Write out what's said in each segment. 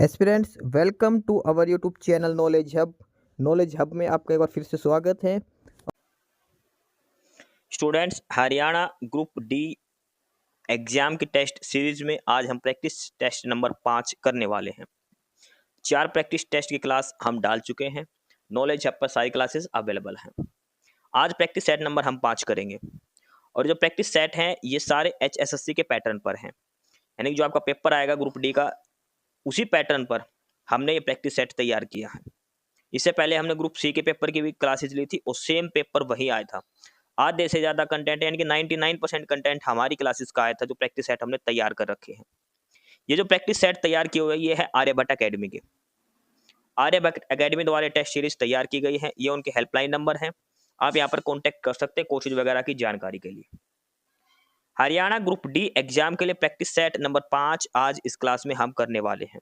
Aspirants welcome to our YouTube channel knowledge hub में आपका एक बार फिर से स्वागत है। Students, Haryana group D exam की टेस्ट सीरीज में आज हम प्रैक्टिस टेस्ट नंबर 5 करने वाले हैं। 4 प्रैक्टिस टेस्ट की क्लास हम डाल चुके हैं। नॉलेज हब पर सारी क्लासेस अवेलेबल हैं। आज प्रैक्टिस सेट नंबर हम 5 करेंगे और जो प्रैक्टिस सेट हैं ये सारे HSSC के पैटर्न पर हैं, यानी जो आपका पेपर आएगा ग्रुप डी का उसी पैटर्न पर हमने ये प्रैक्टिस सेट तैयार किया है। इससे पहले हमने ग्रुप सी के पेपर की भी क्लासेस ली थी और सेम पेपर वही आया था। आधे से ज़्यादा कंटेंट यानी कि 99% कंटेंट हमारी क्लासेस का आया था, जो प्रैक्टिस सेट हमने तैयार कर रखे हैं। ये जो प्रैक्टिस सेट तैयार किए हुए ये है आर्यभट्ट एकेडमी के। आर्यभट्ट एकेडमी द्वारा टेस्ट सीरीज तैयार की गई है। ये उनके हेल्पलाइन नंबर हैं, आप यहाँ पर कॉन्टैक्ट कर सकते हैं कोचिंग वगैरह की जानकारी के लिए। हरियाणा ग्रुप डी एग्जाम के लिए प्रैक्टिस सेट नंबर 5 आज इस क्लास में हम करने वाले हैं।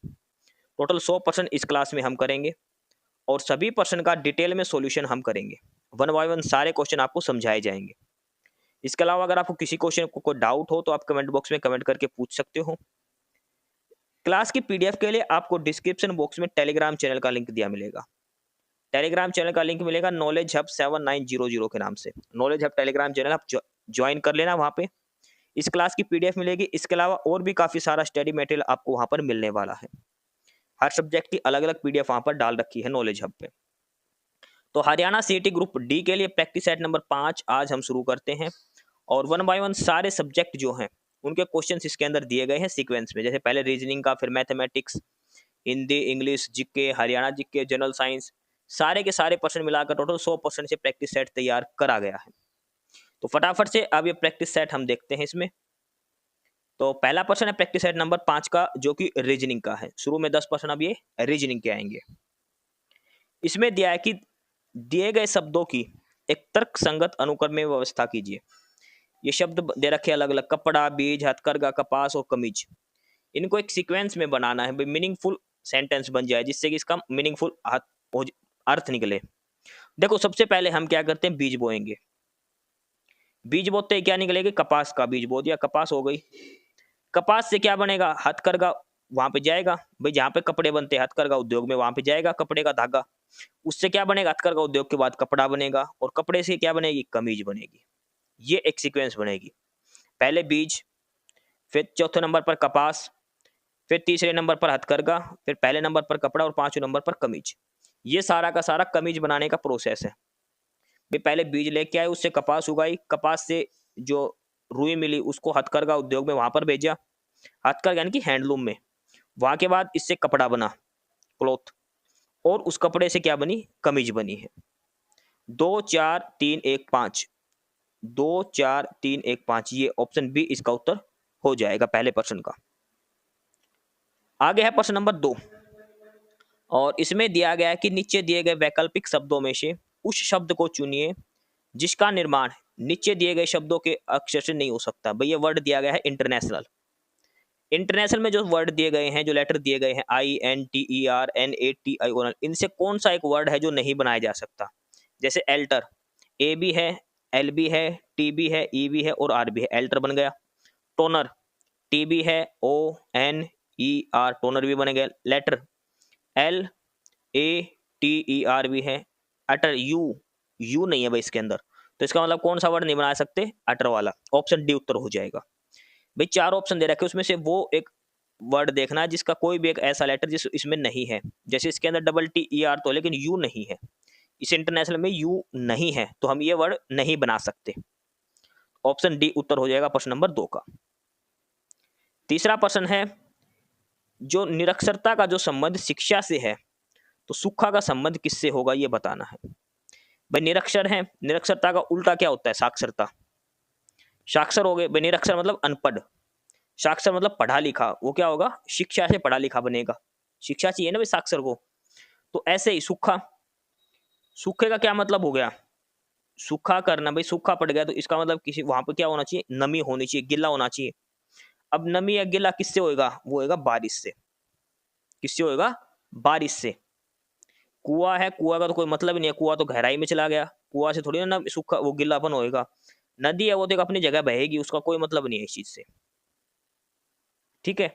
टोटल 100% इस क्लास में हम करेंगे और सभी पर्सन का डिटेल में सॉल्यूशन हम करेंगे। वन बाय वन सारे क्वेश्चन आपको समझाए जाएंगे। इसके अलावा अगर आपको किसी क्वेश्चन को कोई डाउट हो तो आप कमेंट बॉक्स में कमेंट करके पूछ सकते हो। क्लास की PDF के लिए आपको डिस्क्रिप्शन बॉक्स में टेलीग्राम चैनल का लिंक दिया मिलेगा। टेलीग्राम चैनल का लिंक मिलेगा नॉलेज हब 7900 के नाम से। नॉलेज हब टेलीग्राम चैनल आप ज्वाइन कर लेना, वहाँ पे इस क्लास की PDF मिलेगी। इसके अलावा और भी काफ़ी सारा स्टडी मटेरियल आपको वहाँ पर मिलने वाला है। हर सब्जेक्ट की अलग अलग PDF वहाँ पर डाल रखी है नॉलेज हब पे। तो हरियाणा CET ग्रुप डी के लिए प्रैक्टिस सेट नंबर 5 आज हम शुरू करते हैं और वन बाय वन सारे सब्जेक्ट जो हैं उनके क्वेश्चंस इसके अंदर दिए गए हैं सीक्वेंस में। जैसे पहले रीजनिंग का, फिर mathematics, Hindi, English, GK, Haryana GK, general science, सारे के सारे पर्सन मिलाकर टोटल 100% से प्रैक्टिस सेट तैयार करा गया है। तो फटाफट से अब ये प्रैक्टिस सेट हम देखते हैं इसमें। तो पहला पर्सन है प्रैक्टिस सेट नंबर 5 का, जो कि रीजनिंग का है। शुरू में 10% अब ये रीजनिंग के आएंगे। इसमें दिया है कि दिए गए शब्दों की एक तर्क संगत अनुक्रम में व्यवस्था कीजिए। ये शब्द दे रखे अलग अलग, कपड़ा, बीज, हथकरघा, कपास और कमीज। इनको एक सीक्वेंस में बनाना है, मीनिंगफुल सेंटेंस बन जाए, जिससे कि इसका मीनिंगफुल अर्थ निकले। देखो, सबसे पहले हम क्या करते हैं, बीज बोएंगे। बीज बोते ही क्या निकलेगी, कपास का बीज बो दिया, कपास हो गई। कपास से क्या बनेगा, हथकरघा वहां पे जाएगा। भाई जहाँ पे कपड़े बनते हैं हथकरघा उद्योग में, वहां पे जाएगा कपड़े का धागा। उससे क्या बनेगा, हथकरघा उद्योग के बाद कपड़ा बनेगा और कपड़े से क्या बनेगी, कमीज बनेगी। ये एक सीक्वेंस बनेगी। पहले बीज, फिर चौथे नंबर पर कपास, फिर तीसरे नंबर पर हथकरघा, फिर पहले नंबर पर कपड़ा और पांचवें नंबर पर कमीज। ये सारा का सारा कमीज बनाने का प्रोसेस है। भाई पहले बीज लेके आए, उससे कपास उगाई, कपास से जो रुई मिली उसको हथकरघा उद्योग में वहां पर भेजा, हथकरघा यानी कि हैंडलूम में। वहां के बाद इससे कपड़ा बना, क्लॉथ, और उस कपड़े से क्या बनी, कमीज बनी है। 2 4 3 1 5, 2 4 3 1 5, ये ऑप्शन बी इसका उत्तर हो जाएगा पहले प्रश्न का। आगे है प्रश्न नंबर 2 और इसमें दिया गया है कि नीचे दिए गए वैकल्पिक शब्दों में से उस शब्द को चुनिए जिसका निर्माण नीचे दिए गए शब्दों के अक्षर से नहीं हो सकता। भाई ये वर्ड दिया गया है इंटरनेशनल। इंटरनेशनल में जो वर्ड दिए गए हैं, जो लेटर दिए गए हैं, INTER, NATI, इनसे कौन सा एक वर्ड है जो नहीं बनाया जा सकता। जैसे एल्टर, ए भी है, एल भी है, टी भी है, ई भी है और आर भी है, एल्टर बन गया। टोनर, टी भी है, ONER, टोनर भी बन गया। लेटर LATER भी है। अटर, यू नहीं है भाई इसके अंदर, तो इसका मतलब कौन सा वर्ड नहीं बना सकते, अटर वाला। ऑप्शन डी उत्तर हो जाएगा। भाई 4 ऑप्शन दे रखे, उसमें से वो एक वर्ड देखना है जिसका कोई भी एक ऐसा लेटर जिस इसमें नहीं है। जैसे इसके अंदर TTER तो, लेकिन यू नहीं है। इस इंटरनेशनल में यू नहीं है, तो हम ये वर्ड नहीं बना सकते। ऑप्शन डी उत्तर हो जाएगा प्रश्न नंबर 2 का। तीसरा प्रश्न है, जो निरक्षरता का जो संबंध शिक्षा से है, तो सुखा का संबंध किससे होगा, ये बताना है। भाई निरक्षर है, निरक्षरता का उल्टा क्या होता है, साक्षरता। साक्षर हो गए, भाई निरक्षर मतलब अनपढ़, साक्षर मतलब पढ़ा लिखा, वो क्या होगा, शिक्षा से पढ़ा लिखा बनेगा। शिक्षा चाहिए ना भाई साक्षर को। तो ऐसे ही सूखा, सूखे का क्या मतलब हो गया, सूखा करना। भाई सूखा पड़ गया तो इसका मतलब किसी वहां पर क्या होना चाहिए, नमी होनी चाहिए, गिला होना चाहिए। अब नमी या गिला किससे होएगा, वो होएगा बारिश से। किससे होएगा, बारिश से। कुआं है, कुआं का तो कोई मतलब ही नहीं है, कुआं तो गहराई में चला गया, कुआं से थोड़ी ना सूखा वो गिलापन होएगा। नदी है, वो तो अपनी जगह बहेगी, उसका कोई मतलब नहीं है इस चीज से। ठीक है,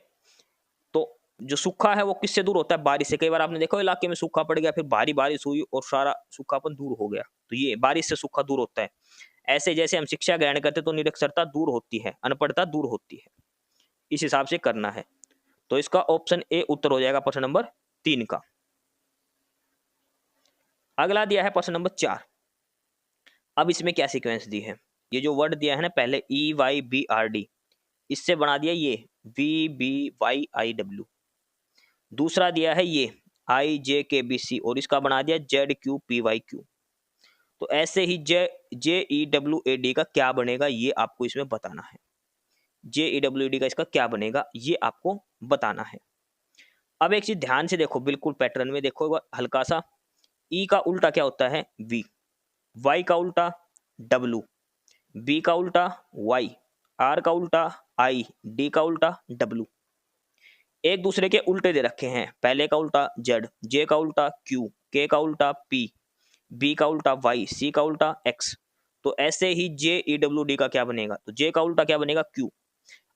तो जो सूखा है वो किससे दूर होता है? बारिश से। कई बार आपने देखा हो इलाके में सूखा पड़ गया, फिर भारी बारिश हुई और सारा सूखापन दूर हो गया, तो ये बारिश से सूखा दूर होता है। ऐसे जैसे हम शिक्षा ग्रहण करते तो निरक्षरता दूर होती है, अनपढ़ता दूर होती है, इस हिसाब से करना है। तो इसका ऑप्शन ए उत्तर हो जाएगा प्रश्न नंबर 3 का। अगला दिया है प्रश्न नंबर 4। अब इसमें क्या सीक्वेंस दी है? ये जो वर्ड दिया है ना पहले EYBRD, इससे बना दिया ये VBYIW। दूसरा दिया है ये IJKBC और इसका बना दिया ZQPYQ। तो ऐसे ही JEWAD का क्या बनेगा ये आपको इसमें बताना है। JEWAD का इसका क्या बनेगा ये आपको बताना है। अब एक चीज ध्यान से देखो, बिल्कुल पैटर्न में देखो एक बार हल्का सा। E का उल्टा क्या होता है? V, Y का उल्टा W, B का उल्टा Y, R का उल्टा I, D का उल्टा W। एक दूसरे के उल्टे दे रखे हैं, पहले का उल्टा Z, J का उल्टा Q, K का उल्टा P, B का उल्टा Y, C का उल्टा X। तो ऐसे ही JEWD का क्या बनेगा? तो J का उल्टा क्या बनेगा? Q।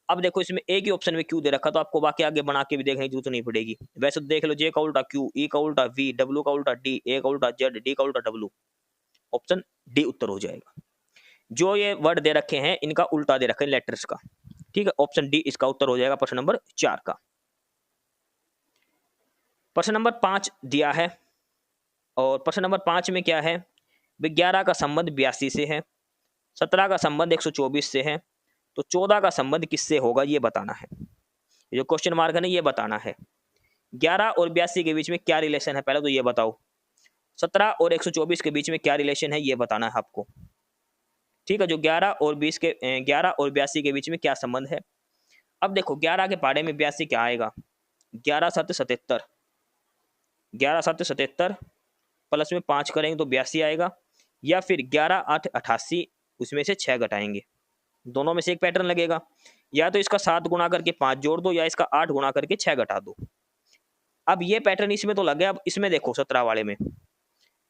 अब देखो इसमें एक ही ऑप्शन में Q दे रखा, तो आपको बाकी आगे बना के भी देखने की जरूरत नहीं पड़ेगी। वैसे तो देख लो, J का उल्टा Q, E का उल्टा V, W का उल्टा D, A का उल्टा Z, D का उल्टा W। ऑप्शन डी उत्तर हो जाएगा। जो ये वर्ड दे रखे हैं इनका उल्टा दे रखे हैं लेटर्स का, ठीक है। ऑप्शन डी इसका उत्तर हो जाएगा प्रश्न नंबर 4 का। प्रश्न नंबर 5 दिया है और प्रश्न नंबर 5 में क्या है? 11 का संबंध 82 से है, 17 का संबंध 124 से है, तो 14 का संबंध किससे होगा ये बताना है। ये जो क्वेश्चन मार्क है ना ये बताना है। 11 और 82 के बीच में क्या रिलेशन है पहले तो ये बताओ। 17 और 124 के बीच में क्या रिलेशन है ये बताना है आपको, ठीक है। जो 11 और 82 के बीच में क्या संबंध है? अब देखो 11 के पहाड़े में 82 क्या आएगा? 11 7 77, 11 7 77 प्लस में 5 करेंगे तो 82 आएगा, या फिर 11 8 88 उसमें से 6 घटाएंगे। दोनों में से एक पैटर्न लगेगा, या तो इसका 7 गुणा करके 5 जोड़ दो या इसका 8 गुणा करके 6 घटा दो। अब ये पैटर्न इसमें तो लग गया। अब इसमें देखो 17 वाले में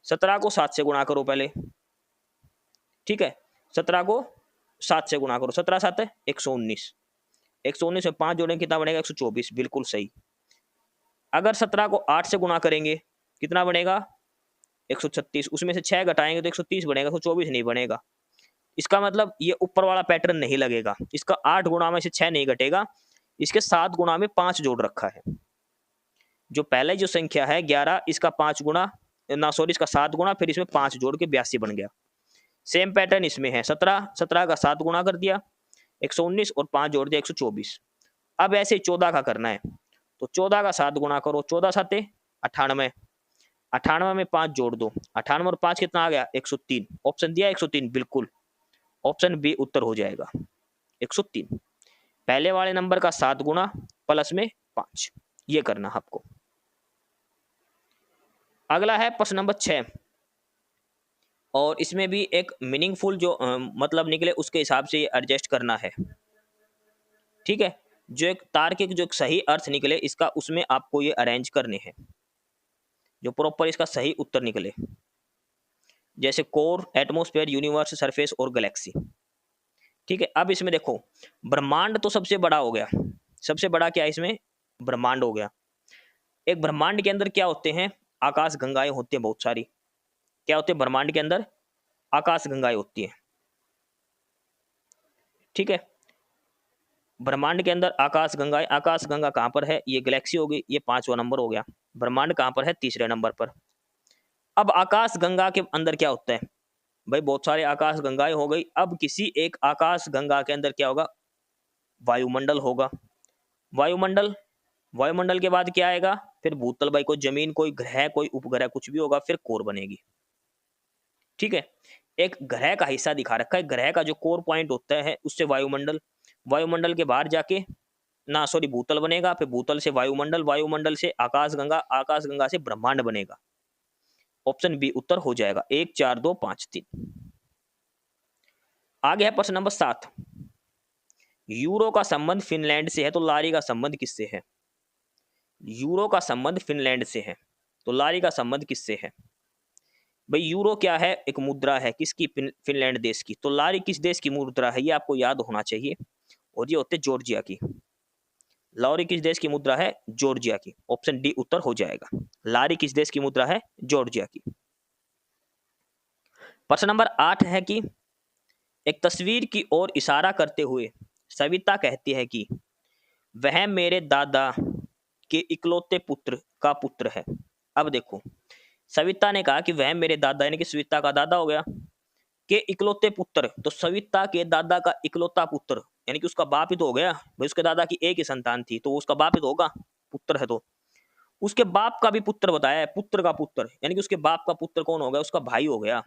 17 को 7 से गुणा करो पहले, ठीक है। 17 को 7 से गुणा करो, 17 7 119, 119 में 5 जोड़ेंगे कितना बनेगा? 124, बिल्कुल सही। अगर 17 को 8 से गुणा करेंगे कितना बनेगा? 136, उसमें से 6 घटाएंगे तो 130 बनेगा, 124 नहीं बनेगा। इसका मतलब ये ऊपर वाला पैटर्न नहीं लगेगा। इसका 8 गुणा में से 6 नहीं घटेगा, इसके 7 गुणा में 5 जोड़ रखा है। जो पहले जो संख्या है 11, इसका 5 गुणा ना सॉरी इसका 7 गुणा फिर इसमें 5 जोड़ के 82 बन गया। सेम पैटर्न इसमें है। 17 का 7 गुणा कर दिया 119 और 5 जोड़ दिया 124। अब ऐसे 14 का करना है, तो 14 का 7 गुणा करो, 14 7 98, 98 में 5 जोड़ दो, 98 और 5 कितना आ गया? 103। ऑप्शन दिया 103, बिल्कुल ऑप्शन बी उत्तर हो जाएगा 103। पहले वाले नंबर का 7 गुणा प्लस में 5, ये करना आपको। अगला है प्रश्न नंबर 6 और इसमें भी एक मीनिंगफुल जो मतलब निकले उसके हिसाब से ये एडजस्ट करना है, ठीक है। जो एक तार्किक जो एक सही अर्थ निकले इसका उसमें आपको ये अरेंज करने हैं, जो प्रॉपर इसका सही उत्तर निकले। जैसे कोर, एटमॉस्फेयर, यूनिवर्स, सरफेस और गैलेक्सी, ठीक है। अब इसमें देखो ब्रह्मांड तो सबसे बड़ा हो गया। सबसे बड़ा क्या है इसमें? ब्रह्मांड हो गया। एक ब्रह्मांड के अंदर क्या होते हैं? आकाश गंगाएं होती हैं बहुत सारी। क्या होते हैं ब्रह्मांड के अंदर? आकाश गंगाएं होती हैं, ठीक है। ब्रह्मांड के अंदर आकाश गंगाएं, आकाश गंगा कहाँ पर है? ये गैलेक्सी होगी, ये 5वां नंबर हो गया। ब्रह्मांड कहाँ पर है? तीसरे नंबर पर। अब आकाश गंगा के अंदर क्या होता है भाई? बहुत सारे आकाश गंगाएं हो गई। अब किसी एक आकाश गंगा के अंदर क्या होगा? वायुमंडल होगा। वायुमंडल, वायुमंडल के बाद क्या आएगा? फिर भूतल भाई, कोई जमीन, कोई ग्रह, कोई उपग्रह, कुछ भी होगा, फिर कोर बनेगी, ठीक है। एक ग्रह का हिस्सा दिखा रखा है, ग्रह का जो कोर पॉइंट होता है उससे वायुमंडल, वायुमंडल के बाहर जाके ना सॉरी भूतल बनेगा, फिर भूतल से वायुमंडल, वायुमंडल से आकाशगंगा, आकाशगंगा से ब्रह्मांड बनेगा। ऑप्शन बी उत्तर हो जाएगा 1 4 2 5 3। आगे है प्रश्न नंबर 7। यूरो का संबंध फिनलैंड से है, तो लारी का संबंध किससे है? यूरो का संबंध फिनलैंड से है, तो लारी का संबंध किससे है? भाई यूरो क्या है? एक मुद्रा है, किसकी? फिनलैंड देश की। तो लारी किस देश की मुद्रा है ये आपको याद होना चाहिए, और ये होते जॉर्जिया की। लारी किस देश की मुद्रा है? जॉर्जिया की। ऑप्शन डी उत्तर हो जाएगा। लारी किस देश की मुद्रा है? जॉर्जिया की। प्रश्न नंबर 8 है कि एक तस्वीर की ओर इशारा करते हुए सविता कहती है कि वह मेरे दादा के इकलौते पुत्र का पुत्र है। अब देखो, सविता ने कहा कि वह मेरे दादा यानी कि सविता का दादा हो गया के इकलौते पुत्र, तो सविता के दादा का इकलौता पुत्र यानी कि उसका बाप ही तो हो गया भाई। उसके दादा की एक ही संतान थी तो उसका बाप ही तो होगा, पुत्र है तो। उसके बाप का भी पुत्र बताया है, पुत्र का पुत्र यानी कि उसके बाप का पुत्र कौन हो गया? उसका भाई हो गया।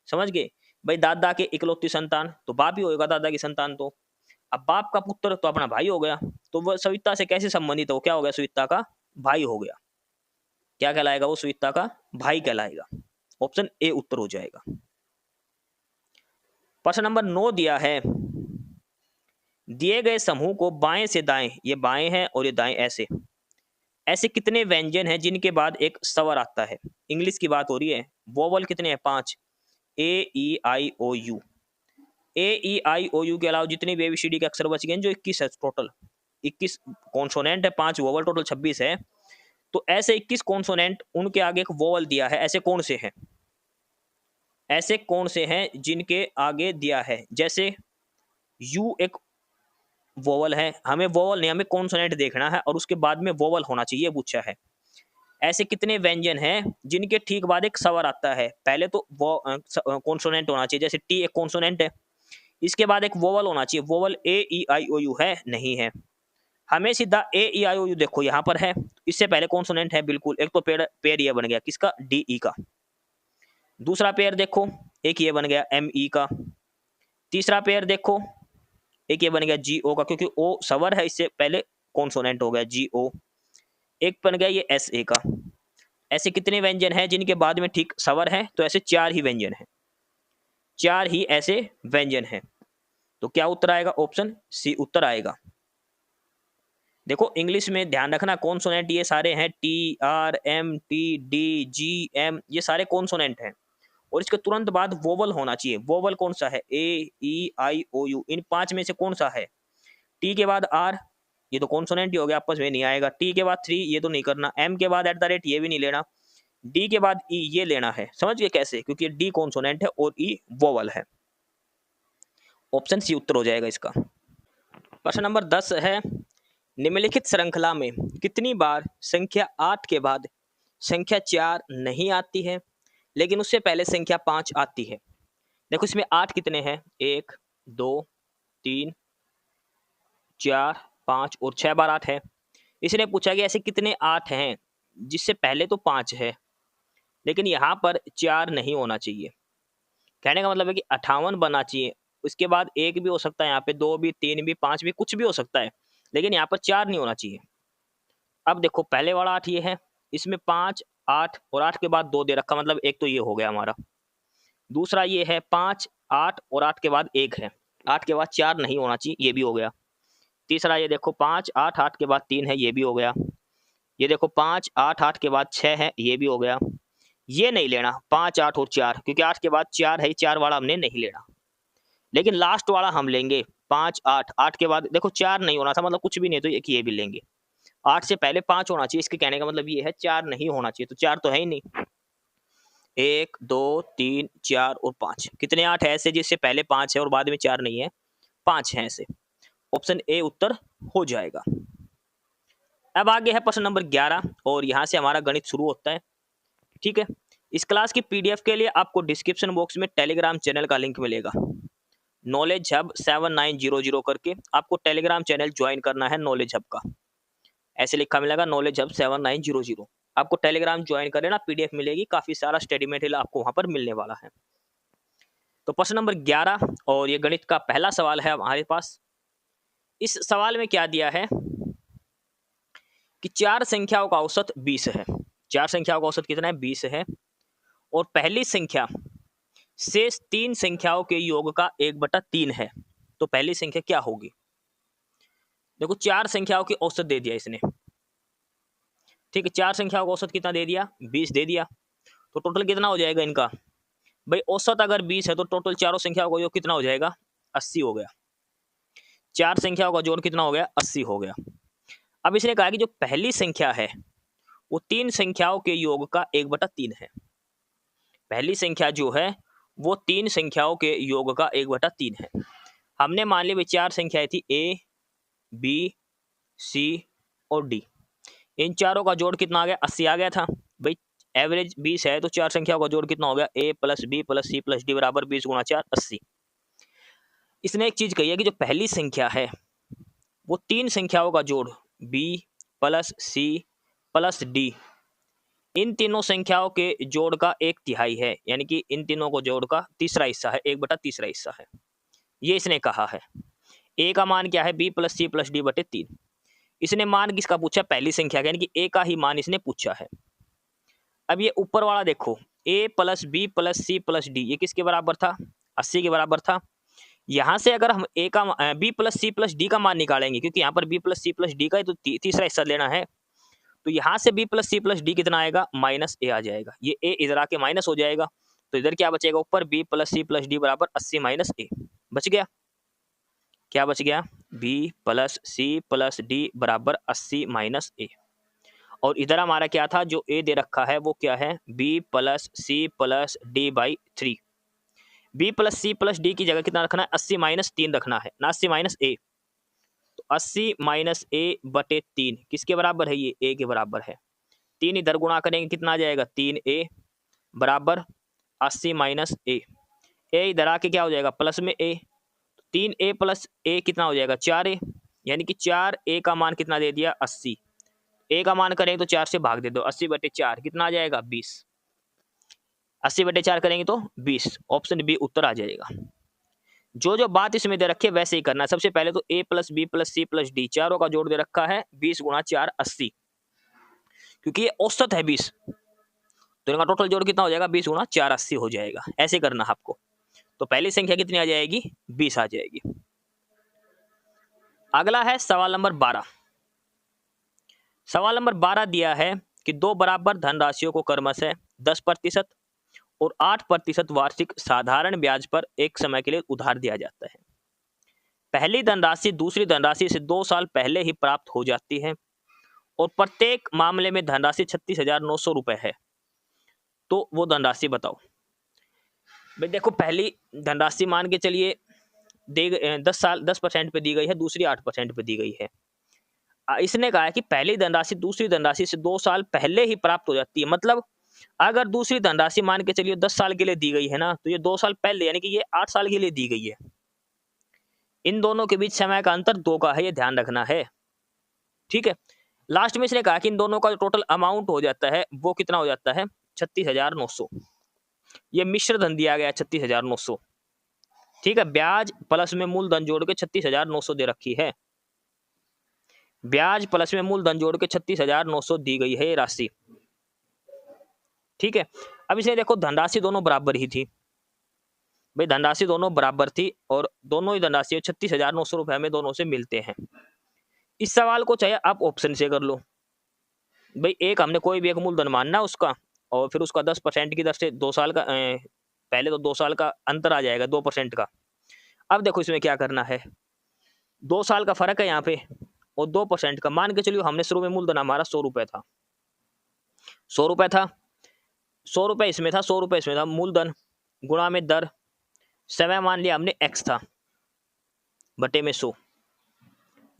समझ गए भाई, दादा के इकलौती संतान तो बाप ही होगा दादा की संतान तो। अब बाप का पुत्र तो अपना भाई हो गया, तो वह सविता से कैसे संबंधित हो? क्या हो गया? सविता का भाई हो गया। क्या कहलाएगा? वो सविता का भाई कहलाएगा। ऑप्शन ए उत्तर हो जाएगा। प्रश्न नंबर 9 दिया है, दिए गए समूह को बाएं से दाएं, ये बाएं है और ये दाएं, ऐसे ऐसे कितने व्यंजन हैं जिनके बाद एक स्वर आता है? इंग्लिश की बात हो रही है। वोवल कितने हैं? 5। ए ई आई ओ you. A E I O you के अलावा जितने भी एबीसीडी के अक्षर बच गए हैं, जो 21 है टोटल, 21 कॉन्सोनेंट है, 5 वोवल, टोटल 26 है। तो ऐसे 21 कॉन्सोनेंट, उनके आगे एक वोवल दिया है, ऐसे कौन से हैं? ऐसे कौन से हैं जिनके आगे दिया है? जैसे यू एक वोवल है, हमें वोवल नहीं, हमें कॉन्सोनेंट देखना है और उसके बाद में वोवल होना चाहिए, पूछा है। ऐसे कितने व्यंजन हैं जिनके ठीक बाद एक स्वर आता है? पहले तो वो कॉन्सोनेंट होना चाहिए, जैसे टी एक कॉन्सोनेंट है, इसके बाद एक वोवल होना चाहिए। Vowel A E I O you है? नहीं है। हमें सीधा ए ई आई ओ यू देखो यहाँ पर है, इससे पहले कॉन्सोनेंट है बिल्कुल। एक तो पेयर ये बन गया किसका? डी ई का। दूसरा पेयर देखो, एक ये बन गया एम ई का। तीसरा पेयर देखो, एक ये बन गया जी ओ का, क्योंकि ओ स्वर है, इससे पहले कॉन्सोनेंट हो गया जी ओ। एक बन गया ये एस ए का। ऐसे कितने व्यंजन हैं जिनके बाद में ठीक स्वर है? तो ऐसे 4 ही व्यंजन हैं, 4 ही ऐसे व्यंजन हैं। तो क्या उत्तर आएगा? ऑप्शन सी उत्तर आएगा। देखो इंग्लिश में ध्यान रखना, कॉन्सोनेंट ये सारे हैं, T R M T D G M, ये सारे कॉन्सोनेंट हैं। और इसके तुरंत बाद वोवल होना चाहिए। वोवल कौन सा है? ए ई आई ओ यू, इन 5 में से कौन सा है? टी के बाद आर, ये तो कॉन्सोनेंट ही हो गया, आपस में नहीं आएगा। टी के बाद 3, ये तो नहीं करना। एम के बाद @ ये भी नहीं लेना। डी के बाद ई, ये लेना है। समझ गए कैसे? क्योंकि डी कॉन्सोनेंट है और ई वोवल है। ऑप्शन सी उत्तर हो जाएगा इसका। प्रश्न नंबर 10 है, निम्नलिखित श्रृंखला में कितनी बार संख्या 8 के बाद संख्या 4 नहीं आती है लेकिन उससे पहले संख्या 5 आती है? देखो इसमें 8 कितने हैं? 1 2 3 4 5 और 6 बार 8 है। इसने पूछा कि ऐसे कितने 8 हैं जिससे पहले तो 5 है लेकिन यहाँ पर 4 नहीं होना चाहिए। कहने का मतलब है कि 58 बनना चाहिए, उसके बाद 1 भी हो सकता है, यहाँ पे 2 भी, 3 भी, 5 भी, कुछ भी हो सकता है, लेकिन यहाँ पर 4 नहीं होना चाहिए। अब देखो पहले वाला 8 ये है, इसमें 5 8 और 8 के बाद 2 दे रखा, मतलब एक तो ये हो गया हमारा। दूसरा ये है 5 8 और 8 के बाद 1 है, 8 के बाद 4 नहीं होना चाहिए, ये भी हो गया। तीसरा ये देखो 5 8 8 के बाद 3 है, ये भी हो गया। ये देखो 5 8 8 के बाद 6 है, ये भी हो गया। ये नहीं लेना 5 8 और 4, क्योंकि 8 के बाद 4 है, 4 वाला हमने नहीं लेना। लेकिन लास्ट वाला हम लेंगे 5 8, 8 के बाद देखो 4 नहीं होना था, मतलब कुछ भी नहीं, तो ये भी लेंगे। 8 से पहले 5 होना चाहिए, इसके कहने का मतलब ये है 4 नहीं होना चाहिए, तो 4 तो है ही नहीं। 1 2 3 4 और 5, कितने 8 है ऐसे जिससे पहले 5 है और बाद में 4 नहीं है? 5 है ऐसे। ऑप्शन ए उत्तर हो जाएगा। अब आगे है प्रश्न नंबर 11 और यहां से हमारा गणित शुरू होता है। ठीक है, इस क्लास की पीडीएफ के लिए आपको डिस्क्रिप्शन बॉक्स में टेलीग्राम चैनल का लिंक मिलेगा, नॉलेज हब 7900 करके आपको टेलीग्राम चैनल ज्वाइन करना है नॉलेज हब का। ऐसे लिखा मिलेगा नॉलेज हब 7900, आपको टेलीग्राम ज्वाइन करें ना, पीडीएफ मिलेगी, काफी सारा स्टडी मटेरियल आपको वहां पर मिलने वाला है। तो प्रश्न नंबर 11 और ये गणित का पहला सवाल है हमारे पास। इस सवाल में क्या दिया है कि 4 संख्याओं का औसत 20 है। 4 संख्याओं का औसत कितना है? 20 है। और पहली संख्या शेष 3 संख्याओं के योग का 1/3 है, तो पहली संख्या क्या होगी? देखो 4 संख्याओं की औसत दे दिया इसने। ठीक है, 4 संख्याओं का औसत कितना दे दिया? 20 दे दिया। तो टोटल कितना हो जाएगा इनका? भाई औसत अगर 20 है तो टोटल चारों संख्याओं का योग कितना हो जाएगा? 80 हो गया। 4 संख्याओं का जोड़ कितना हो गया? 80 हो गया। अब इसने कहा कि जो पहली संख्या है वो तीन संख्याओं के योग का 1/3 है। पहली संख्या जो है वो तीन संख्याओं के योग का 1/3 है। हमने मान लिया चार संख्याएं थी, ए, बी, सी और डी। इन चारों का जोड़ कितना आ गया? 80 आ गया था भाई। एवरेज 20 है तो चार संख्याओं का जोड़ कितना हो गया? A plus B plus C plus D बराबर 20 गुणा 4 80। इसने एक चीज कही है कि जो पहली संख्या है वो तीन संख्याओं का जोड़ B plus C plus D, इन तीनों संख्याओं के जोड़ का 1/3 है, यानी कि इन तीनों को जोड़ का तीसरा हिस्सा है, 1/3 हिस्सा है। ये इसने कहा है। ए का मान क्या है? B plus C plus D बटे 3। इसने मान किसका पूछा? पहली संख्या का, यानी कि ए का ही मान इसने पूछा है। अब ये ऊपर वाला देखो, A plus B plus C plus D, ये किसके बराबर था? 80 के बराबर था। यहां से अगर हम ए का B plus C plus D का मान निकालेंगे, क्योंकि यहाँ पर B plus C plus D का तो तीसरा हिस्सा लेना है, तो यहां से B plus C plus D कितना आएगा? माइनस ए आ जाएगा। ये ए इधर आके माइनस हो जाएगा, तो इधर क्या बचेगा? ऊपर B plus C plus D बराबर 80 माइनस ए बच गया। क्या बच गया? B plus C plus D बराबर 80 माइनस ए। और इधर हमारा क्या था? जो ए दे रखा है वो क्या है? B plus C plus D by 3। B plus C plus D की जगह कितना रखना है? 80 माइनस 3 रखना है ना, 80 माइनस ए। तो 80 माइनस ए बटे 3 किसके बराबर है? ये ए के बराबर है। 3 इधर गुणा करेंगे कितना आ जाएगा? 3a बराबर 80 माइनस ए। ए इधर आके क्या हो जाएगा? प्लस में ए। 3a प्लस ए कितना हो जाएगा? 4a, यानी कि 4a का मान कितना दे दिया? 80। ए का मान करेंगे तो 4 से भाग दे दो, 80 बटे 4 कितना आ जाएगा? 20। 80 बटे 4 करेंगे तो 20। ऑप्शन बी उत्तर आ जाएगा। जो जो बात इसमें दे रखी है वैसे ही करना है। सबसे पहले तो a plus B plus C plus D चारों का जोड़ दे रखा है 20 गुणा 4 80, क्योंकि ये औसत है 20, तो इनका टोटल जोड़ कितना हो जाएगा? 20 गुणा 4 80 हो जाएगा। ऐसे करना आपको। तो पहली संख्या कितनी आ जाएगी? 20 आ जाएगी। अगला है सवाल नंबर 12। सवाल नंबर 12 दिया है कि दो बराबर धनराशियों को क्रमशः 10% और 8% वार्षिक साधारण ब्याज पर एक समय के लिए उधार दिया जाता है। पहली धनराशि दूसरी धनराशि से 2 साल पहले ही प्राप्त हो जाती है और प्रत्येक मामले में धनराशि 36,900 रुपए है। तो वो धनराशि बताओ। भाई देखो, पहली धनराशि मान के चलिए 10% पे दी गई है, दूसरी 8% पे दी गई है। इसने कहा है कि पहली धनराशि दूसरी धनराशि से 2 साल पहले ही प्राप्त हो जाती है। मतलब अगर दूसरी धनराशि मान के चलिए 10 साल के लिए दी गई है ना, तो ये 2 साल पहले, यानी कि ये 8 साल के लिए दी गई है। इन दोनों के बीच समय का अंतर 2 का है, ये ध्यान रखना है। ठीक है। लास्ट में इसने कहा कि इन दोनों का जो टोटल अमाउंट हो जाता है वो कितना हो जाता है? 36,900। ये मिश्र धन दिया गया 36,900। ठीक है। ब्याज प्लस में मूलधन जोड़ के 36,900 दे रखी है। ब्याज प्लस में मूलधन जोड़ के 36,900 दी गई है ये राशि। ठीक है। अब इसने देखो धनराशि दोनों बराबर ही थी भाई, धनराशि दोनों बराबर थी और दोनों ही धनराशि 36,900 रुपए में दोनों से मिलते हैं। इस सवाल को चाहे आप ऑप्शन से कर लो भाई, एक हमने कोई भी एक मूलधन मानना उसका, और फिर उसका 10% की दर से 2 साल का पहले तो 2 साल का अंतर आ जाएगा 2% का। अब देखो इसमें क्या करना है, 2 साल का फर्क है यहाँ पे और 2% का। मान के चलिए हमने शुरू में मूलधन हमारा 100 रुपए था, 100 रुपए था, 100 रुपए इसमें था, 100 रुपए इसमें था। मूलधन गुणा में दर, समय मान लिया हमने x था, बटे में 100।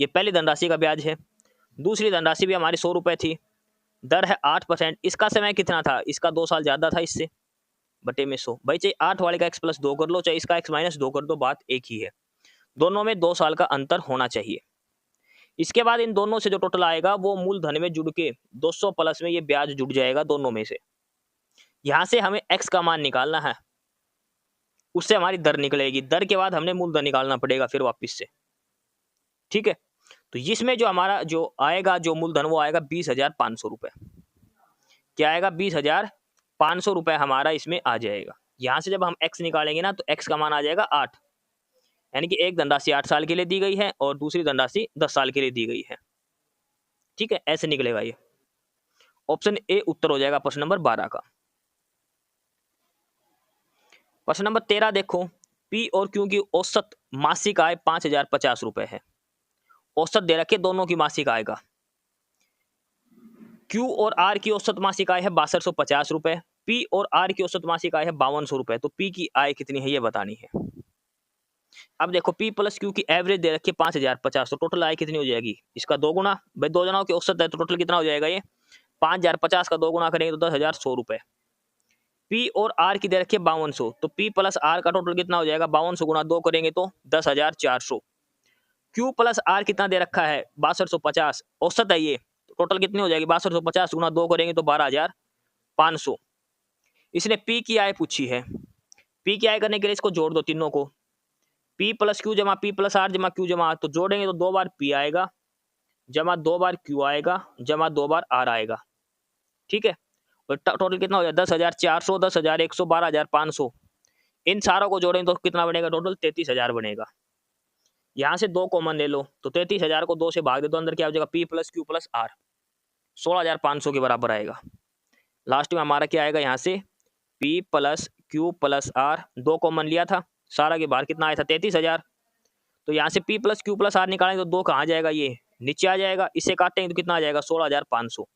ये पहली धनराशि का ब्याज है। दूसरी धनराशि भी हमारी 100 रुपए थी, दर है 8%। इसका समय कितना था? इसका 2 साल ज्यादा था इससे, बटे में 100। भाई चाहे 8 वाले का x प्लस 2 कर लो, चाहे इसका x माइनस 2 कर दो, बात एक ही है। दोनों में 2 साल का अंतर होना चाहिए। इसके बाद इन दोनों से जो टोटल आएगा वो मूलधन में जुड़ के 200 प्लस में ये ब्याज जुड़ जाएगा दोनों में से। यहां से हमें x का मान निकालना है, उससे हमारी दर निकलेगी। दर के बाद हमने मूलधन निकालना पड़ेगा फिर वापस से। ठीक है। तो इसमें जो हमारा जो आएगा जो मूलधन वो आएगा 20,500 रुपए। क्या आएगा? 20,500 रुपए हमारा इसमें आ जाएगा। यहां से जब हम x निकालेंगे ना तो x का मान आ जाएगा 8, यानी कि एक धनराशि 8 साल के लिए दी गई है और दूसरी धनराशि 10 साल के लिए दी गई है। ठीक है, ऐसे निकलेगा ये। ऑप्शन ए उत्तर हो जाएगा प्रश्न नंबर 12 का। प्रश्न नंबर 13 देखो, पी और क्यू की औसत मासिक आय 5,050 रुपए है। औसत दे रखे दोनों की मासिक आय का। क्यू और आर की औसत मासिक आय है 6250 रुपए, पी और आर की औसत मासिक आय है 5200 रुपए। तो पी की आय कितनी है ये बतानी है। अब देखो पी प्लस क्यू की एवरेज दे रखी है 5050, तो टोटल आय कितनी हो जाएगी, इसका 2 गुना। भाई 2 जनाओं की औसत है तो टोटल कितना हो जाएगा, ये 5050 का 2 गुना करेंगे तो 10,100 रुपए। पी और आर की दे रखी है 5200, तो पी प्लस आर का टोटल कितना हो जाएगा, 5200 गुना 2 करेंगे तो 10,400। क्यू प्लस आर कितना दे रखा है 6250, औसत है ये, तो टोटल कितनी हो जाएगी 6250 गुना 2 करेंगे तो 12,500। इसने पी की आय पूछी है, पी की आय करने के लिए इसको जोड़ दो तीनों को, पी प्लस क्यू जमा पी प्लस आर जमा क्यू जमा, तो जोड़ेंगे तो 2 बार पी आएगा जमा 2 बार क्यू आएगा जमा 2 बार आर आएगा। ठीक है, और टोटल कितना हो जाएगा 10,400, 10,100, 12,500। इन सारों को जोड़ेंगे तो कितना बनेगा, टोटल 33,000 बनेगा। यहाँ से 2 कॉमन ले लो तो 33,000 को 2 से भाग दे तो अंदर क्या हो जाएगा, P plus Q plus R 16,500 के बराबर आएगा। लास्ट में हमारा क्या आएगा, यहाँ से P plus Q plus R 2 common लिया था, सारा के बाहर कितना आया था 33,000। तो यहाँ से P plus Q plus R निकालेंगे तो 2 कहाँ जाएगा, ये नीचे आ जाएगा, इससे काटेंगे तो कितना आ जाएगा 16,500।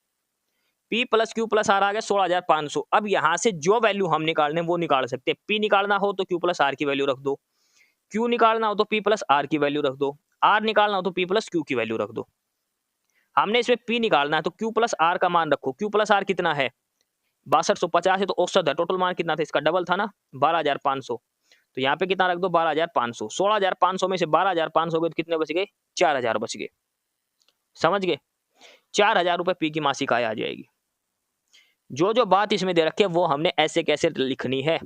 P plus Q plus R आ गया 16,500। अब यहाँ से जो वैल्यू हम निकालने वो निकाल सकते हैं। पी निकालना हो तो क्यू प्लस आर की वैल्यू रख दो, क्यू निकालना हो तो पी प्लस आर की वैल्यू रख दो, आर निकालना हो तो पी प्लस क्यू की वैल्यू रख दो। हमने इसमें पी निकालना है तो क्यू प्लस आर का मान रखो, क्यू प्लस आर कितना है 6250 है, तो औसत है, टोटल मान कितना था इसका डबल था ना 12,500। तो यहाँ पे कितना रख दो 12,500, 16,500 में से 12,500 गए तो कितने बच गए 4,000 बच गए। समझ गए, 4,000 रुपए पी की मासिक आय आ जाएगी। जो जो बात इसमें दे रखी है वो हमने ऐसे कैसे लिखनी है।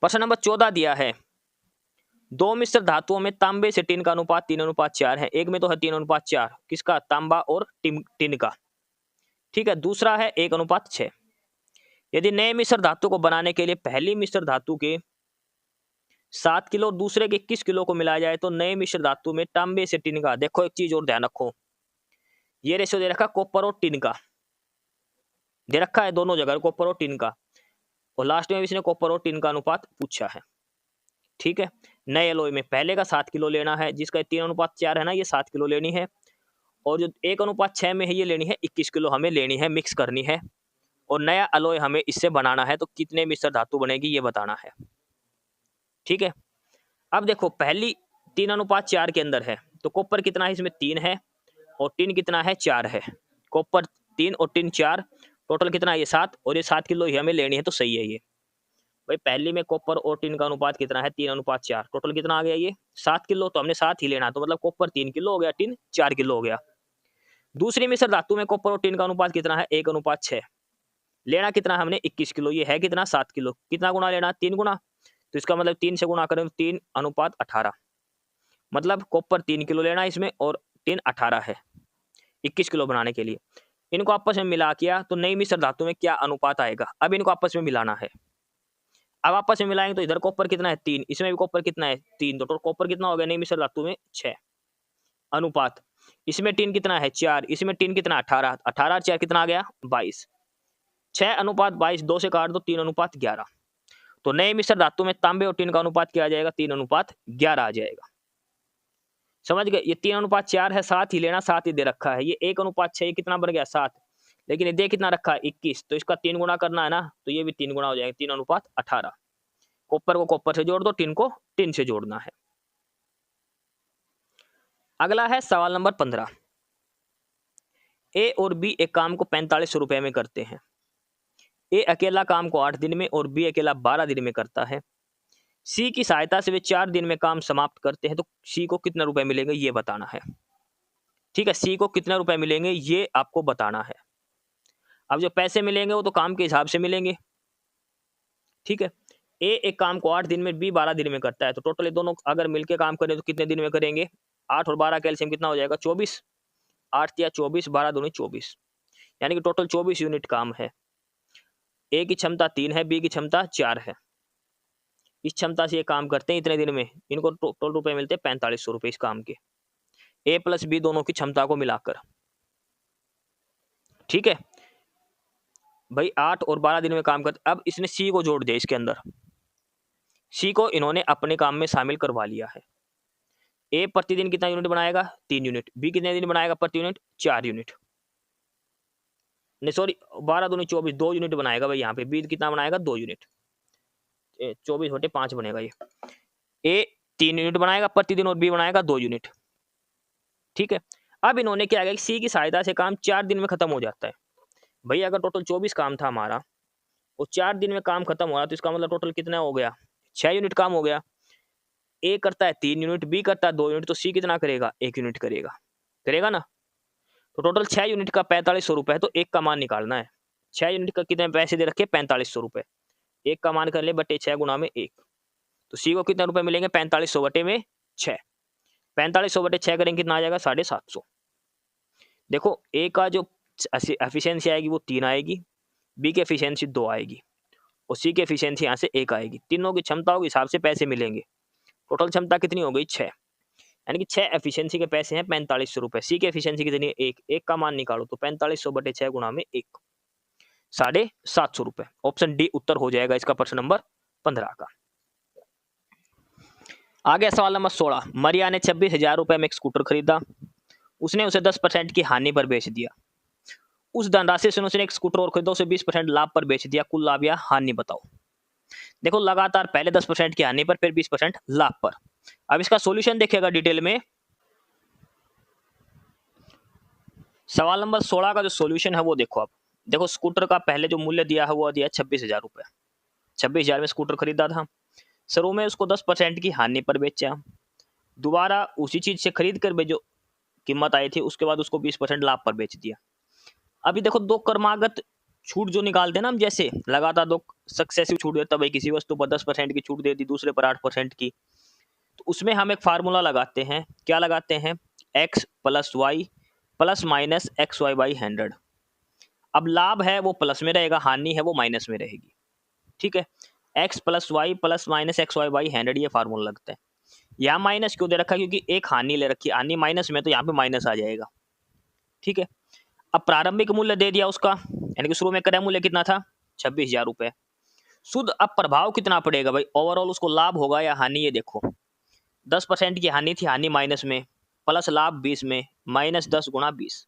प्रश्न नंबर 14 दिया है, 2 मिश्र धातुओं में तांबे से टिन का अनुपात 3:4 है। एक में तो है 3:4, किसका, तांबा और टिन का। ठीक है, दूसरा है 1:6। यदि नए मिश्र धातु को बनाने के लिए पहली मिश्र धातु के 7 किलो और दूसरे के 21 किलो को मिलाया जाए तो नए मिश्र धातु में तांबे से टिन का, देखो एक चीज और ध्यान रखो, ये रेशियो दे रखा कॉपर और टिन का दे रखा है, दोनों जगह कॉपर और टिन का, और लास्ट में इसने कॉपर और टिन का अनुपात पूछा है। ठीक है, नए एलॉय में पहले का 7 किलो लेना है, जिसका 3:4 है ना, ये 7 किलो लेनी है, और जो 1:6 में है ये लेनी है 21 किलो हमें लेनी है, मिक्स करनी है, और नया अलॉय हमें इससे बनाना है, तो कितने मिश्र धातु बनेगी ये बताना है। ठीक है, अब देखो पहली 3:4 के अंदर है, तो कॉपर कितना है इसमें 3 है, और टिन कितना है 4 है, कॉपर 3 और टिन 4, टोटल कितना है ये 7, और ये 7 किलो ही हमें लेनी है, तो सही है ये। भाई पहली में कॉपर और टिन का अनुपात कितना है 3:4, टोटल कितना आ गया ये 7 किलो, तो हमने 7 ही लेना, तो मतलब कॉपर 3 किलो हो गया, टिन 4 किलो हो गया। दूसरी मिश्र धातु में कॉपर और टिन का अनुपात कितना है 1:6, लेना कितना हमने 21 किलो, ये है कितना 7 किलो, कितना गुना लेना 3 गुना, तो इसका मतलब 3 से गुना करें 3:18, मतलब कॉपर 3 किलो लेना इसमें और टिन 18 है 21 किलो बनाने के लिए। इनको आपस में मिला किया तो नई मिश्र धातु में क्या अनुपात आएगा, अब इनको आपस में मिलाना है। अब आपस में मिलाएंगे तो इधर कॉपर कितना है 3, इसमें भी कॉपर कितना है 3, तो कॉपर कितना हो गया नई मिश्र धातु में 6 अनुपात, इसमें टिन कितना है 4, इसमें टिन कितना 18, 18 4 कितना आ गया 22, 6:22, 2 से काट दो 3:11, तो नए मिश्र धातु में तांबे और टिन का अनुपात क्या आ जाएगा 3:11 आ जाएगा। समझ गए, ये 3:4 है, 7 ही लेना, 7 ही दे रखा है, ये 1:6 ये कितना बन गया 7, लेकिन ये दे कितना रखा है 21, तो इसका 3 गुना करना है ना, तो ये भी 3 गुना हो जाएगा 3:18। कॉपर को कॉपर से जोड़ दो, टिन को टिन से जोड़ना है। अगला है सवाल नंबर 15, ए और बी एक काम को 45 रुपए में करते हैं। ए अकेला काम को 8 दिन में और बी अकेला 12 दिन में करता है। सी की सहायता से वे 4 दिन में काम समाप्त करते हैं, तो सी को कितने रुपए मिलेंगे ये बताना है। ठीक है, सी को कितने रुपए मिलेंगे ये आपको बताना है। अब जो पैसे मिलेंगे वो तो काम के हिसाब से मिलेंगे। ठीक है, ए एक काम को 8 दिन में, बी 12 दिन में करता है, तो टोटल ये दोनों अगर मिलके काम करें तो कितने दिन में करेंगे, 8 और 12 कैल्शियम कितना हो जाएगा 24, 8 या 24, 12 दूनी 24, यानी कि टोटल 24 यूनिट काम है। ए की क्षमता 3 है, बी की क्षमता 4 है, इस क्षमता से ये काम करते हैं इतने दिन में, इनको टोटल रुपए मिलते हैं 4500 रुपए इस काम के, ए प्लस बी दोनों की क्षमता को मिलाकर। ठीक है भाई, 8 और 12 दिन में काम करते। अब इसने सी को जोड़ दिया इसके अंदर, सी को इन्होंने अपने काम में शामिल करवा लिया है। ए प्रतिदिन कितना यूनिट बनाएगा 3 यूनिट, बी कितने दिन बनाएगा प्रति यूनिट 4 यूनिट, नहीं सॉरी, 12 दूनी 24, 2 यूनिट बनाएगा भाई यहाँ पे। बी कितना बनाएगा, 2 यूनिट, 24/5 बनेगा ये। ए 3 यूनिट बनाएगा प्रतिदिन और बी बनाएगा 2 यूनिट। ठीक है, अब इन्होंने क्या किया, सी की सहायता से काम 4 दिन में खत्म हो जाता है। भैया अगर टोटल 24 काम था हमारा और 4 दिन में काम खत्म हो रहा, तो इसका मतलब टोटल कितना हो गया, 6 यूनिट काम हो गया। ए करता है 3 यूनिट, बी करता है 2 यूनिट, तो सी कितना करेगा, 1 यूनिट करेगा, करेगा ना। तो टोटल 6 यूनिट का 4500 रुपए है, तो एक का मान निकालना है। 6 यूनिट का कितने पैसे दे रखे, 4500 रुपए। एक का मान कर ले बटे 6 गुणा में 1, तो सी को कितने रुपए मिलेंगे, 4500 बटे में 6। 4500 बटे 6 करेंगे कितना आ जाएगा, 750। देखो ए का जो एफिशिएंसी आएगी वो 3 आएगी, बी की एफिशिएंसी 2 आएगी और सी की एफिशिएंसी यहाँ से 1 आएगी। तीनों की क्षमताओं के हिसाब से पैसे मिलेंगे। टोटल क्षमता कितनी हो गई, 6, यानी कि 6 एफिशिएंसी के पैसे हैं 4500 रुपए। सी की एफिशिएंसी कितनी है, 1, 1 का मान निकालो, तो 4500 बटे 6 गुणा में 1, 750 रुपए। ऑप्शन डी उत्तर हो जाएगा इसका प्रश्न नंबर 15 का। आगे सवाल नंबर 16, मरिया ने 26,000 रुपए में एक स्कूटर खरीदा, उसने उसे 10% की हानि पर बेच दिया। उस धनराशि से उसने एक स्कूटर और खरीदा, उसे 20% लाभ पर बेच दिया, कुल लाभ या हानि बताओ। देखो लगातार पहले 10% की हानि पर, फिर 20% लाभ पर। अब इसका सॉल्यूशन देखिएगा डिटेल में। सवाल नंबर 16 का जो सॉल्यूशन है वो देखो आप। देखो स्कूटर का पहले जो मूल्य दिया है वो दिया 26,000 रुपए। 26,000 में स्कूटर खरीदा था, शुरू में उसको 10% की हानि पर बेचा, दोबारा उसी चीज से खरीद कर जो कीमत आई थी उसके बाद उसको 20% लाभ पर बेच दिया। अभी देखो दो क्रमागत छूट जो निकालते हैं ना हम, जैसे लगातार दो सक्सेसिव छूट देता, भाई किसी वस्तु पर 10% की छूट दे दी, दूसरे पर 8% की, तो उसमें हम एक फार्मूला लगाते हैं। क्या लगाते हैं, x + y + -xy / 100। अब लाभ है वो प्लस में रहेगा, हानि है वो माइनस में रहेगी। ठीक है, x + y + -xy / 100 ये फार्मूला लगता है। यहाँ माइनस क्यों दे रखा है, क्योंकि एक हानि ले रखी है, हानि माइनस में तो यहाँ पे माइनस आ जाएगा। ठीक है, अब प्रारंभिक मूल्य दे दिया उसका, यानी कि शुरू में क्रय मूल्य कितना था, 26,000 रुपए। शुद्ध अब प्रभाव कितना पड़ेगा भाई, ओवरऑल उसको लाभ होगा या हानि, ये देखो 10% की हानि थी, हानि माइनस में, प्लस लाभ 20 में, -10 गुणा 20।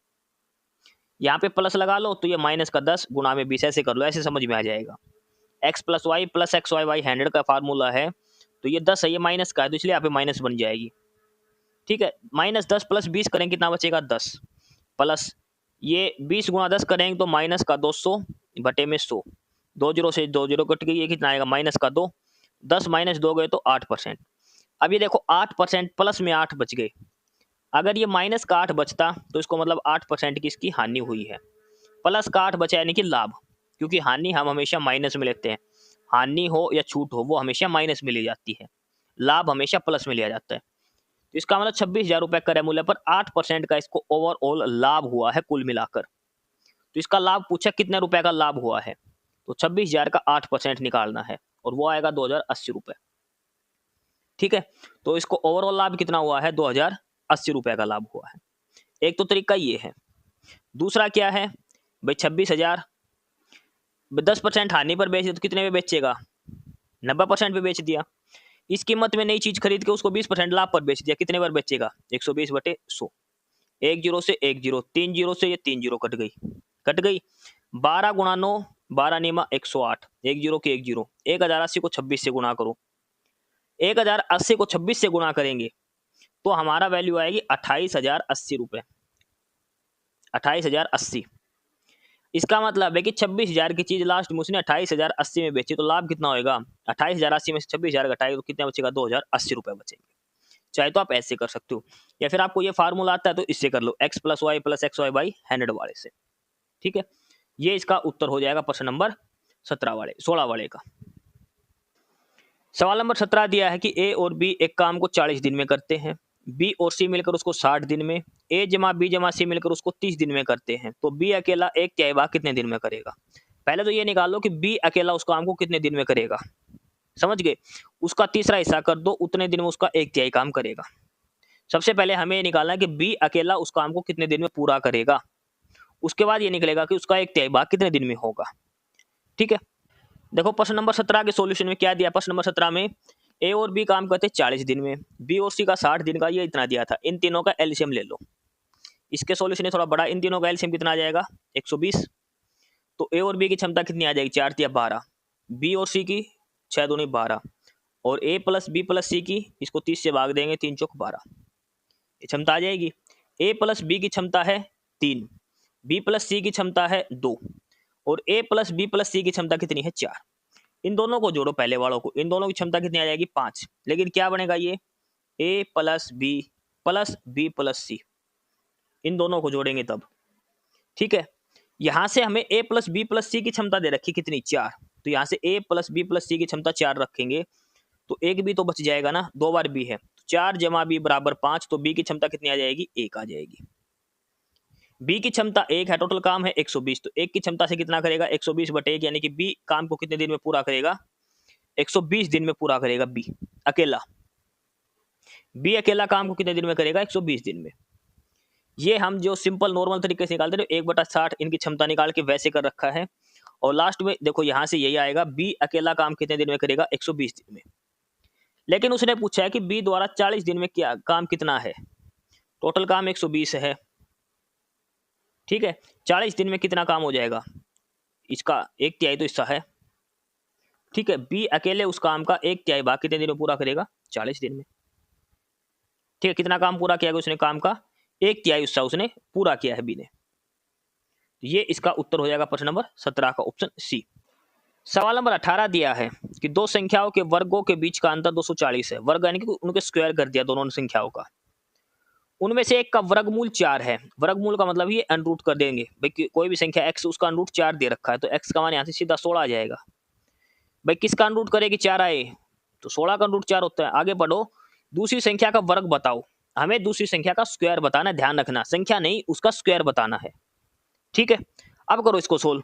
यहाँ पे प्लस लगा लो तो ये माइनस का 10 गुणा में 20, ऐसे कर लो, ऐसे समझ में आ जाएगा। x + y + xy / 100 का फार्मूला है, तो ये 10 है, ये माइनस का है, तो इसलिए यहाँ पे माइनस बन जाएगी। ठीक है, -10 + 20 करेंगे कितना बचेगा, 10, प्लस ये 20 गुणा 10 करेंगे तो माइनस का 200 बटे में 100, 2 जीरो से 2 जीरो कट गई, ये कितना आएगा, -2, 10 - 2 गए तो 8%। अब ये देखो 8% प्लस में 8 बच गए। अगर ये माइनस का 8 बचता तो इसको मतलब 8% की इसकी हानि हुई है, प्लस का 8 बचा यानी कि लाभ, क्योंकि हानि हम हमेशा माइनस में लेते हैं। हानि हो या छूट हो वो हमेशा माइनस में ली जाती है, लाभ हमेशा प्लस में लिया जाता है। तो इसका मतलब 26,000 रुपए क्रय मूल्य पर 8% का इसको ओवरऑल लाभ हुआ है कुल मिलाकर। तो इसका लाभ पूछा कितने रुपए का लाभ हुआ है, तो 26,000 का 8% निकालना है और वो आएगा 2,080 रुपए। ठीक है, तो इसको ओवरऑल लाभ कितना हुआ है, 2,080 रुपए का लाभ हुआ है। एक तो तरीका ये है। दूसरा क्या है भाई, 26,000 10% हानि पर बेच दिया तो कितने में बेचेगा, 90% पे बेच दिया। इस कीमत में नई चीज खरीद के उसको 20% लाभ पर बेच दिया, कितने पर बेचेगा, 120/100। 1 जीरो से 1 जीरो, 3 जीरो से ये 3 जीरो कट गई, कट गई। 12 गुणा 9, 12 नियमा 108, 1 जीरो के 1 जीरो, 1080 को 26 से गुणा करो। 1080 को 26 से गुणा करेंगे तो हमारा वैल्यू आएगी 28,080 रुपए, 28,080। इसका मतलब है कि 26,000 की चीज लास्ट में उसने 28,080 में बेची, तो लाभ कितना होगा, 28,080 में से 26,000 घटाएगा तो कितना बचेगा, 2,080 रुपए बचेंगे। चाहे तो आप ऐसे कर सकते हो, या फिर आपको ये फार्मूला आता है तो इससे कर लो, x + y + xy / 100 वाले से। ठीक है, ये इसका उत्तर हो जाएगा प्रश्न नंबर 16 वाले का। सवाल नंबर 17 दिया है कि ए और बी एक काम को 40 दिन में करते हैं, बी और सी मिलकर उसको 60 दिन में, ए जमा बी जमा सी मिलकर उसको 30 दिन में करते हैं, तो बी अकेला एक तिहाई भाग कितने दिन में करेगा। पहले तो ये निकालो कि बी अकेला उस काम को कितने दिन में करेगा, समझ गए। उसका तीसरा हिस्सा कर दो, उतने दिन में उसका एक तिहाई काम करेगा। सबसे पहले हमें ये निकालना है कि बी अकेला उस काम को कितने दिन में पूरा करेगा, उसके बाद ये निकलेगा कि उसका एक तिहाई भाग कितने दिन में होगा। ठीक है, देखो प्रश्न नंबर 17 के सॉल्यूशन में क्या दिया, प्रश्न नंबर 17 में ए और बी काम करते 40 दिन में, बी और सी का 60 दिन का, ये इतना दिया था। इन तीनों का एलसीएम ले लो। इसके सॉल्यूशन थोड़ा बड़ा, इन तीनों का एलसीएम कितना आ जाएगा, 120। तो ए और बी की क्षमता कितनी आ जाएगी, 4 या 12, बी और सी की 6 दूनी 12, और ए प्लस बी प्लस सी की, इसको 30 से भाग देंगे, 3 चौक 12, ये क्षमता आ जाएगी। ए प्लस बी की क्षमता है 3, बी प्लस सी की क्षमता है 2, और ए प्लस बी प्लस सी की क्षमता कितनी है, 4। इन दोनों को जोड़ो, पहले वालों को, इन दोनों की क्षमता कितनी आ जाएगी, 5। लेकिन क्या बनेगा ये, ए प्लस बी प्लस सी, इन दोनों को जोड़ेंगे तब, ठीक है। यहां से हमें ए प्लस बी प्लस सी की क्षमता दे रखी कितनी, 4, तो यहां से ए प्लस बी प्लस सी की क्षमता 4 रखेंगे, तो एक बी तो बच जाएगा ना, 2 बार बी है, 4 जमा बी बराबर 5, तो बी की क्षमता कितनी आ जाएगी, 1 आ जाएगी। बी की क्षमता 1 है, टोटल काम है 120, तो 1 की क्षमता से कितना करेगा, 120/1, यानी कि बी काम को कितने दिन में पूरा करेगा, 120 दिन में पूरा करेगा बी अकेला। बी अकेला काम को कितने दिन में करेगा, 120 दिन में। ये हम जो सिंपल नॉर्मल तरीके से निकालते थे, 1/60 इनकी क्षमता निकाल के वैसे कर रखा है, और लास्ट में देखो यहां से यही आएगा, बी अकेला काम कितने दिन में करेगा, 120 दिन में। लेकिन उसने पूछा है कि बी द्वारा 40 दिन में क्या काम कितना है, टोटल काम 120 है, ठीक है। 40 दिन में कितना काम हो जाएगा, इसका 1/3 तो हिस्सा है, ठीक है। बी अकेले उस काम का 1/3 भाग कितने दिन में पूरा करेगा, 40 दिन में, ठीक है। कितना काम पूरा किया उसने, काम का 1/3 हिस्सा उसने पूरा किया है बी ने। ये इसका उत्तर हो जाएगा प्रश्न नंबर 17 का ऑप्शन सी। सवाल नंबर 18 दिया है कि दो संख्याओं के वर्गों के बीच का अंतर 240 है, वर्ग यानी कि उनके स्क्वायर कर दिया दोनों संख्याओं का। उनमें से एक का वर्गमूल 4 है, वर्गमूल का मतलब ये अनरूट कर देंगे भाई, कोई भी संख्या x उसका अनरूट 4 दे रखा है, तो x का मान यहाँ से सीधा 16 आ जाएगा। भाई किसका अनरूट करेगी, 4 आए, तो 16 का अनरूट 4 होता है। आगे बढ़ो, दूसरी संख्या का वर्ग बताओ, हमें दूसरी संख्या का स्क्वायर बताना है, ध्यान रखना संख्या नहीं उसका स्क्वायर बताना है, ठीक है। अब करो इसको सोल्व।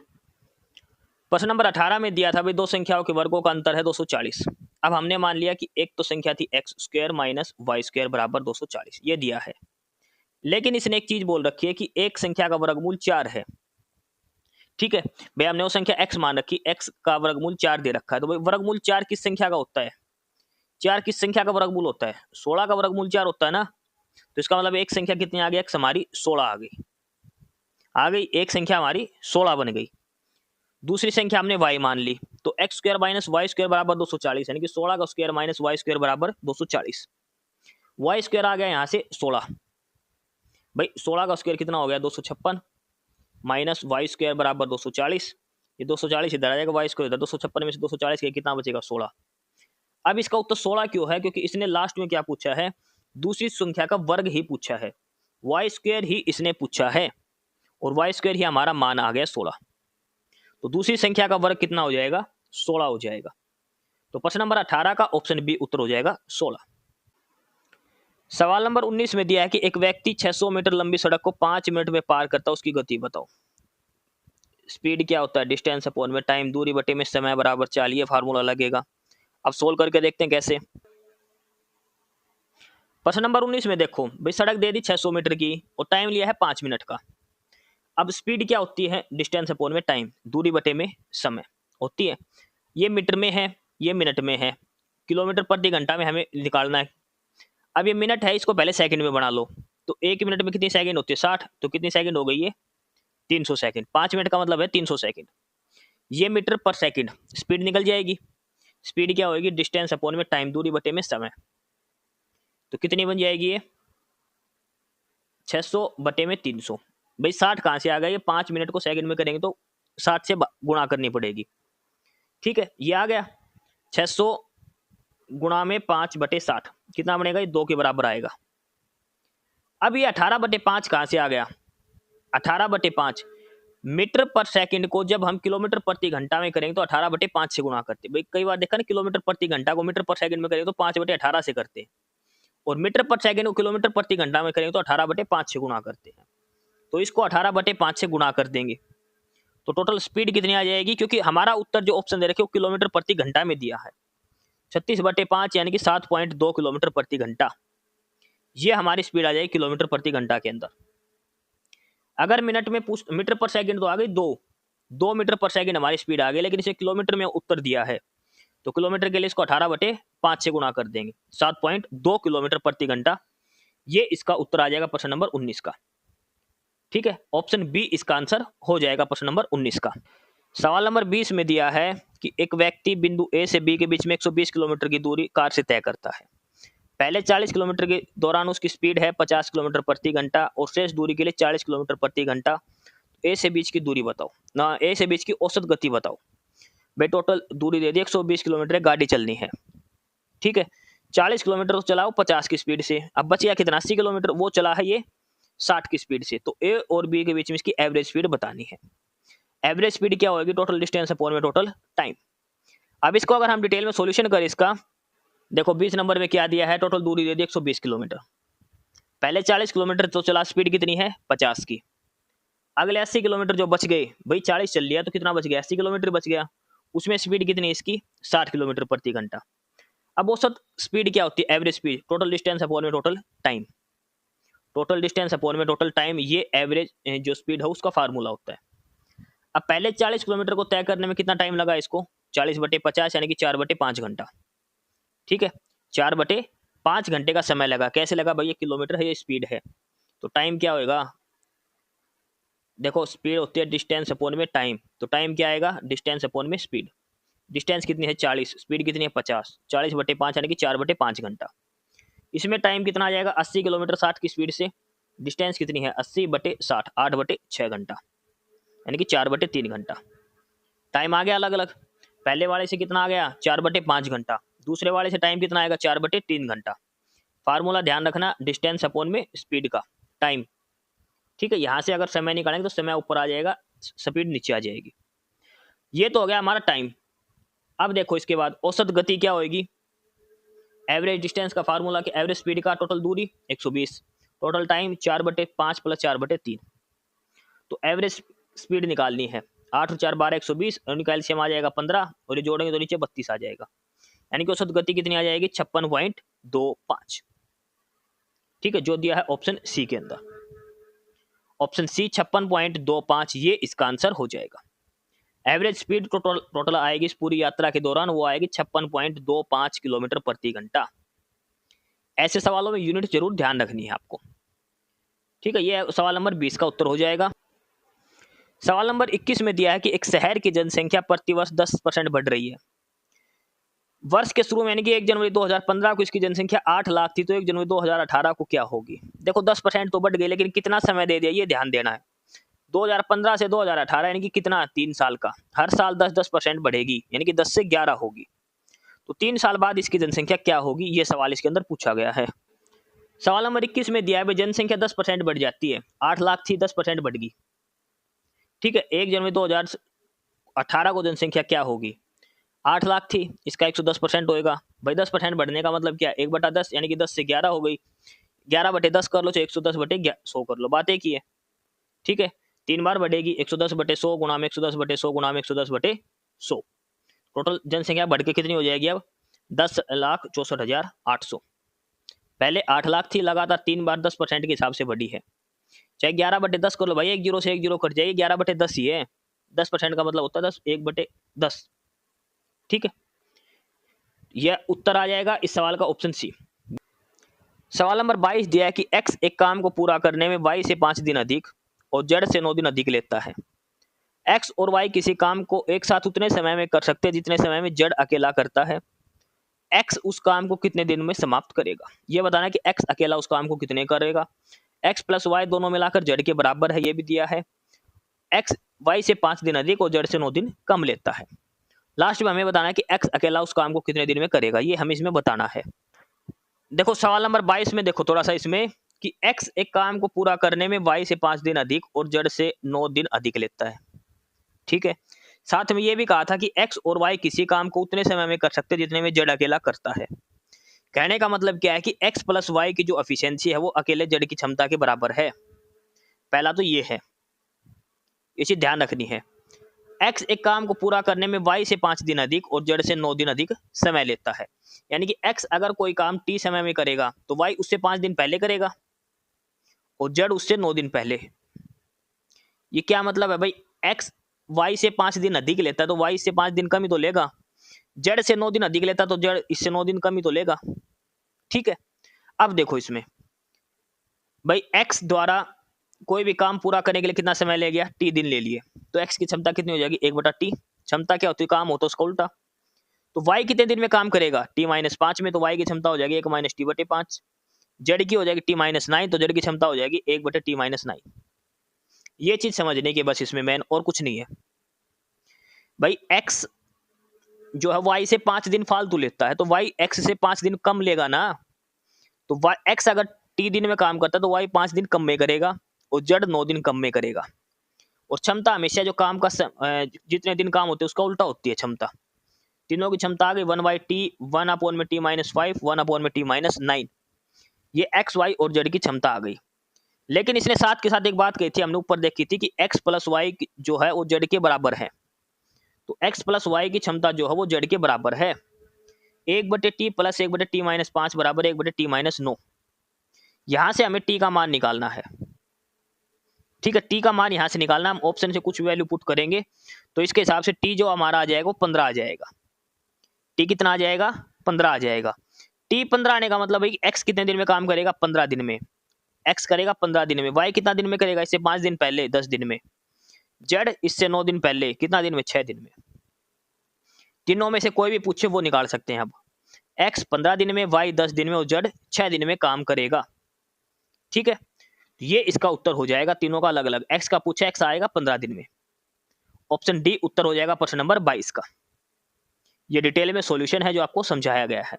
प्रश्न नंबर 18 में दिया था भाई दो संख्याओं के वर्गों का अंतर है 240। अब हमने मान लिया कि एक तो संख्या थी X square minus Y square बराबर 240, ये दिया है। लेकिन इसने एक चीज बोल रखी है कि एक संख्या का वर्गमूल 4 है, ठीक है। भाई हमने वो संख्या x मान रखी, x का वर्गमूल 4 दे रखा है, तो भाई वर्गमूल 4 किस संख्या का होता है, 4 किस संख्या का वर्गमूल होता है, 16 का वर्गमूल 4 होता है ना। तो इसका मतलब एक संख्या कितनी आ गई, x हमारी 16 आ गई, एक संख्या हमारी 16 बन गई। दूसरी संख्या हमने y मान ली, तो X square minus Y square बराबर 240, यानी कि 16 का स्क्वायर माइनस वाई स्क्वायर बराबर 240। वाई स्क्वायर आ गया यहाँ से 16, भाई 16 का स्क्वायर कितना हो गया, 256 माइनस वाई स्क्वायर बराबर 240, ये 240 इधर आ जाएगा, वाई स्क्वायर इधर, 256 में से 240 के कितना बचेगा, 16। अब इसका उत्तर 16 क्यों है, क्योंकि इसने लास्ट में क्या पूछा है, दूसरी संख्या का वर्ग ही पूछा है, वाई स्क्वायर ही इसने पूछा है, और वाई स्क्वायर ही हमारा मान आ गया 16, तो दूसरी संख्या का वर्ग कितना हो जाएगा, 16 हो जाएगा। तो प्रश्न नंबर 18 का ऑप्शन बी उत्तर हो जाएगा 16। सवाल नंबर 19 में दिया है कि एक व्यक्ति 600 मीटर लंबी सड़क को 5 मिनट में पार करता है, उसकी गति बताओ। स्पीड क्या होता है, डिस्टेंस अपॉन में टाइम, दूरी बटे में समय बराबर 4, ये फार्मूला लगेगा। अब सोल्व करके देखते हैं कैसे। प्रश्न नंबर 19 में देखो भाई सड़क दे दी 600 मीटर की और टाइम लिया है 5 मिनट का। अब स्पीड क्या होती है, डिस्टेंस अपॉन में टाइम, दूरी बटे में समय होती है। ये मीटर में है, ये मिनट में है, किलोमीटर प्रति घंटा में हमें निकालना है। अब ये मिनट है, इसको पहले सेकंड में बना लो, तो एक मिनट में कितनी सेकंड होती है, 60, तो कितनी सेकंड हो गई ये, 300 सेकंड। 5 मिनट का मतलब है 300 सेकंड। ये मीटर पर सेकंड, स्पीड निकल जाएगी। स्पीड क्या होगी, डिस्टेंस अपॉन में टाइम, दूरी बटे में समय, तो कितनी बन जाएगी ये 600 बटे में 300। भाई 60 कहाँ से आ गया, ये 5 मिनट को सेकंड में करेंगे तो 60 से गुणा करनी पड़ेगी, ठीक है। ये आ गया 600 गुणा में 5 बटे 60, कितना बनेगा, ये 2 के बराबर आएगा। अब ये 18 बटे 5 कहाँ से आ गया, 18 बटे 5 मीटर पर सेकंड को जब हम किलोमीटर प्रति घंटा में करेंगे तो 18 बटे 5 से गुणा करते। भाई कई बार देखा ना, किलोमीटर प्रति घंटा को मीटर पर सेकंड में करेंगे तो 5 बटे 18 से करते हैं, और मीटर पर सेकंड को किलोमीटर प्रति घंटा में करेंगे तो 18 बटे 5 से गुणा करते हैं। तो इसको 18 बटे 5 से गुणा कर देंगे तो टोटल स्पीड कितनी आ जाएगी, क्योंकि हमारा उत्तर जो ऑप्शन दे रखे वो किलोमीटर प्रति घंटा में दिया है, 36 बटे 5 यानी कि 7.2 किलोमीटर प्रति घंटा, ये हमारी स्पीड आ जाएगी किलोमीटर प्रति घंटा के अंदर। अगर मिनट में मीटर पर सेकंड तो आ गई 2 मीटर पर सेकंड हमारी स्पीड आ गई, लेकिन इसे किलोमीटर में उत्तर दिया है, तो किलोमीटर के लिए इसको 18 बटे 5 से गुणा कर देंगे, 7.2 किलोमीटर प्रति घंटा, ये इसका उत्तर आ जाएगा प्रश्न नंबर 19 का, ठीक है। ऑप्शन बी इसका आंसर हो जाएगा प्रश्न नंबर 19 का। सवाल नंबर 20 में दिया है कि एक व्यक्ति बिंदु ए से बी के बीच में 120 किलोमीटर की दूरी कार से तय करता है। पहले 40 किलोमीटर के दौरान उसकी स्पीड है 50 किलोमीटर प्रति घंटा और शेष दूरी के लिए 40 किलोमीटर प्रति घंटा। ए से बीच की दूरी बताओ ना, ए से बीच की औसत गति बताओ। भाई टोटल दूरी दे दी 120 किलोमीटर गाड़ी चलनी है, ठीक है। 40 किलोमीटर तो चलाओ 50 की स्पीड से, अब बच गया कितना 80 किलोमीटर, वो चला है ये 60 की स्पीड से। तो ए और बी के बीच में इसकी एवरेज स्पीड बतानी है। एवरेज स्पीड क्या होगी, टोटल डिस्टेंस अपॉन में टोटल टाइम। अब इसको अगर हम डिटेल में सॉल्यूशन करें इसका, देखो 20 नंबर में क्या दिया है, टोटल दूरी दे दी 120 किलोमीटर। पहले 40 किलोमीटर तो चला, स्पीड कितनी है 50 की। अगले 80 किलोमीटर जो बच गए, भाई 40 चल लिया तो कितना बच गया 80 किलोमीटर बच गया, उसमें स्पीड कितनी है इसकी 60 किलोमीटर प्रति घंटा। अब औसत स्पीड क्या होती है, average speed, total distance upon में total time. Total distance upon में टोटल टाइम, ये एवरेज जो स्पीड है उसका फार्मूला होता है। अब पहले 40 किलोमीटर को तय करने में कितना टाइम लगा इसको, 40/50 यानी कि 4/5 घंटा, ठीक है। 4/5 घंटे का समय लगा। कैसे लगा भाई, ये किलोमीटर है, ये स्पीड है, तो टाइम क्या होगा, देखो स्पीड होती है डिस्टेंस अपॉन में टाइम, तो टाइम क्या आएगा डिस्टेंस अपॉन में स्पीड। डिस्टेंस कितनी है 40, स्पीड कितनी है 50, 40/5 यानी कि 4/5 घंटा। इसमें टाइम कितना आ जाएगा 80 किलोमीटर 60 की स्पीड से, डिस्टेंस कितनी है 80/60, 8/6 घंटा यानी कि 4/3 घंटा। टाइम आ गया अलग अलग, पहले वाले से कितना आ गया 4/5 घंटा, दूसरे वाले से टाइम कितना आएगा 4/3 घंटा। फार्मूला ध्यान रखना, डिस्टेंस अपॉन में स्पीड का टाइम, ठीक है। यहाँ से अगर समय निकालेंगे तो समय ऊपर आ जाएगा, स्पीड नीचे आ जाएगी। ये तो हो गया हमारा टाइम। अब देखो इसके बाद औसत गति क्या होगी, एवरेज डिस्टेंस का फार्मूला कि एवरेज स्पीड का टोटल दूरी 120, टोटल टाइम 4/5 + 4/3। तो एवरेज स्पीड निकालनी है, 8 और 4 12 120, और कैल्शियम आ जाएगा 15 और ये जोड़ेंगे तो नीचे 32 आ जाएगा, यानी कि औसत गति कितनी आ जाएगी 56.25, ठीक है, जो दिया है ऑप्शन सी के अंदर। ऑप्शन सी 56.25 ये इसका आंसर हो जाएगा। एवरेज स्पीड टोटल आएगी इस पूरी यात्रा के दौरान, वो आएगी 56.25 किलोमीटर प्रति घंटा। ऐसे सवालों में यूनिट जरूर ध्यान रखनी है आपको, ठीक है। ये सवाल नंबर 20 का उत्तर हो जाएगा। सवाल नंबर 21 में दिया है कि एक शहर की जनसंख्या प्रतिवर्ष 10% बढ़ रही है। वर्ष के शुरू में यानी कि 1 जनवरी 2015 को इसकी जनसंख्या 8 लाख थी, तो 1 जनवरी 2018 को क्या होगी। देखो 10% तो बढ़ गई, लेकिन कितना समय दे दिया ये ध्यान देना है। 2015 से 2018 यानी कि कितना 3 साल का, हर साल 10% बढ़ेगी, यानी कि 10 से 11 होगी। तो 3 साल बाद इसकी जनसंख्या क्या होगी, ये सवाल इसके अंदर पूछा गया है। सवाल नंबर 21 में दिया है जनसंख्या 10% बढ़ जाती है, 8 लाख थी 10% बढ़ गई, ठीक है। 1 जनवरी 2018 को जनसंख्या क्या होगी, 8 लाख थी, इसका 110% होएगा। भाई 10% बढ़ने का मतलब क्या, 1/10 यानी कि 10 से 11 हो गई, 11/10 कर लो, चाहे 110/100 कर लो, बात एक ही है, ठीक है। 3 बार बढ़ेगी, 110/100 गुणा में 110/100 गुणा में 110/100, टोटल जनसंख्या बढ़ के कितनी हो जाएगी अब 10,64,800। पहले 8 लाख थी, लगातार 3 बार 10% के हिसाब से बढ़ी है। चाहे 11/10 कर लो भाई, 1 जीरो से 1 जीरो कट जाएगी, 11/10 ही है, 10% का मतलब होता है 10, 1/10, ठीक है। यह उत्तर आ जाएगा इस सवाल का ऑप्शन सी। सवाल नंबर 22 दिया है कि x एक काम को पूरा करने में y से 5 दिन अधिक और z से 9 दिन अधिक लेता है। x और y किसी काम को एक साथ उतने समय में कर सकते हैं जितने समय में z अकेला करता है। x उस काम को कितने दिन में समाप्त करेगा, यह बताना है कि x अकेला उस काम को कितने करेगा। x + y दोनों मिलाकर z के बराबर है, यह भी दिया है। x y से 5 दिन अधिक और z से 9 दिन कम लेता है। लास्ट में हमें बताना है कि x अकेला उस काम को कितने दिन में करेगा, ये हमें इसमें बताना है। देखो सवाल नंबर 22 में देखो थोड़ा सा इसमें कि x एक काम को पूरा करने में y से 5 दिन अधिक और z से 9 दिन अधिक लेता है, ठीक है। साथ में यह भी कहा था कि x और y किसी काम को उतने समय में कर सकते हैं जितने में z अकेला करता है। कहने का मतलब क्या है कि x + y की जो एफिशिएंसी है वो अकेले z की क्षमता के बराबर है। पहला तो ये है, इसे ध्यान रखनी है। x एक काम को पूरा करने में y से 5 दिन अधिक और z से 9 दिन अधिक समय लेता है, यानी कि x अगर कोई काम t समय में करेगा तो y उससे 5 दिन पहले करेगा और z उससे 9 दिन पहले। ये क्या मतलब है भाई, x y से 5 दिन अधिक लेता है तो y इससे 5 दिन कम ही तो लेगा, z से 9 दिन अधिक लेता तो z इससे 9 दिन कम ही तो लेगा, ठीक है। अब देखो इसमें भाई x द्वारा कोई भी काम पूरा करने के लिए कितना समय ले गया, t दिन ले लिए, तो x की क्षमता कितनी हो जाएगी 1/t। क्षमता क्या होती है, काम होता है उसका उल्टा। तो y कितने दिन में काम करेगा t-5 में, तो y की क्षमता हो जाएगी 1 - t/5। z की हो जाएगी t-9, तो z की क्षमता हो जाएगी 1/t-9। ये चीज समझने की बस इसमें मेन, और कुछ नहीं है भाई। x जो है y से 5 दिन फालतू लेता है, तो y x से 5 दिन कम लेगा ना। तो x अगर t दिन में काम करता है तो y 5 दिन कम में करेगा, और z 9 दिन कम में करेगा। और क्षमता हमेशा जो काम का जितने दिन काम होते हैं उसका उल्टा होती है क्षमता। तीनों की क्षमता आ गई 1/t, 1/t-5, 1/t-9। ये x y और z की क्षमता आ गई। लेकिन इसने साथ के साथ एक बात कही थी, हमने ऊपर देखी थी कि x प्लस वाई जो है वो z के बराबर है। तो x प्लस वाई की क्षमता जो है वो z के बराबर है। 1/t प्लस 1/t-5 बराबर 1/t-9। यहां से हमें t का मान निकालना है। ठीक है, टी का मान यहां से निकालना, हम ऑप्शन से कुछ वैल्यू पुट करेंगे तो इसके हिसाब से टी जो हमारा आ जाएगा वो 15 आ जाएगा। टी कितना आ जाएगा 15 आ जाएगा। टी 15 आने का मतलब भाई एक्स कितने दिन में काम करेगा 15 दिन में। एक्स करेगा 15 दिन में। वाई कितना दिन में करेगा, इससे 5 दिन पहले 10 दिन में। जेड इससे 9 दिन पहले कितना दिन में 6 दिन में। तीनों में से कोई भी पूछे वो निकाल सकते हैं। अब एक्स 15 दिन में, वाई 10 दिन में और जेड 6 दिन में काम करेगा। ठीक है, ये इसका उत्तर हो जाएगा तीनों का अलग अलग। एक्स का पूछा, एक्स आएगा 15 दिन में। ऑप्शन डी उत्तर हो जाएगा प्रश्न नंबर 22 का। ये डिटेल में सॉल्यूशन है जो आपको समझाया गया है।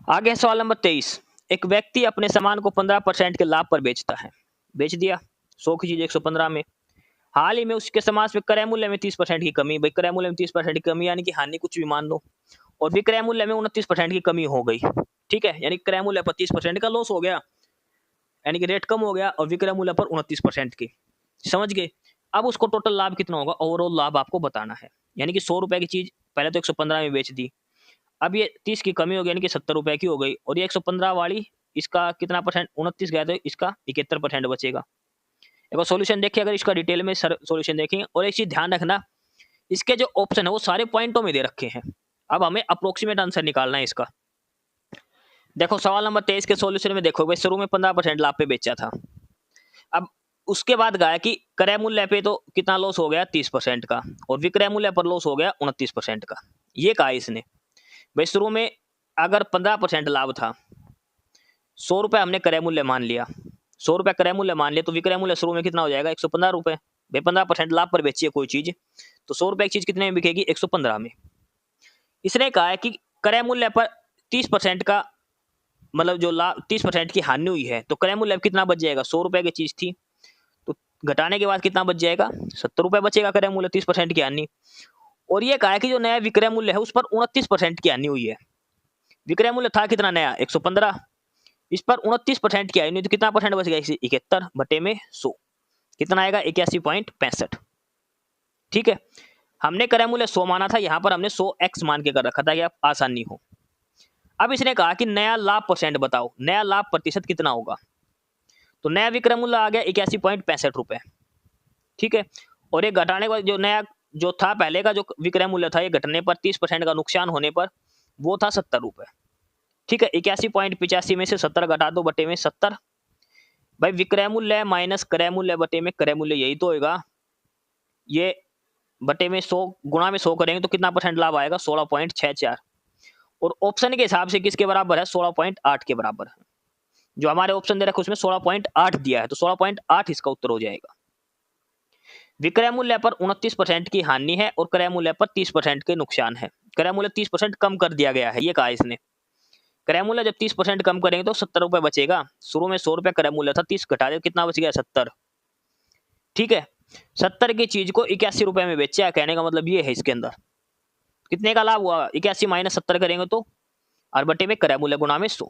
आगे सवाल नंबर 23। एक व्यक्ति अपने सामान को 15% के लाभ पर बेचता है। बेच दिया 100 की चीज 115 में। हाल ही में उसके सामान में क्रय मूल्य में 30% की कमी। भाई क्रय मूल्य में 30% की कमी यानी कि हानि कुछ भी मान लो, और विक्रय मूल्य में 29% की कमी हो गई। ठीक है, यानी क्रय मूल्य पर 30% का लॉस हो गया, यानी कि रेट कम हो गया, और विक्रय मूल्य पर 29% की। समझ गए। अब उसको टोटल लाभ कितना होगा, ओवरऑल लाभ आपको बताना है। यानी कि 100 रुपए की चीज पहले तो 115 में बेच दी, अब ये 30 की कमी हो गई यानी कि 70 रुपए की हो गई, और ये 115 वाली इसका कितना परसेंट 29 गया तो इसका 71% बचेगा। एक बार सॉल्यूशन देखिए, अगर इसका डिटेल में सॉल्यूशन देखेंगे। और एक चीज ध्यान रखना, इसके जो ऑप्शन है वो सारे पॉइंटों में दे रखे हैं। अब हमें अप्रोक्सीमेट आंसर निकालना है इसका। देखो सवाल नंबर 23 के सॉल्यूशन में देखो भाई, शुरू में 15% लाभ पे बेचा था। अब उसके बाद गया कि क्रय मूल्य पे तो कितना लॉस हो गया 30% का, और विक्रय मूल्य पर लॉस हो गया 29% का। ये कहा इसने भाई, शुरू में अगर 15% लाभ था, 100 रुपए हमने क्रय मूल्य मान लिया, 100 रुपए क्रय मूल्य मान लिया, तो विक्रय मूल्य शुरू में कितना हो जाएगा 115 रुपए। भाई 15% लाभ पर बेची है कोई चीज, तो 100 रुपए की चीज कितने में बिकेगी 115 में। इसने कहा है कि क्रय मूल्य पर 30% का मतलब जो लाभ 30% की हानि हुई है, तो क्रय मूल्य कितना बच जाएगा, 100 रुपए की चीज थी तो घटाने के बाद कितना बच जाएगा 70 रुपए बचेगा क्रय मूल्य, 30% की हानि। और ये कहा है कि जो नया विक्रय मूल्य है उस पर 29% की हानि हुई है। विक्रय मूल्य था कितना नया 115, इस पर 29% की हानि, तो कितना परसेंट बच गया 71 बटे में 100, कितना आएगा 81.65। ठीक है, हमने क्रय मूल्य 100 माना था, यहां पर हमने 100x मान के कर रखा था कि आप आसानी हो। अब इसने कहा कि नया लाभ परसेंट बताओ, नया लाभ प्रतिशत कितना होगा। तो नया विक्रय मूल्य आ गया 81.65 रुपए। ठीक है, और ये घटाने के बाद जो नया जो था पहले का जो विक्रय मूल्य था, ये घटने पर 30% का नुकसान होने पर वो था 70 रुपए। ठीक है, 81.85 में से 70 घटा दो बटे में 70। भाई विक्रय मूल्य माइनस क्रय मूल्य बटे में क्रय मूल्य, यही तो होगा। ये बटे में 100 गुणा में 100 करेंगे तो कितना परसेंट लाभ आएगा 16.64। और ऑप्शन के हिसाब से किसके बराबर है 16.8 के बराबर है। जो हमारे ऑप्शन दे रखे उसमें 16.8 दिया है, तो 16.8 इसका उत्तर हो जाएगा। विक्रय मूल्य पर 29% की हानि है और क्रय मूल्य पर 30% के नुकसान है। क्रय मूल्य 30% कम कर दिया गया है, ये कहा इसने। क्रय मूल्य जब 30% कम करेंगे तो 70 रुपए बचेगा। शुरू में 100 रुपए क्रय मूल्य था, 30 घटा दे कितना बच गया 70। ठीक है, 70 की चीज को 81 रुपए में बेचा, कहने का मतलब ये है इसके अंदर कितने का लाभ हुआ 81 माइनस 70 करेंगे तो और बटे में क्रय मूल्य गुणा में 100।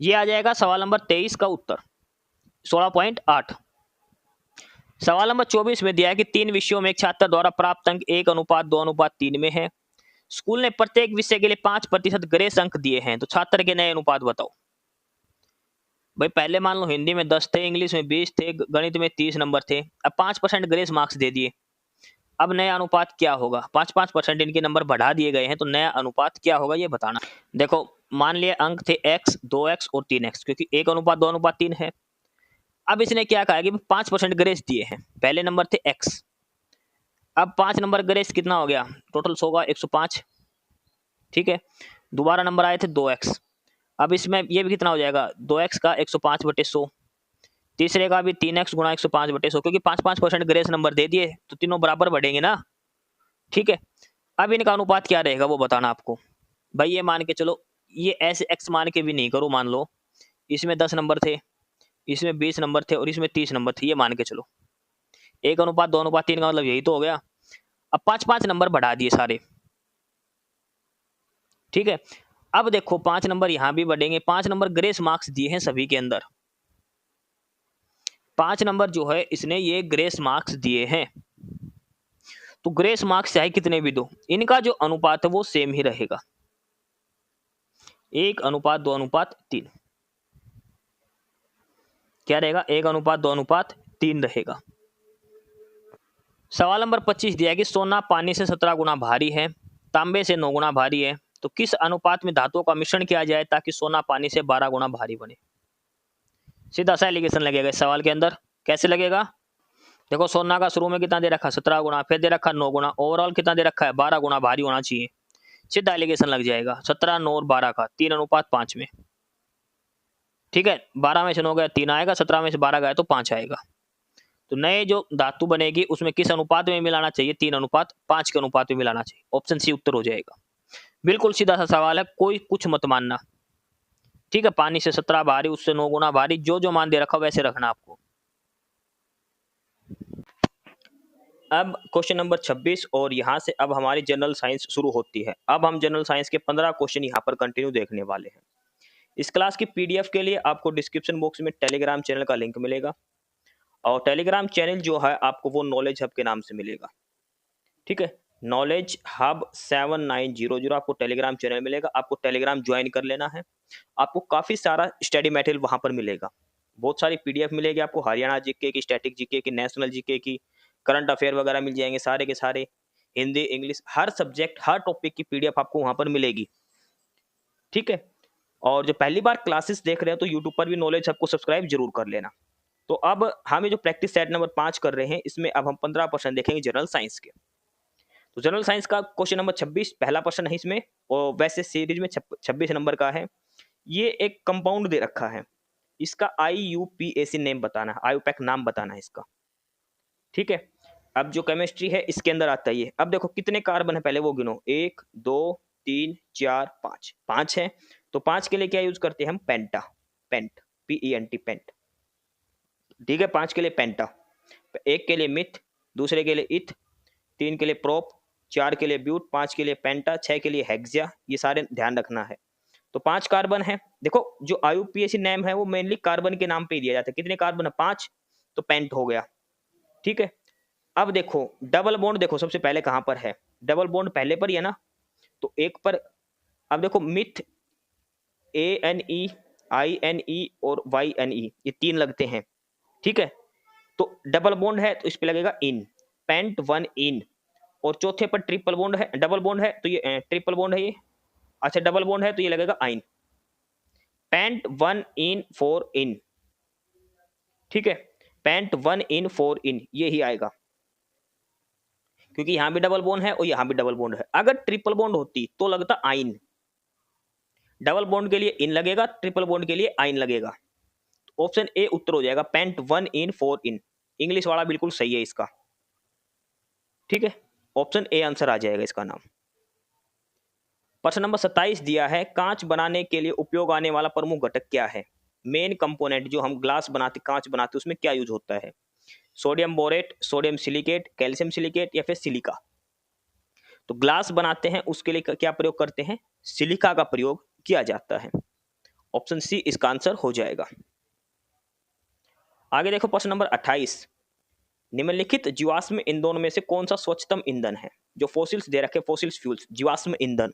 ये आ जाएगा सवाल नंबर 23 का उत्तर 16.8। सवाल नंबर 24 में दिया है कि 3 विषयों में एक छात्र द्वारा प्राप्त अंक 1:2:3 में है। स्कूल ने प्रत्येक विषय के लिए 5% ग्रेस अंक दिए हैं, तो छात्र के नए अनुपात बताओ। भाई पहले मान लो हिंदी में 10 थे, इंग्लिश में 20 थे, गणित में 30 नंबर थे। अब 5% ग्रेस मार्क्स दे दिए, अब नया अनुपात क्या होगा। 5% इनके नंबर बढ़ा दिए गए हैं, तो नया अनुपात क्या होगा ये बताना। देखो मान लिया अंक थे x, 2x और 3x, क्योंकि 1:2:3 है। अब इसने क्या कहा कि 5% ग्रेस दिए हैं, पहले नंबर थे एक्स, अब 5 नंबर ग्रेस कितना हो गया, टोटल 100 का 105, ठीक है। दोबारा नंबर आए थे 2x, अब इसमें ये भी कितना हो जाएगा 2x का 105/100, तीसरे का भी 3x गुणा 105/100, क्योंकि 5-5% ग्रेस नंबर दे दिए तो तीनों बराबर बढ़ेंगे ना, ठीक है। अब इनका अनुपात क्या रहेगा वो बताना आपको। भाई ये मान के चलो, ये ऐसे x मान के भी नहीं करो, मान लो इसमें 10 नंबर थे, इसमें 20 नंबर थे और इसमें 30 नंबर थे, ये मान के चलो 1:2:3 का मतलब यही तो हो गया। अब 5-5 नंबर बढ़ा दिए सारे, ठीक है। अब देखो 5 नंबर यहां भी बढ़ेंगे, 5 नंबर ग्रेस मार्क्स दिए हैं सभी के अंदर, 5 नंबर जो है इसने ये ग्रेस मार्क्स दिए हैं, तो ग्रेस मार्क्स चाहे कितने भी दो, इनका जो अनुपात है वो सेम ही रहेगा, 1:2:3, क्या रहेगा 1:2:3 रहेगा। सवाल नंबर 25 दिया है कि सोना पानी से 17 गुना भारी है, तांबे से 9 गुना भारी है, तो किस अनुपात में धातुओं का मिश्रण किया जाए ताकि सोना पानी से 12 गुना भारी बने। सीधा सा एलिगेशन लगेगा इस सवाल के अंदर, कैसे लगेगा, देखो सोना का शुरू में कितना दे रखा 17 गुना, फिर दे रखा 9 गुना, ओवरऑल कितना दे रखा है 12 गुना भारी होना चाहिए, सीधा एलिगेशन लग जाएगा 17, 9 और 12 का 3:5 में, ठीक है। 12 में से 9 गया 3 आएगा, 17 में से 12 गया तो 5 आएगा। तो नए जो धातु बनेगी उसमें किस अनुपात में मिलाना चाहिए, 3:5 के अनुपात में मिलाना चाहिए, ऑप्शन सी उत्तर हो जाएगा। बिल्कुल सीधा सा सवाल है, कोई कुछ मत मानना, ठीक है। पानी से 17 भारी, उससे 9 गुना भारी, जो जो मान दे रखा वैसे रखना आपको। अब क्वेश्चन नंबर 26 और यहाँ से अब हमारी जनरल साइंस शुरू होती है। अब हम जनरल साइंस के 15 क्वेश्चन यहाँ पर कंटिन्यू देखने वाले हैं। इस क्लास की पीडीएफ के लिए आपको डिस्क्रिप्शन बॉक्स में टेलीग्राम चैनल का लिंक मिलेगा, और टेलीग्राम चैनल जो है आपको वो नॉलेज हब के नाम से मिलेगा, ठीक है। नॉलेज हब 7900 आपको टेलीग्राम चैनल मिलेगा, आपको टेलीग्राम ज्वाइन कर लेना है। आपको काफ़ी सारा स्टडी मटेरियल वहाँ पर मिलेगा, बहुत सारी पीडीएफ मिलेगी आपको, हरियाणा जीके की, स्टैटिक जीके की, नेशनल जीके की, करंट अफेयर वगैरह मिल जाएंगे सारे के सारे, हिंदी इंग्लिश हर सब्जेक्ट हर टॉपिक की पीडीएफ आपको वहाँ पर मिलेगी, ठीक है। और जो पहली बार क्लासेस देख रहे हैं तो यूट्यूब पर भी नॉलेज हब को सब्सक्राइब जरूर कर लेना। तो अब हम ये जो प्रैक्टिस सेट नंबर 5 कर रहे हैं इसमें अब हम 15% देखेंगे जनरल साइंस के। तो जनरल साइंस का क्वेश्चन नंबर 26 पहला प्रश्न है इसमें, और वैसे सीरीज में 26 नंबर का है। ये एक कंपाउंड दे रखा है, इसका IUPAC नेम बताना है, आयुपैक नाम बताना है इसका, ठीक है। अब जो केमिस्ट्री है इसके अंदर आता है ये। अब देखो कितने कार्बन है पहले वो गिनो, 1 2 3 4 5, 5 है। तो 5 के लिए क्या यूज करते हैं हम, पेंटा, पेंट, PENT पेंट, ठीक है। 5 के लिए पेंटा, एक के लिए मिथ, दूसरे के लिए इथ, 3 के लिए प्रोप, 4 के लिए ब्यूट, 5 के लिए पेंटा, 6 के लिए हेक्सिया, ये सारे ध्यान रखना है। तो 5 कार्बन है। देखो जो IUPAC नेम है वो मेनली कार्बन के नाम पे ही दिया जाता है, कितने कार्बन है 5, तो पेंट हो गया, ठीक है। अब देखो डबल बॉन्ड, देखो सबसे पहले कहां पर है, डबल बॉन्ड पहले पर ही है ना, तो एक पर। अब देखो मिथ ANE INE और YNE ये 3 लगते हैं, ठीक है। तो डबल बॉन्ड है तो इस पे लगेगा इन, पेंट 1 इन, और चौथे पर ट्रिपल बॉन्ड है, डबल बॉन्ड है तो ये ट्रिपल बॉन्ड है ये, अच्छा डबल बॉन्ड है तो ये लगेगा आइन, पेंट 1 इन 4 इन, ठीक है। पेंट 1 इन 4 इन ये ही आएगा, क्योंकि यहां भी डबल बॉन्ड है और यहां भी डबल बॉन्ड है। अगर ट्रिपल बॉन्ड होती तो लगता आइन, डबल बॉन्ड के लिए इन लगेगा, ट्रिपल बॉन्ड के लिए आइन लगेगा। ऑप्शन ए उत्तर हो जाएगा, पेंट 1 इन 4 इन, इंग्लिश वाला बिल्कुल सही है इसका, ठीक है। ऑप्शन ए आंसर आ जाएगा इसका नाम। प्रश्न नंबर 27 दिया है, कांच बनाने के लिए उपयोग आने वाला प्रमुख घटक क्या है, मेन कंपोनेंट जो हम ग्लास बनाते, कांच बनाते उसमें क्या यूज होता है, sodium borate, sodium silicate, calcium silicate या फिर सिलिका। तो ग्लास बनाते हैं उसके लिए क्या प्रयोग करते हैं, सिलिका का प्रयोग किया जाता है, ऑप्शन सी इसका आंसर हो जाएगा। आगे देखो प्रश्न नंबर 28, निम्नलिखित जीवाश्म ईंधनों में से कौन सा स्वच्छतम ईंधन है, जो फॉसिल्स दे रखे, फॉसिल्स फ्यूल्स जीवाश्म ईंधन,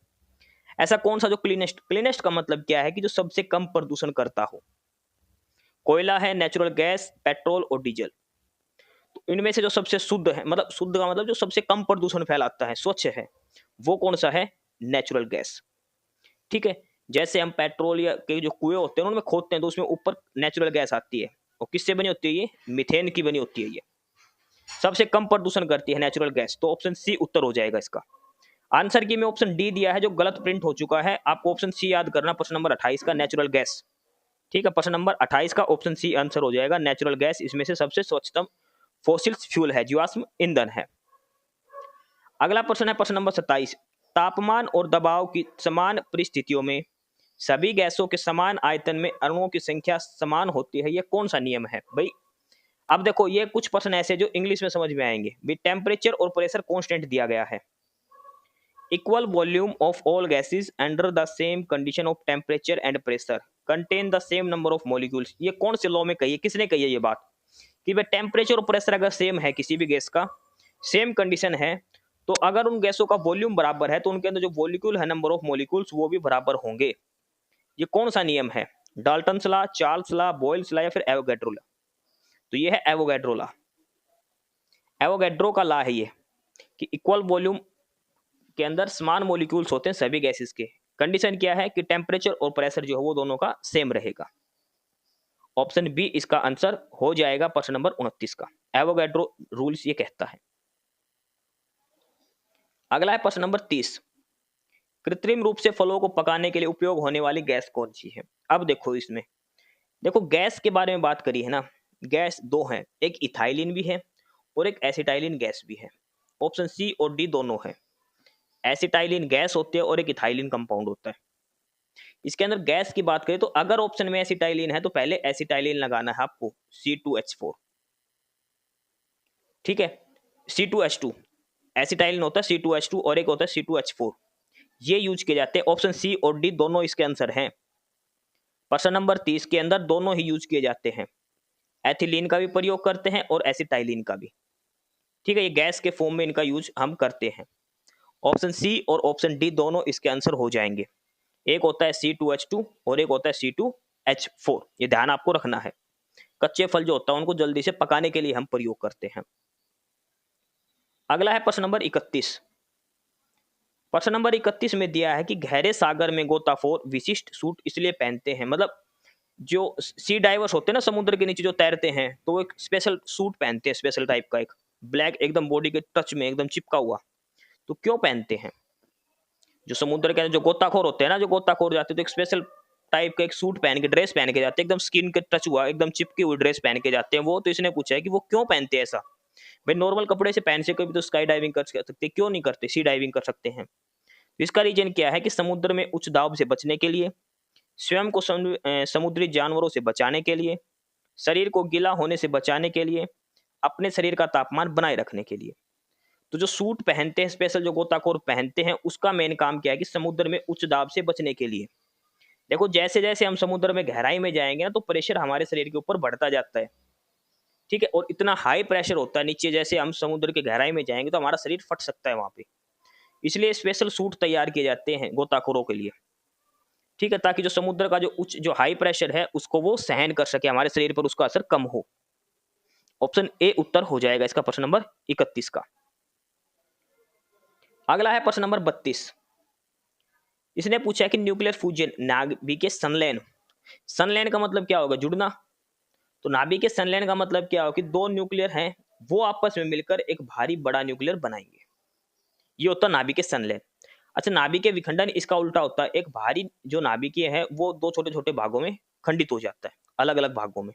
ऐसा कौन सा जो क्लीनेस्ट, क्लीनेस्ट का मतलब क्या है कि जो सबसे कम प्रदूषण करता हो, कोयला है, नेचुरल गैस, पेट्रोल और डीजल। तो इनमें से जो सबसे शुद्ध है, मतलब शुद्ध का मतलब जो सबसे कम प्रदूषण फैलाता है, स्वच्छ है, वो कौन सा है, नेचुरल गैस, ठीक है। जैसे हम पेट्रोल या के जो कुएं होते हैं उनमें खोदते हैं तो उसमें ऊपर नेचुरल गैस आती है, और किससे बनी होती है ये? मीथेन की बनी होती है ये। सबसे कम प्रदूषण करती है नेचुरल गैस, तो ऑप्शन सी उत्तर हो जाएगा इसका। आंसर की में ऑप्शन डी दिया है जो गलत प्रिंट हो चुका है, आपको ऑप्शन सी याद करना, प्रश्न नंबर 28 का नेचुरल गैस। ठीक है, प्रश्न नंबर 28 का ऑप्शन सी आंसर हो जाएगा, नेचुरल गैस इसमें से सबसे स्वच्छतम फॉसिल फ्यूल है, जीवाश्म ईंधन है। अगला प्रश्न है प्रश्न नंबर 27, तापमान और दबाव की समान परिस्थितियों में सभी गैसों के समान आयतन में अणुओं की संख्या समान होती है, यह कौन सा नियम है भाई? अब देखो ये कुछ प्रश्न ऐसे जो इंग्लिश में समझ में आएंगे भाई। टेम्परेचर और प्रेशर कांस्टेंट दिया गया है, equal volume of all gases under the same condition of temperature and pressure contain the same number of molecules, ये कौन से लॉ में कही है, किसने कही है ये बात कि भाई टेम्परेचर और प्रेशर अगर सेम है किसी भी गैस का, सेम कंडीशन है, तो अगर उन गैसों का वॉल्यूम बराबर है तो उनके अंदर जो मॉलिक्यूल है, नंबर ऑफ मॉलिक्यूल्स, वो भी बराबर होंगे। ये कौन सा नियम है? Dalton's law, Charles law, Boyle's law या फिर एवोगैड्रो लॉ? तो ये है एवोगैड्रो लॉ। एवोगैड्रो का लॉ है ये कि इक्वल वॉल्यूम के अंदर समान मॉलिक्यूल्स होते हैं सभी गैसेस के। कंडीशन क्या है कि टेम्परेचर और प्रेशर जो है वो दोनों का सेम रहेगा। ऑप्शन बी इसका आंसर हो जाएगा प्रश्न नंबर 29 का। एवोगैड्रो रूल्स ये कहता है। अगला है प्रश्न नंबर 30, कृत्रिम रूप से फलों को पकाने के लिए उपयोग होने वाली गैस कौन सी है? अब देखो इसमें, देखो गैस के बारे में बात करी है ना, गैस दो हैं, एक इथाइलिन भी है और एक एसिटाइलिन गैस भी है। ऑप्शन सी और डी दोनों है। एसिटाइलिन गैस होती है और एक इथाइलिन कंपाउंड होता है। इसके अंदर गैस की बात करें तो अगर ऑप्शन में एसिटाइलिन है तो पहले एसिटाइलिन लगाना है आपको, C2H4। ठीक है, C2H2 एसिटाइलिन होता है, C2H2 और एक होता है C2H4, ये यूज किए जाते हैं। ऑप्शन सी और डी दोनों इसके आंसर हैं। प्रश्न नंबर 30 के अंदर दोनों ही यूज किए जाते हैं, एथिलीन का भी प्रयोग करते हैं और एसिटाइलिन का भी। ठीक है, ये गैस के फॉर्म में इनका यूज हम करते हैं। ऑप्शन सी और ऑप्शन डी दोनों इसके आंसर हो जाएंगे। एक होता है C2H2 और एक होता है C2H4, ये ध्यान आपको रखना है। कच्चे फल जो होता है उनको जल्दी से पकाने के लिए हम प्रयोग करते हैं। अगला है प्रश्न नंबर 31। प्रश्न नंबर 31 में दिया है कि गहरे सागर में गोताखोर विशिष्ट सूट इसलिए पहनते हैं, मतलब जो सी डाइवर्स होते हैं ना समुद्र के नीचे जो तैरते हैं, तो वो एक स्पेशल सूट पहनते हैं, स्पेशल टाइप का, एक ब्लैक एकदम बॉडी के टच में एकदम चिपका हुआ। तो क्यों पहनते हैं? जो समुद्र के अंदर जो गोताखोर होते हैं ना, जो गोताखोर जाते हैं तो एक स्पेशल टाइप का एक सूट पहन के, ड्रेस पहन के जाते हैं, एकदम स्किन के टच हुआ, एकदम चिपकी हुई ड्रेस पहन के जाते हैं वो। तो इसने पूछा है कि वो क्यों पहनते हैं ऐसा। भाई नॉर्मल कपड़े से पहन से कभी तो स्काई डाइविंग कर सकते, क्यों नहीं करते, सी डाइविंग कर सकते हैं। इसका रीजन क्या है कि समुद्र में उच्च दाब से बचने के लिए, स्वयं को समुद्री जानवरों से बचाने के लिए, शरीर को गीला होने से बचाने के लिए, अपने शरीर का तापमान बनाए रखने के लिए। तो जो सूट पहनते हैं स्पेशल, जो गोताखोर पहनते हैं, उसका मेन काम क्या है कि समुद्र में उच्च दाब से बचने के लिए। देखो जैसे जैसे हम समुद्र में गहराई में जाएंगे ना, तो प्रेशर हमारे शरीर के ऊपर बढ़ता जाता है। ठीक है, और इतना हाई प्रेशर होता है नीचे, जैसे हम समुद्र के गहराई में जाएंगे तो हमारा शरीर फट सकता है वहां पे। इसलिए स्पेशल सूट तैयार किए जाते हैं गोताखोरों के लिए। ठीक है, ताकि जो समुद्र का जो हाई प्रेशर है उसको वो सहन कर सके, हमारे शरीर पर उसका असर कम हो। ऑप्शन ए उत्तर हो जाएगा इसका प्रश्न नंबर 31 का। अगला है प्रश्न नंबर 32। इसने पूछा है कि न्यूक्लियर फ्यूजन नाभिक के संलयन, संलयन का मतलब क्या होगा? जुड़ना। तो नाभिक के संलयन का मतलब क्या होगा कि दो न्यूक्लियर हैं वो आपस में मिलकर एक भारी बड़ा न्यूक्लियर बनाएंगे, ये होता है नाभिक संलयन। अच्छा, नाभिक के विखंडन इसका उल्टा होता है, एक भारी जो नाभिकीय है वो दो छोटे छोटे भागों में खंडित हो जाता है, अलग अलग भागों में।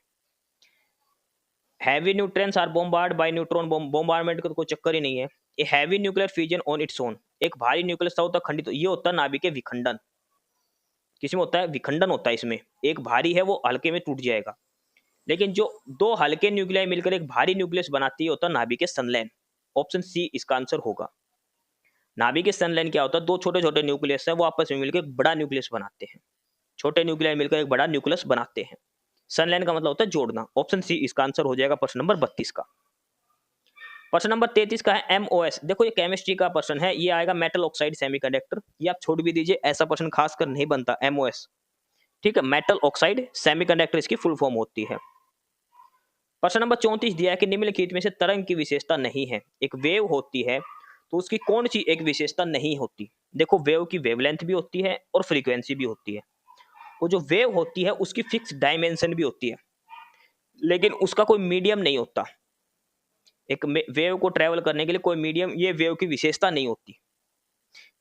Heavy neutrons are bombard by neutron bombardment का तो कोई चक्कर ही नहीं है। ये heavy nuclear fusion on its own, एक भारी न्यूक्लियस होता है खंडित, ये होता है नाभिक के विखंडन। किसमें होता है? विखंडन होता है इसमें। एक भारी है वो हल्के में टूट जाएगा, लेकिन जो दो हल्के न्यूक्लियाई मिलकर एक भारी न्यूक्लियस बनाती है होता है नाभिक संलयन। ऑप्शन सी इसका आंसर होगा। नाभिक संलयन क्या होता है? दो छोटे छोटे न्यूक्लियस है वो आपस में मिलकर एक बड़ा न्यूक्लियस बनाते हैं, छोटे न्यूक्लियाई मिलकर एक बड़ा न्यूक्लियस बनाते हैं। संलयन का मतलब होता है जोड़ना। ऑप्शन सी इसका आंसर हो जाएगा प्रश्न नंबर 32 का। प्रश्न नंबर 33 का है MOS। देखो ये केमिस्ट्री का प्रश्न है, ये आएगा मेटल ऑक्साइड सेमीकंडक्टर, ये आप छोड़ भी दीजिए, ऐसा प्रश्न खासकर नहीं बनता MOS। ठीक है, मेटल ऑक्साइड सेमीकंडक्टर इसकी फुल फॉर्म होती है। प्रश्न नंबर 34 दिया है कि निम्नलिखित में से तरंग की विशेषता नहीं है। एक वेव होती है तो उसकी कौन सी एक विशेषता नहीं होती? देखो वेव की वेवलेंथ भी होती है और फ्रीक्वेंसी भी होती है, और जो वेव होती है उसकी फिक्स डायमेंशन भी होती है। लेकिन उसका कोई मीडियम नहीं होता। एक वेव को ट्रेवल करने के लिए कोई मीडियम, ये वेव की विशेषता नहीं होती।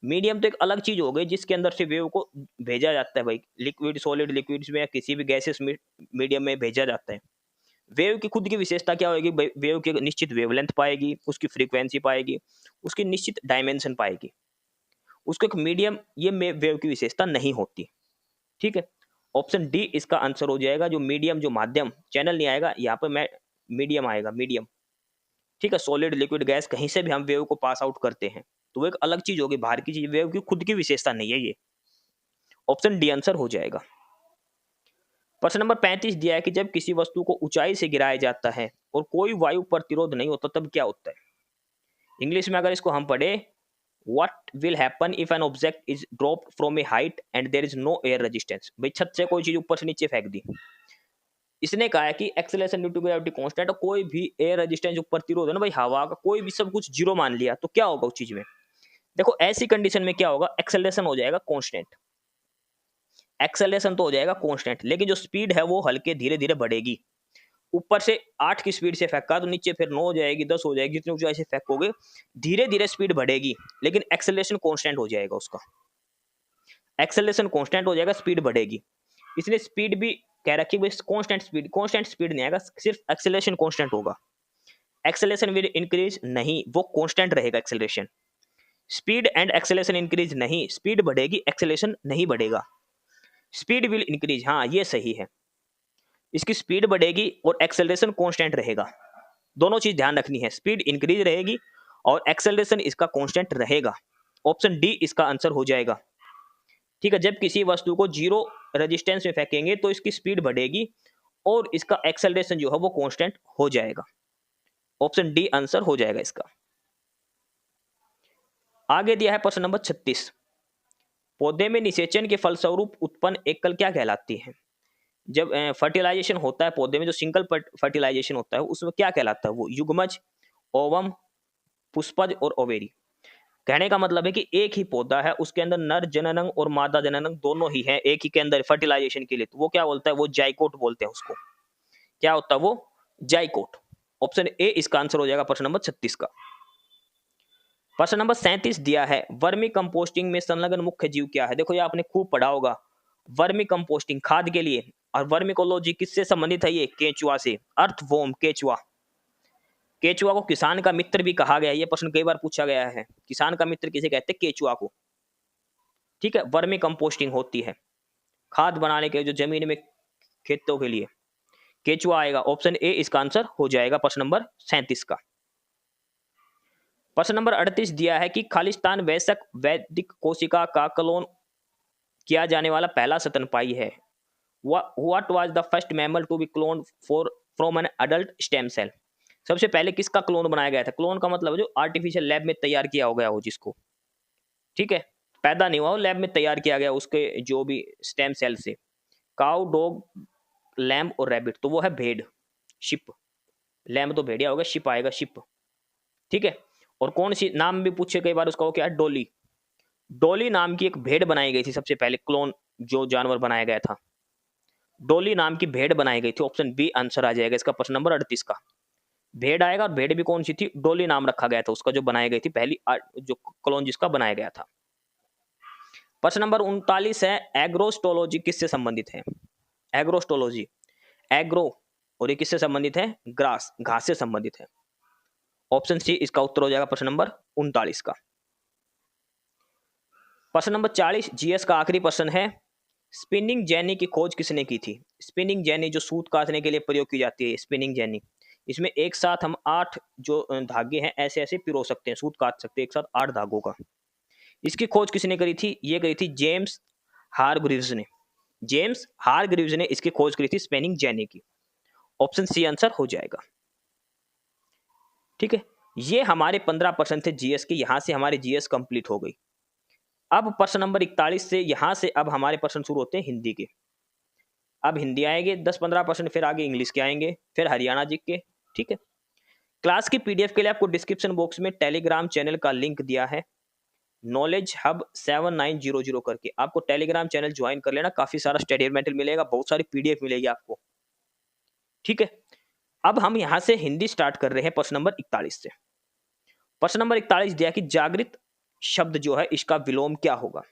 मीडियम तो एक अलग चीज हो गई जिसके अंदर से वेव को भेजा जाता है भाई, लिक्विड सॉलिड लिक्विड्स में या किसी भी गैसेस मीडियम में भेजा जाता है। वेव की खुद की विशेषता क्या होगी? वेव की निश्चित वेवलेंथ पाएगी, उसकी फ्रीक्वेंसी पाएगी, उसकी निश्चित डायमेंशन पाएगी। उसको एक मीडियम, ये वेव की विशेषता नहीं होती। ठीक है, ऑप्शन डी इसका आंसर हो जाएगा। जो मीडियम, जो माध्यम, चैनल नहीं आएगा यहाँ पे, मैं मीडियम आएगा, मीडियम। ठीक है, सॉलिड लिक्विड गैस कहीं से भी हम वेव को पास आउट करते हैं तो वो एक अलग चीज होगी, बाहर की चीज, वेव की खुद की विशेषता नहीं है ये। ऑप्शन डी आंसर हो जाएगा। प्रश्न नंबर 35 दिया है कि जब किसी वस्तु को ऊंचाई से गिराया जाता है और कोई वायु प्रतिरोध नहीं होता तब क्या होता है? इंग्लिश में अगर इसको हम पढ़े, what will happen if an object is dropped from a height and there is no air resistance. भाई छत से कोई चीज ऊपर से नीचे फेंक दी, इसने कहा है कि acceleration due to gravity constant, और कोई भी एयर रेजिस्टेंस जो प्रतिरोध है ना भाई हवा का, कोई भी सब कुछ जीरो मान लिया तो क्या होगा उस चीज में? देखो ऐसी कंडीशन में क्या होगा, एक्सेलरेशन हो जाएगा कांस्टेंट। एक्सेलरेशन तो हो जाएगा कांस्टेंट, लेकिन जो स्पीड है वो हल्के धीरे धीरे बढ़ेगी। ऊपर से 8 की स्पीड से फेंका तो नीचे फिर 9 हो जाएगी, 10 हो जाएगी, जितनी ऊंचाई से फेंकोगे धीरे धीरे स्पीड बढ़ेगी, लेकिन एक्सेलरेशन कांस्टेंट हो जाएगा उसका। एक्सेलरेशन कांस्टेंट हो जाएगा, स्पीड बढ़ेगी। इसलिए स्पीड भी कह रखी है कांस्टेंट स्पीड नहीं आएगा, सिर्फ एक्सेलरेशन कांस्टेंट होगा। एक्सेलरेशन विल इंक्रीज नहीं, वो कांस्टेंट रहेगा acceleration. Speed and acceleration increase नहीं, स्पीड बढ़ेगी, एक्सेलरेशन नहीं बढ़ेगा। स्पीड विल इंक्रीज, हाँ ये सही है, इसकी स्पीड बढ़ेगी और एक्सेलरेशन कांस्टेंट रहेगा। दोनों चीज ध्यान रखनी है, स्पीड इंक्रीज रहेगी और एक्सेलरेशन इसका कांस्टेंट रहेगा। ऑप्शन डी इसका आंसर हो जाएगा। ठीक है, जब किसी वस्तु को जीरो रेजिस्टेंस में फेंकेंगे तो इसकी स्पीड बढ़ेगी और इसका एक्सेलरेशन जो है वो कांस्टेंट हो जाएगा। ऑप्शन डी आंसर हो जाएगा इसका। आगे दिया है प्रश्न नंबर 36, पौधे में निषेचन के फलस्वरूप उत्पन्न एकल क्या कहलाती है? जब फर्टिलाइजेशन होता है पौधे में, जो सिंगल फर्टिलाइजेशन होता है उसमें क्या कहलाता है? वो युग्मज, ओवम, पुष्पज और ओवेरी। कहने का मतलब है कि एक ही पौधा है, उसके अंदर नर जननांग और मादा जननांग दोनों ही है एक ही के अंदर फर्टिलाइजेशन के लिए, तो वो क्या बोलता है? वो जाइकोट बोलते हैं उसको। क्या होता है वो? जाइकोट। ऑप्शन ए इसका आंसर हो जाएगा प्रश्न नंबर 36 का। प्रश्न नंबर 37 दिया है, वर्मी कंपोस्टिंग में संलग्न मुख्य जीव क्या है? देखो ये आपने खूब पढ़ा होगा, वर्मी कंपोस्टिंग खाद के लिए। और वर्मिकोलॉजी किससे संबंधित है? ये केचुआ से, अर्थवॉर्म, केचुआ। केचुआ को किसान का मित्र भी कहा गया है, ये प्रश्न कई बार पूछा गया है, किसान का मित्र किसे कहते हैं? केचुआ को। ठीक है, वर्मी कंपोस्टिंग होती है खाद बनाने के, जो जमीन में खेतों के लिए, केचुआ आएगा। ऑप्शन ए इसका आंसर हो जाएगा प्रश्न नंबर 37 का। प्रश्न नंबर 38 दिया है कि खालिस्तान वयस्क वैदिक कोशिका का क्लोन किया जाने वाला पहला स्तनपायी है। What was the first mammal to be clone for from an adult stem cell? सबसे पहले किसका क्लोन बनाया गया था? क्लोन का मतलब जो आर्टिफिशियल लैब में तैयार किया हो गया हो, जिसको, ठीक है, पैदा नहीं हुआ हो, लैब में तैयार किया गया उसके जो भी स्टेम सेल से। काउ, डॉग, लैम्ब और रैबिट, तो वो है भेड़, शिप। लैम्ब तो भेड़िया होगा, शिप आएगा, शिप। ठीक है, और कौन सी नाम भी पूछे कई बार उसका, वो क्या है? डोली। डोली नाम की एक भेड़ बनाई गई थी सबसे पहले, क्लोन जो जानवर बनाया गया था, डोली नाम की भेड़ बनाई गई थी। ऑप्शन बी आंसर आ जाएगा इसका प्रश्न नंबर 38 का। भेड़ आएगा, और भेड़ भी कौन सी थी? डोली नाम रखा गया था उसका, जो बनाई गई थी पहली जो क्लोन जिसका बनाया गया था। प्रश्न नंबर 39 है, एग्रोस्टोलॉजी किससे संबंधित है? एग्रोस्टोलॉजी, एग्रो, और ये किससे संबंधित है? ग्रास, घास से संबंधित है। ऑप्शन सी इसका उत्तर हो जाएगा प्रश्न नंबर 39 का। प्रश्न नंबर 40 जीएस का आखिरी प्रश्न है, स्पिनिंग जेनी की खोज किसने की थी? स्पिनिंग जेनी जो सूत काटने के लिए प्रयोग की जाती है, स्पिनिंग जेनी, इसमें एक साथ हम 8 जो धागे हैं ऐसे ऐसे पिरो सकते हैं, सूत काट सकते हैं एक साथ 8 धागों का। इसकी खोज किसने करी थी? ये करी थी जेम्स हारग्रीव्स ने। जेम्स हारग्रीव्स ने इसकी खोज करी थी स्पिनिंग जेनी की। ऑप्शन सी आंसर हो जाएगा। ठीक है, ये हमारे 15% थे जीएस के, यहां से हमारे जीएस कंप्लीट हो गई। अब प्रश्न नंबर 41 से, यहां से अब हमारे प्रश्न शुरू होते हैं हिंदी के। अब हिंदी आएंगे 10-15%, फिर आगे इंग्लिश के आएंगे, फिर हरियाणा जी के। ठीक है, क्लास की पीडीएफ के लिए आपको डिस्क्रिप्शन बॉक्स में टेलीग्राम चैनल का लिंक दिया है, नॉलेज हब 7900 करके। आपको टेलीग्राम चैनल ज्वाइन कर लेना, काफी सारा स्टडी मटेरियल मिलेगा, बहुत सारी पीडीएफ मिलेगी आपको। ठीक है, अब हम यहां से हिंदी स्टार्ट कर रहे हैं प्रश्न नंबर 41 से। प्रश्न नंबर 41 दिया कि जागृत शब्द जो है इसका विलोम क्या होगा।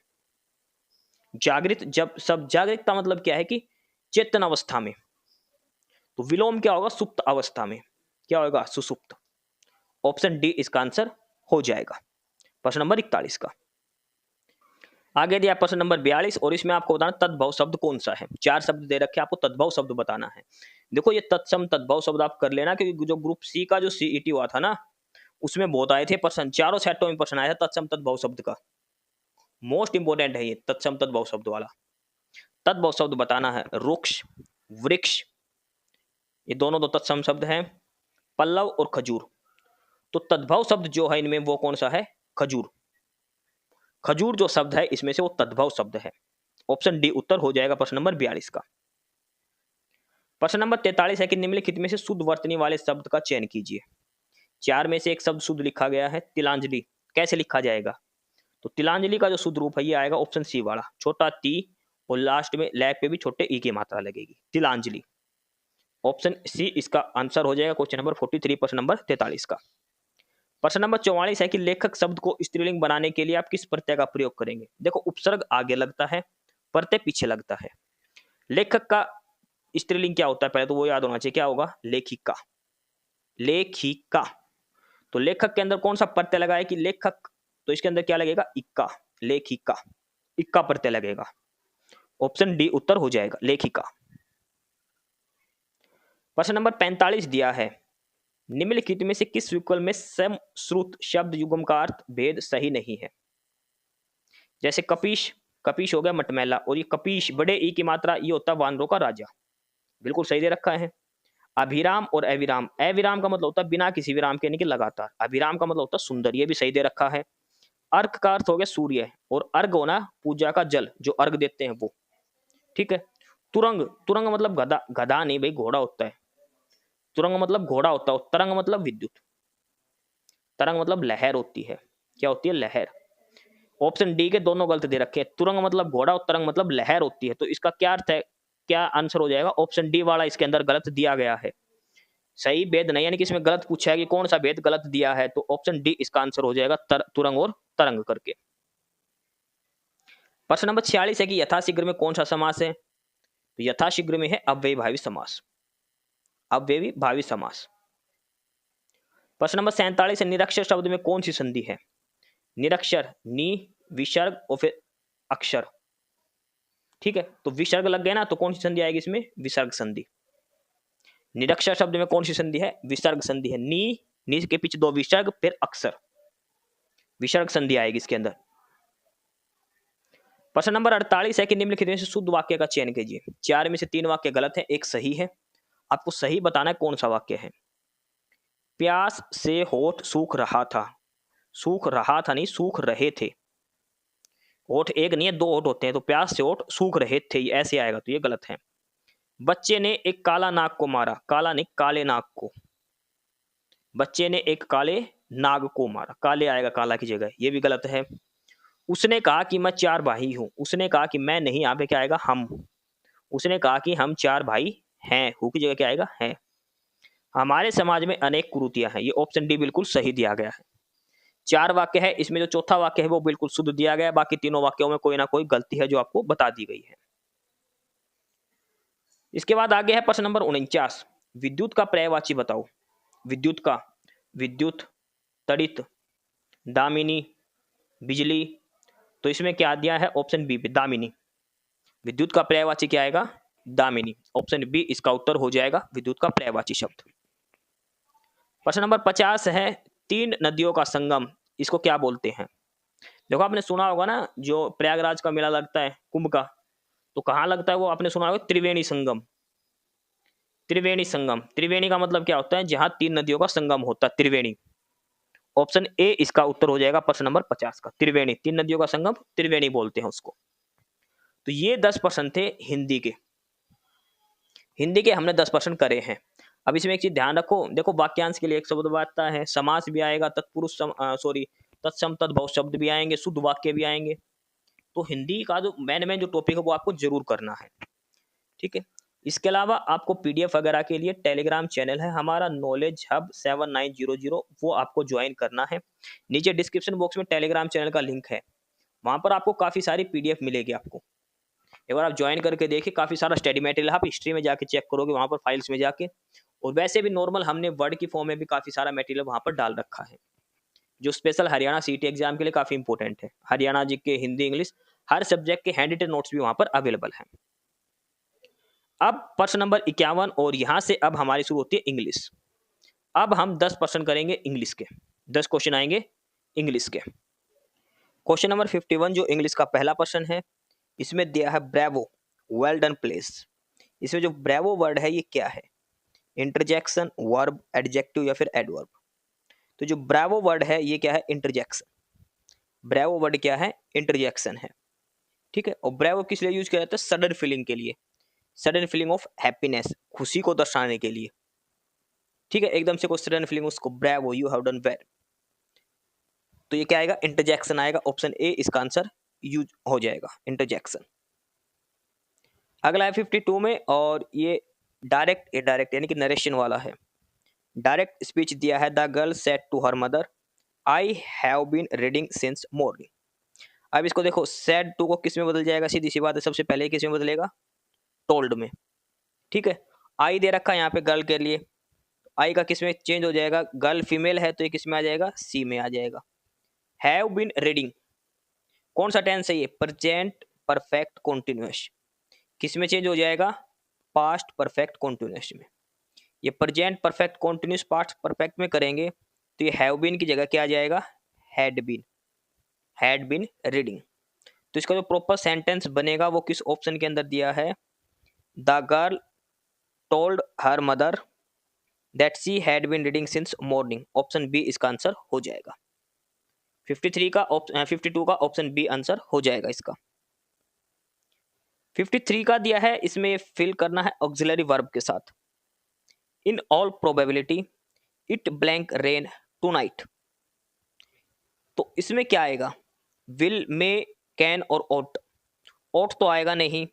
जागृत जब शब्द जागृत का मतलब क्या है कि चेतन अवस्था में, तो विलोम क्या होगा सुप्त अवस्था में, क्या होगा सुसुप्त। ऑप्शन डी इसका आंसर हो जाएगा प्रश्न नंबर 41 का। आगे दिया प्रश्न नंबर 42 और इसमें आपको बताना तद्भव शब्द कौन सा है। 4 शब्द दे रखे, आपको तद्भव शब्द बताना है। देखो ये तत्सम तद्भव शब्द आप कर लेना, क्योंकि जो ग्रुप सी का जो सीईटी हुआ था ना, उसमें बहुत आए थे प्रश्न, चारों सेटों में प्रश्न आया था तत्सम तद्भव शब्द का। मोस्ट इंपोर्टेंट है ये तत्सम तद्भव शब्द वाला। तद्भव शब्द बताना है रुक्ष, वृक्ष, ये दोनों दो तत्सम शब्द हैं। पल्लव और खजूर, तो तद्भव शब्द जो है इनमें वो कौन सा है, खजूर। खजूर जो शब्द है इसमें से वो तद्भव शब्द है। ऑप्शन डी उत्तर हो जाएगा प्रश्न नंबर 42 का। प्रश्न नंबर 43 है कि निम्नलिखित में से शुद्ध वर्तनी वाले शब्द का चयन कीजिए। 4 में से एक शब्द शुद्ध लिखा गया है तिलांजलि, कैसे लिखा जाएगा। तो तिलांजलि का जो शुद्ध रूप है ये आएगा ऑप्शन सी वाला, छोटा ती और लास्ट में लैप पे भी छोटे ई की मात्रा लगेगी, तिलांजलि। ऑप्शन सी इसका आंसर हो जाएगा क्वेश्चन नंबर 43 प्रश्न नंबर 43 का। प्रश्न नंबर 44 है कि लेखक शब्द को स्त्रीलिंग बनाने के लिए आप किस प्रत्यय का प्रयोग करेंगे। देखो उपसर्ग आगे लगता है, प्रत्यय पीछे लगता है। लेखक का स्त्रीलिंग क्या होता है पहले तो वो याद होना चाहिए, क्या होगा लेखिका, लेखिका। तो लेखक के अंदर कौन सा प्रत्यय लगा है कि लेखक, तो इसके अंदर क्या लगेगा इक्का, लेखिका, इक्का प्रत्यय लगेगा। ऑप्शन डी उत्तर हो जाएगा लेखिका। प्रश्न नंबर 45 दिया है निम्नलिखित में से किस विकल्प में सम श्रुत शब्द युग्म का अर्थ भेद सही नहीं है। जैसे कपीश, कपीश हो गया मटमैला, और ये कपीश बड़े ई की मात्रा ये होता है वानरों का राजा, बिल्कुल सही दे रखा है। अभिराम और अविराम, अविराम का मतलब होता है बिना किसी विराम के, यानी कि लगातार। अभिराम का मतलब होता है सुंदर, ये भी सही दे रखा है। अर्घ का अर्थ हो गया सूर्य, और अर्घ होना पूजा का जल जो अर्घ देते हैं वो, ठीक है। तुरंग, तुरंग मतलब गधा, गधा नहीं भाई घोड़ा होता है, तुरंग मतलब घोड़ा होता है। तरंग मतलब विद्युत, तरंग मतलब लहर होती है, क्या होती है लहर। ऑप्शन डी के दोनों गलत दे रखे हैं, तुरंग मतलब घोड़ा और तरंग मतलब लहर होती है। तो इसका क्या अर्थ है, क्या आंसर हो जाएगा, ऑप्शन डी वाला इसके अंदर गलत दिया गया है। सही भेद नहीं, यानी कि इसमें गलत पूछा है कि कौन सा भेद गलत दिया है, तो ऑप्शन डी इसका आंसर हो जाएगा तुरंग और तरंग करके। प्रश्न नंबर 46 है कि यथाशीघ्र में कौन सा समास है। तो यथाशीघ्र में है अव्ययी भावी समास, अव्ययी भावी समास। प्रश्न नंबर 47 है निरक्षर शब्द में कौन सी संधि है। निरक्षर नी, विसर्ग और फिर अक्षर, ठीक है। तो विसर्ग लग गया ना, तो कौन सी संधि आएगी इसमें, विसर्ग संधि। निरक्षर शब्द में कौन सी संधि है, विसर्ग संधि है। नी, नी के पीछे दो विसर्ग फिर अक्षर, विसर्ग संधि आएगी इसके अंदर। प्रश्न नंबर 48 है कि निम्नलिखित में से शुद्ध वाक्य का चयन कीजिए। 4 में से 3 वाक्य गलत है, एक सही है। आपको सही बताना है कौन सा वाक्य है। प्यास से होठ सूख रहा था, सूख रहा था नहीं सूख रहे थे, होठ एक नहीं है दो होठ होते हैं, तो प्यास से होठ सूख रहे थे ऐसे आएगा, तो ये गलत है। बच्चे ने एक काला नाग को मारा, काला नहीं काले नाग को, बच्चे ने एक काले नाग को मारा, काले आएगा काला की जगह, ये भी गलत है। उसने कहा कि मैं 4 भाई हूं, उसने कहा कि मैं नहीं, यहाँ पे क्या आएगा हम। उसने कहा कि हम 4 भाई हैं, हु की जगह क्या आएगा है। हमारे समाज में अनेक कुरीतियां हैं, ये ऑप्शन डी बिल्कुल सही दिया गया है। 4 वाक्य है, इसमें जो चौथा वाक्य है वो बिल्कुल शुद्ध दिया गया है, बाकी तीनों वाक्यों में कोई ना कोई गलती है जो आपको बता दी गई है। इसके बाद आगे है प्रश्न नंबर 49, विद्युत का पर्यायवाची बताओ। विद्युत का, विद्युत, तड़ित, दामिनी, बिजली, तो इसमें क्या दिया है ऑप्शन बी दामिनी। विद्युत का पर्यायवाची क्या आएगा, दामिनी। ऑप्शन बी इसका उत्तर हो जाएगा विद्युत का पर्यायवाची शब्द। प्रश्न नंबर 50 है 3 नदियों का संगम, इसको क्या बोलते हैं। देखो आपने सुना होगा ना जो प्रयागराज का मेला लगता है कुंभ का, तो कहाँ लगता है वो आपने सुना होगा त्रिवेणी संगम। त्रिवेणी संगम, त्रिवेणी का मतलब क्या होता है, जहां 3 नदियों का संगम होता है, त्रिवेणी। ऑप्शन ए इसका उत्तर हो जाएगा प्रश्न नंबर 50 का, त्रिवेणी, 3 नदियों का संगम त्रिवेणी बोलते हैं उसको। तो ये 10 प्रश्न थे हिंदी के, हिंदी के हमने 10 प्रश्न करे हैं। अब इसमें एक चीज ध्यान रखो, देखो वाक्यांश के लिए एक शब्द आता है, समास भी आएगा, तत्पुरुष सॉरी तत्सम तद्भव शब्द भी आएंगे, शुद्ध वाक्य भी आएंगे। तो हिंदी का जो मेन जो टॉपिक है वो आपको जरूर करना है, ठीक है। इसके अलावा आपको पीडीएफ वगैरह के लिए टेलीग्राम चैनल है हमारा नॉलेज हब 7900, वो आपको ज्वाइन करना है। नीचे डिस्क्रिप्शन बॉक्स में टेलीग्राम चैनल का लिंक है, वहाँ पर आपको काफ़ी सारी पीडीएफ मिलेगी। आपको एक बार आप ज्वाइन करके देखिए, काफ़ी सारा स्टडी मटेरियल आप हिस्ट्री में जाके चेक करोगे वहाँ पर फाइल्स में जाके, और वैसे भी नॉर्मल हमने वर्ड की फॉर्म में भी काफ़ी सारा मटेरियल वहाँ पर डाल रखा है, जो स्पेशल हरियाणा सीटी एग्जाम के लिए काफ़ी इंपॉर्टेंट है। हरियाणा जी के हिंदी इंग्लिश हर सब्जेक्ट के हैंड रिटन नोट्स भी वहाँ पर अवेलेबल हैं। अब प्रश्न नंबर 51, और यहाँ से अब हमारी शुरू होती है इंग्लिश। अब हम 10% करेंगे इंग्लिश के, 10 क्वेश्चन आएंगे इंग्लिश के। क्वेश्चन नंबर 51 जो इंग्लिश का पहला प्रश्न है, इसमें दिया है ब्रेवो, वेल डन प्लेस। इसमें जो ब्रेवो वर्ड है ये क्या है? इंटरजेक्शन, वर्ब, एडजेक्टिव या फिर एडवर्ब? तो जो ब्रेवो वर्ड है ये क्या है? इंटरजेक्शन। ब्रेवो वर्ड क्या है? इंटरजेक्शन है, ठीक है। और ब्रेवो किस लिए यूज किया जाता है? सडन फीलिंग के लिए, सडन फीलिंग ऑफ हैप्पीनेस, खुशी को दर्शाने के लिए, ठीक है। एकदम से कोई सडन फीलिंग, उसको bravo, you have done well, तो ये क्या आएगा? इंटरजेक्शन आएगा। ऑप्शन ए इसका आंसर यूज हो जाएगा, इंटरजेक्शन। अगला है 52 में, और ये डायरेक्ट यानी कि नरेशन वाला है। डायरेक्ट स्पीच दिया है, the girl said to her mother, I have been reading since morning. अब इसको देखो, सेड टू को किस में बदल जाएगा? सीधी सी बात है, सबसे पहले किस में बदलेगा? टोल्ड में, ठीक है। आई दे रखा है यहाँ पे गर्ल के लिए, आई का किस में चेंज हो जाएगा? गर्ल फीमेल है तो ये किस में आ जाएगा? सी में आ जाएगा। हैव बीन रीडिंग, कौन सा टेंस है ये? प्रेजेंट परफेक्ट कॉन्टिन्यूअस, किस में चेंज हो जाएगा? पास्ट परफेक्ट कॉन्टिन्यूअस में। ये present perfect continuous past perfect में करेंगे तो ये हैव बीन की जगह क्या आ जाएगा? Had been, had been reading. तो इसका जो प्रॉपर सेंटेंस बनेगा वो किस ऑप्शन के अंदर दिया है? The girl told her mother that she had been reading since morning. Option B इसका आंसर हो जाएगा। 52 का ऑप्शन बी आंसर हो जाएगा इसका। 53 का दिया है, इसमें फिल करना है ऑक्सिलरी वर्ब के साथ। In all probability it blank rain tonight, तो इसमें क्या आएगा? विल, मे, कैन और ओट। ओट तो आएगा नहीं।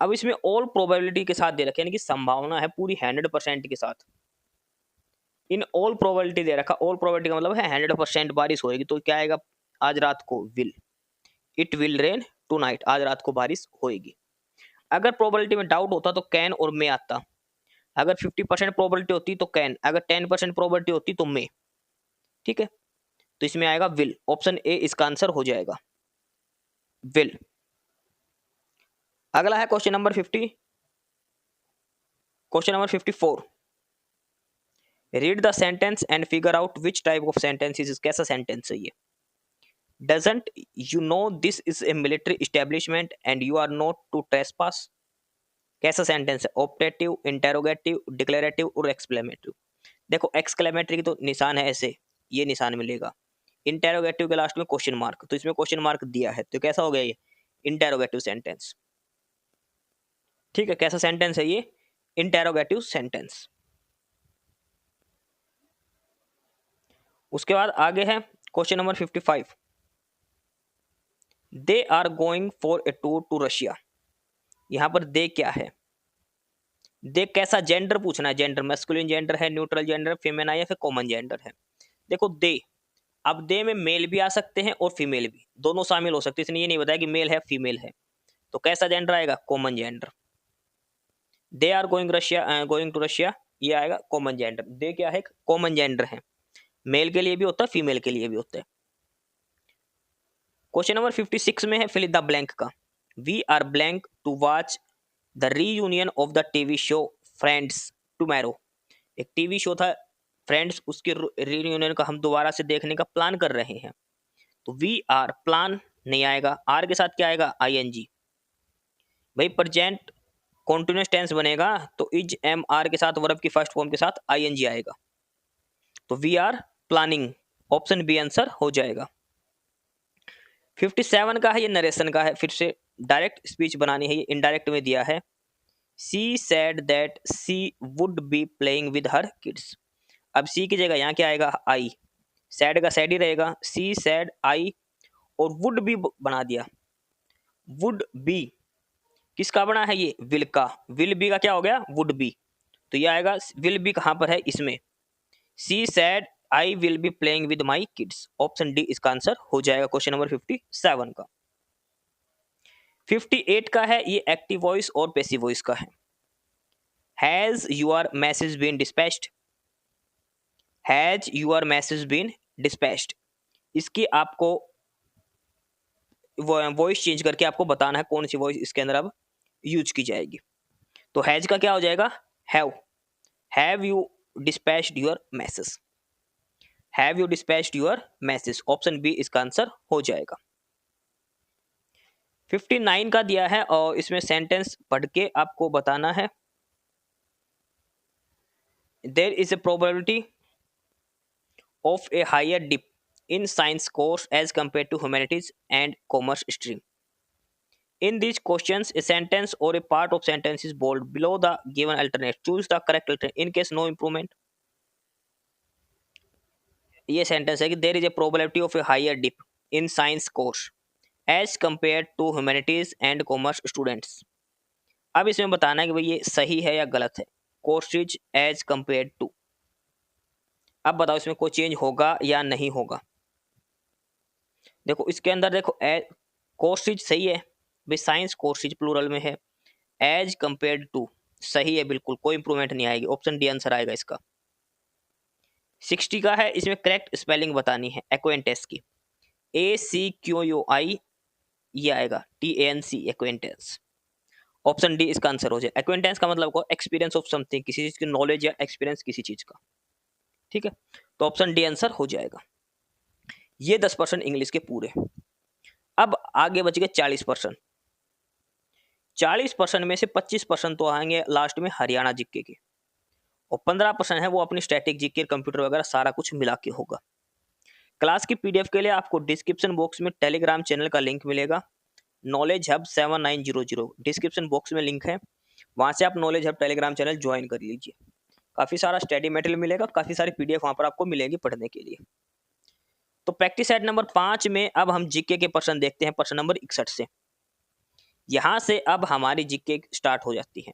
अब इसमें ऑल प्रोबेबिलिटी के साथ दे रखा है, यानी कि संभावना है पूरी 100% के साथ। इन ऑल प्रोबेबिलिटी दे रखा, ऑल प्रोबेबिलिटी का मतलब है 100% बारिश होगी, तो क्या आएगा? आज रात को will, it will rain tonight, आज रात को बारिश होगी। अगर प्रोबेबिलिटी में डाउट होता तो कैन और मे आता। अगर 50% प्रोबेबिलिटी होती तो कैन, अगर 10% प्रोबेबिलिटी होती तो मे, ठीक है। तो इसमें आएगा विल, ऑप्शन ए इसका आंसर हो जाएगा, विल। अगला है question number 54। Read the sentence and figure out which type of sentence is, कैसा सेंटेंस है ये? Doesn't you know this is a military establishment and you are not to trespass. कैसा sentence है? Optative, interrogative, declarative और exclamative. देखो exclamatory की तो निशान है ऐसे, ये निशान मिलेगा। इंटेरोगेटिव के लास्ट में क्वेश्चन मार्क, तो इसमें क्वेश्चन मार्क दिया है, तो कैसा हो गया ये? इंटेरोगेटिव सेंटेंस, ठीक है। कैसा सेंटेंस है ये? Interrogative sentence. उसके बाद आगे है question number 55। They are going for a tour to Russia. यहां पर दे क्या है? दे कैसा जेंडर पूछना है, जेंडर मैस्कुलिन जेंडर है, न्यूट्रल जेंडर, फेमिना या फिर कॉमन जेंडर है। देखो दे, अब दे में मेल भी आ सकते हैं और फीमेल भी, दोनों शामिल हो सकते हैं, इसने ये नहीं बताया कि मेल है फीमेल है, तो कैसा जेंडर आएगा? Common gender. They are going to Russia, ये आएगा कॉमन जेंडर। दे क्या है? कॉमन जेंडर है, मेल के लिए भी होता है, फीमेल के लिए भी होता है। क्वेश्चन नंबर 56 में है फिल द ब्लैंक का। We are blank to watch the reunion of the TV show Friends tomorrow. एक टीवी शो था फ्रेंड्स, उसके रीयूनियन का हम दोबारा से देखने का प्लान कर रहे हैं। तो वी आर, प्लान नहीं आएगा, आर के साथ क्या आएगा? आईएनजी। भाई प्रेजेंट कॉन्टिन्यूअस टेंस बनेगा तो इज एम आर के साथ वर्ब की फर्स्ट फॉर्म के साथ आईएनजी आएगा, तो we are planning, option B answer हो जाएगा। 57 का है, ये नरेशन का है, फिर से डायरेक्ट स्पीच बनानी है, ये इनडायरेक्ट में दिया है। She said that she would be playing with her kids. अब सी की जगह यहाँ क्या आएगा? आई, सैड का सैड ही रहेगा। सी सैड आई, और वुड बी बना दिया। वुड बी किसका बना है ये? विल का। विल बी का क्या हो गया? Would be. तो ये आएगा, विल बी कहां पर है? इसमें। She said I will be playing with my kids. Option D इसका आंसर हो जाएगा क्वेश्चन नंबर 57 का। 58 का है, ये एक्टिव वॉइस और पैसिव वॉइस का है। Has your message been dispatched. Has your message been dispatched, इसकी आपको वॉइस चेंज करके आपको बताना है कौन सी वॉइस इसके अंदर अब यूज की जाएगी। तो हैज का क्या हो जाएगा? Have. Have you dispatched your message. Have you dispatched your message, option B इसका आंसर हो जाएगा। 59 का दिया है और इसमें सेंटेंस पढ़ के आपको बताना है। There is a probability of a higher dip in science course as compared to humanities and commerce stream. In these questions, a sentence or a part of sentence is bold below the given alternate. Choose the correct alternate in case no improvement. ये sentence है कि there is a probability of a higher dip in science course as compared to humanities and commerce students. अब इसमें बताना है कि भाई ये सही है या गलत है। Courses as compared to, अब बताओ इसमें कोई चेंज होगा या नहीं होगा। देखो इसके अंदर देखो कोर्सेज सही है भाई, साइंस कोर्सेज प्लूरल में है। एज कंपेयर्ड टू सही है, बिल्कुल कोई इंप्रूवमेंट नहीं आएगी, ऑप्शन डी आंसर आएगा इसका। 60 का है, इसमें करेक्ट स्पेलिंग बतानी है एक्वेंटेंस की। ACQUI ये आएगा TANC एक्वेंटेंस, ऑप्शन डी इसका आंसर हो जाए। एक्वेंटेंस का मतलब को एक्सपीरियंस ऑफ समथिंग, किसी चीज की नॉलेज या एक्सपीरियंस किसी चीज का, ठीक है। तो ऑप्शन डी आंसर हो जाएगा। ये 10% इंग्लिश के पूरे। अब आगे बच गए 40%। 40% में से 25% तो आएंगे लास्ट में हरियाणा जीके के, और 15% है वो अपनी स्टैटिक जीके, कंप्यूटर वगैरह सारा कुछ मिला के होगा। क्लास की पीडीएफ के लिए आपको डिस्क्रिप्शन बॉक्स में टेलीग्राम चैनल का लिंक मिलेगा, नॉलेज हब 7900, डिस्क्रिप्शन बॉक्स में लिंक है, वहां से आप knowledge hub Telegram channel join कर लीजिए। काफी सारा स्टडी मटेरियल मिलेगा, काफी सारी पीडीएफ वहां पर आपको मिलेगी पढ़ने के लिए। तो प्रैक्टिस सेट नंबर 5 में अब हम जीके के प्रश्न देखते हैं, प्रश्न नंबर 61 से। यहां से अब हमारी जीके स्टार्ट हो जाती है।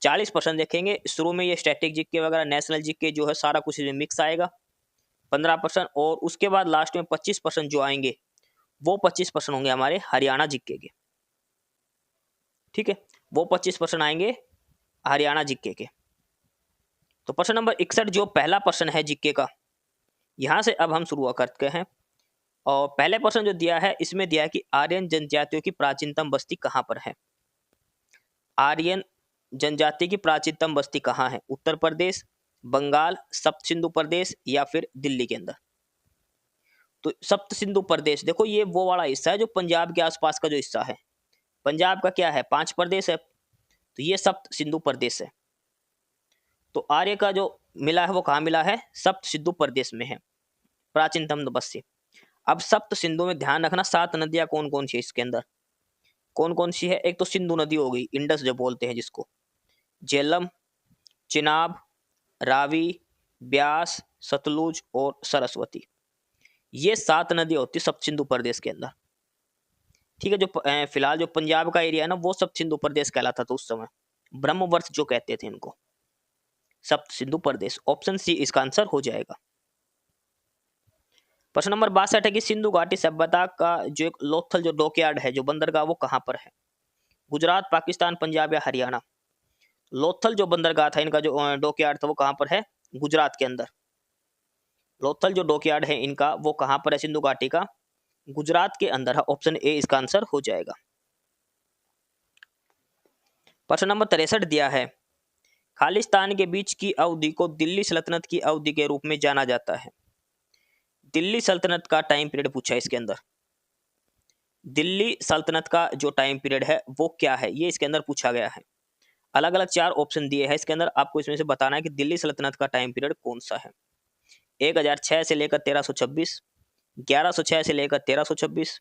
40% देखेंगे, शुरू में ये स्टैटिक जीके वगैरह, नेशनल जीके जो है सारा कुछ मिक्स आएगा 15%, और उसके बाद लास्ट में 25% जो आएंगे वो 25% होंगे हमारे हरियाणा जीके के, ठीक है। वो 25% आएंगे हरियाणा जीके के। तो प्रश्न नंबर 61 जो पहला प्रश्न है जीके का, यहां से अब हम शुरू करते हैं। और पहले प्रश्न जो दिया है इसमें दिया है कि आर्यन जनजातियों की प्राचीनतम बस्ती कहां पर है। आर्यन जनजाति की प्राचीनतम बस्ती कहां है? उत्तर प्रदेश, बंगाल, सप्त सिंधु प्रदेश या फिर दिल्ली के अंदर। तो सप्त सिंधु प्रदेश, देखो ये वो वाला हिस्सा है जो पंजाब के आसपास का जो हिस्सा है। पंजाब का क्या है? 5 प्रदेश है, तो ये सप्त सिंधु प्रदेश है। तो आर्य का जो मिला है वो कहाँ मिला है? सप्त सिंधु प्रदेश में है प्राचीनतम बस्ती। अब सप्त सिंधु में ध्यान रखना 7 नदियां कौन कौन सी है इसके अंदर, कौन कौन सी है? एक तो सिंधु नदी हो गई, इंडस जो बोलते हैं जिसको, झेलम, चिनाब, रावी, ब्यास, सतलुज और सरस्वती। ये 7 नदियां होती सप्त सिंधु प्रदेश के अंदर, ठीक है। जो फिलहाल जो पंजाब का एरिया है ना वो सप्त सिंधु प्रदेश कहलाता था उस समय, ब्रह्मवर्ष जो कहते थे इनको, सप्त सिंधु प्रदेश। ऑप्शन सी इसका आंसर हो जाएगा। प्रश्न नंबर 62 है कि सिंधु घाटी सभ्यता का जो एक लोथल जो डॉकयार्ड है, जो बंदरगाह, वो कहां पर है? गुजरात, पाकिस्तान, पंजाब या हरियाणा। लोथल जो बंदरगाह था इनका, जो डॉकयार्ड था, वो कहां पर है? गुजरात के अंदर। लोथल जो डॉकयार्ड है इनका वो कहां पर है? सिंधु घाटी का गुजरात के अंदर है, ऑप्शन ए इसका आंसर हो जाएगा। प्रश्न नंबर 63 दिया है, खालिस्तान के बीच की अवधि को दिल्ली सल्तनत की अवधि के रूप में जाना जाता है। दिल्ली सल्तनत का टाइम पीरियड पूछा है इसके अंदर। दिल्ली सल्तनत का जो टाइम पीरियड है वो क्या है, ये इसके अंदर पूछा गया है। अलग अलग 4 ऑप्शन दिए हैं इसके अंदर, आपको इसमें से बताना है कि दिल्ली सल्तनत का टाइम पीरियड कौन सा है। 1006 से लेकर 1326, 1106 से लेकर 1326,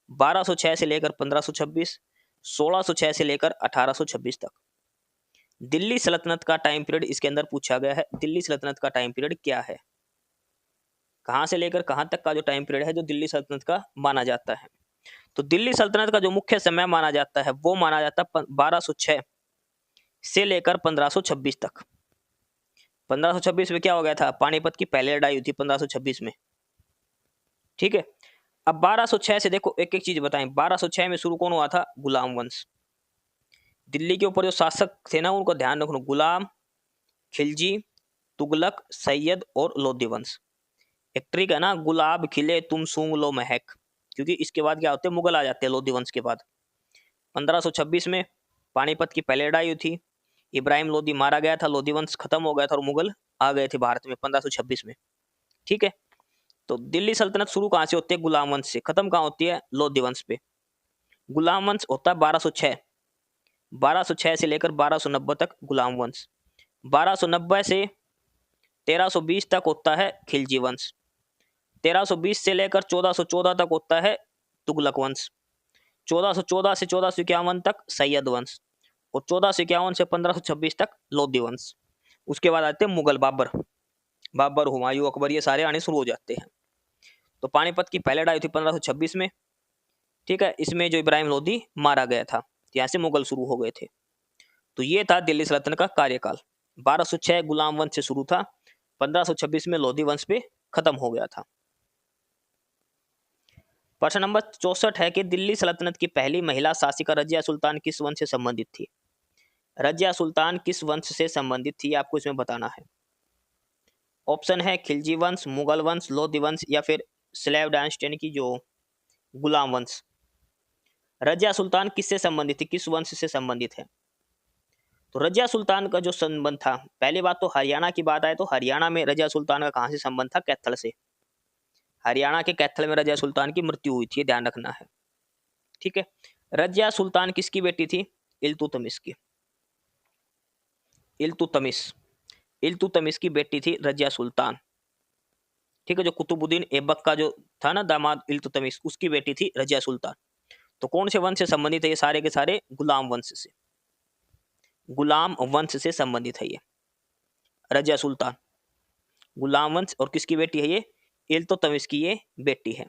1206 से लेकर 1526, 1606 से लेकर 1826 तक। दिल्ली सल्तनत का टाइम पीरियड इसके अंदर पूछा गया है। दिल्ली सल्तनत का टाइम पीरियड क्या है, कहां से लेकर कहां तक का जो टाइम पीरियड है जो दिल्ली सल्तनत का माना जाता है। तो दिल्ली सल्तनत का जो मुख्य समय माना जाता है वो माना जाता है 1206 से लेकर 1526 तक। 1526 में क्या हो गया था, पानीपत की पहली लड़ाई हुई थी 1526 में। ठीक है, अब 1206 से देखो एक एक चीज बताएं। 1206 में शुरू कौन हुआ था, गुलाम वंश। दिल्ली के ऊपर जो शासक थे ना उनको ध्यान रखना, गुलाम, खिलजी, तुगलक, सैयद और लोधी वंश। एक ट्रिक है ना, गुलाब खिले तुम सूंघ लो महक, क्योंकि इसके बाद क्या होते हैं, मुगल आ जाते हैं लोधी वंश के बाद। 1526 में पानीपत की पहली लड़ाई हुई थी, इब्राहिम लोधी मारा गया था, लोधी वंश खत्म हो गया था और मुगल आ गए थे भारत में 1526 में। ठीक है, तो दिल्ली सल्तनत शुरू कहां से होती है, गुलाम वंश से, खत्म कहां होती है, लोधी वंश पे। गुलाम वंश होता है 1206, 1206 से लेकर 1290 तक गुलाम वंश। 1290 से 1320 तक होता है खिलजी वंश। 1320 से लेकर 1414 तक होता है तुगलक वंश। 1414 से 1451 तक सैयद वंश और 1451 से 1526 तक लोधी वंश। उसके बाद आते हैं मुगल, बाबर, हुमायूं, अकबर, ये सारे आने शुरू हो जाते हैं। तो पानीपत की पहली लड़ाई थी 1526 में। ठीक है, इसमें जो इब्राहिम लोधी मारा गया था, यहाँ से मुगल शुरू हो गए थे। तो ये था दिल्ली सल्तनत का कार्यकाल। 1206 गुलाम वंश से शुरू था, 1526 में लोधी वंश पे खत्म हो गया था। प्रश्न नंबर 64 है कि दिल्ली सल्तनत की पहली महिला शासिका रजिया सुल्तान किस वंश से संबंधित थी। रजिया सुल्तान किस वंश से संबंधित थी आपको इसमें बताना है। ऑप्शन है खिलजी वंश, मुगल वंश, लोधी वंश या फिर स्लेव डायनेस्टी यानी कि जो गुलाम वंश। रजिया सुल्तान किससे संबंधित थी, किस वंश से संबंधित है। तो रजिया सुल्तान का जो संबंध था, पहली बात तो हरियाणा की बात आए तो हरियाणा में रजिया सुल्तान का कहां से संबंध था, कैथल से। हरियाणा के कैथल में रजिया सुल्तान की मृत्यु हुई थी, ध्यान रखना है। ठीक है, रजिया सुल्तान किसकी बेटी थी, इल्तुतमिश की। इल्तुतमिश की बेटी थी रजिया सुल्तान। ठीक है, जो कुतुबुद्दीन ऐबक का जो था ना दामाद इल्तुतमिश, उसकी बेटी थी रजिया सुल्तान। तो कौन से वंश से संबंधित है ये सारे के सारे, गुलाम वंश से। गुलाम वंश से संबंधित है ये रजिया सुल्तान, गुलाम वंश। और किसकी बेटी है ये, इल्तुतमिश की ये बेटी है।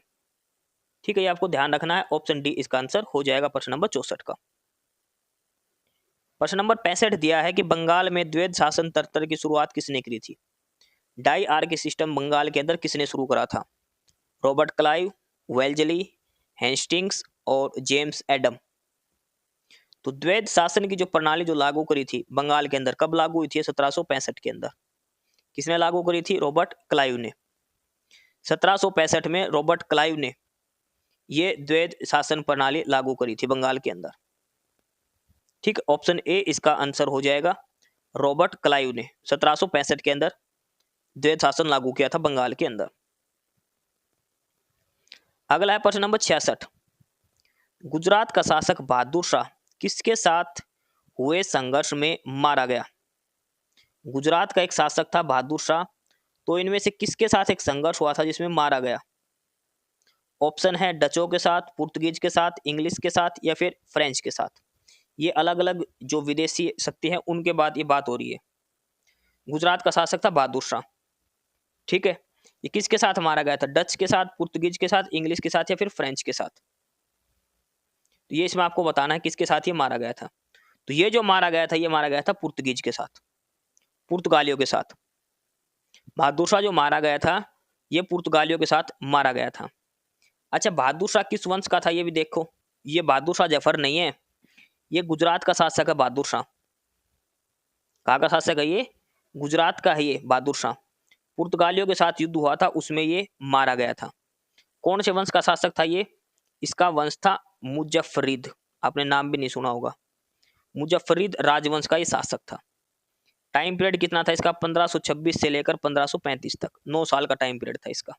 ठीक है, ये आपको ध्यान रखना है। ऑप्शन डी इसका आंसर हो जाएगा प्रश्न नंबर 64 का। प्रश्न नंबर 65 दिया है कि बंगाल में द्वैध शासन तंत्र की शुरुआत किसने की थी। डाई आर्की सिस्टम बंगाल के अंदर किसने शुरू करा था, रॉबर्ट क्लाइव, वेल्जली, हेस्टिंग्स और जेम्स एडम। तो द्वैध शासन की जो प्रणाली जो लागू करी थी बंगाल के अंदर, कब लागू हुई थी, 1765 के अंदर। किसने लागू करी थी, रॉबर्ट क्लाइव ने। 1765 में रॉबर्ट क्लाइव ने ये द्वैध शासन प्रणाली लागू करी थी बंगाल के अंदर। ठीक, ऑप्शन ए इसका आंसर हो जाएगा, रॉबर्ट क्लाइव ने 1765 के अंदर द्वैध शासन लागू किया था बंगाल के अंदर। अगला है प्रश्न नंबर 66, गुजरात का शासक बहादुर शाह किसके साथ हुए संघर्ष में मारा गया। गुजरात का एक शासक था बहादुर शाह, तो इनमें से किसके साथ एक संघर्ष हुआ था जिसमें मारा गया। ऑप्शन है डचों के साथ, पुर्तगीज के साथ, इंग्लिश के साथ या फिर फ्रेंच के साथ। ये अलग अलग जो विदेशी शक्ति है उनके बाद ये बात हो रही है। गुजरात का शासक था बहादुर शाह। ठीक है, ये किसके साथ मारा गया था, डच के साथ, पुर्तगीज के साथ, इंग्लिश के साथ या फिर फ्रेंच के साथ। तो ये इसमें आपको बताना है किसके साथ ये मारा गया था। तो ये जो मारा गया था ये मारा गया था पुर्तगीज के साथ, पुर्तगालियों के साथ। बहादुर शाह जो मारा गया था ये पुर्तगालियों के साथ मारा गया था। अच्छा, बहादुर शाह किस वंश का था ये भी देखो। ये बहादुर शाह जफर नहीं है, ये गुजरात का शासक है बहादुर शाह। कहाँ का शासक है ये, गुजरात का है ये बहादुर शाह। पुर्तगालियों के साथ युद्ध हुआ था उसमें ये मारा गया था। कौन से वंश का शासक था ये, इसका वंश था मुजफ्फरीद। आपने नाम भी नहीं सुना होगा, मुजफ्फरीद राजवंश का ये शासक था। टाइम पीरियड कितना था इसका, 1526 से लेकर 1535 तक, 9 साल का टाइम पीरियड था इसका।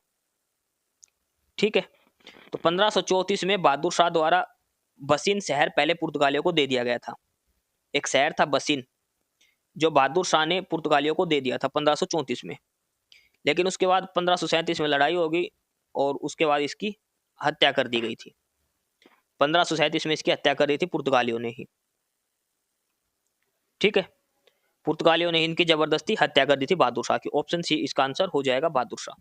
ठीक है, तो 1534 में बहादुर शाह द्वारा बसीन शहर पहले पुर्तगालियों को दे दिया गया था। एक शहर था बसीन जो बहादुर शाह ने पुर्तगालियों को दे दिया था 1534 में। लेकिन उसके बाद 1537 में लड़ाई हो गई और उसके बाद इसकी हत्या कर दी गई थी। 1537 में इसकी हत्या कर दी थी पुर्तगालियों ने ही। ठीक है, पुर्तगालियों ने इनकी जबरदस्ती हत्या कर दी थी बहादुर शाह की। ऑप्शन सी इसका आंसर हो जाएगा बहादुर शाह,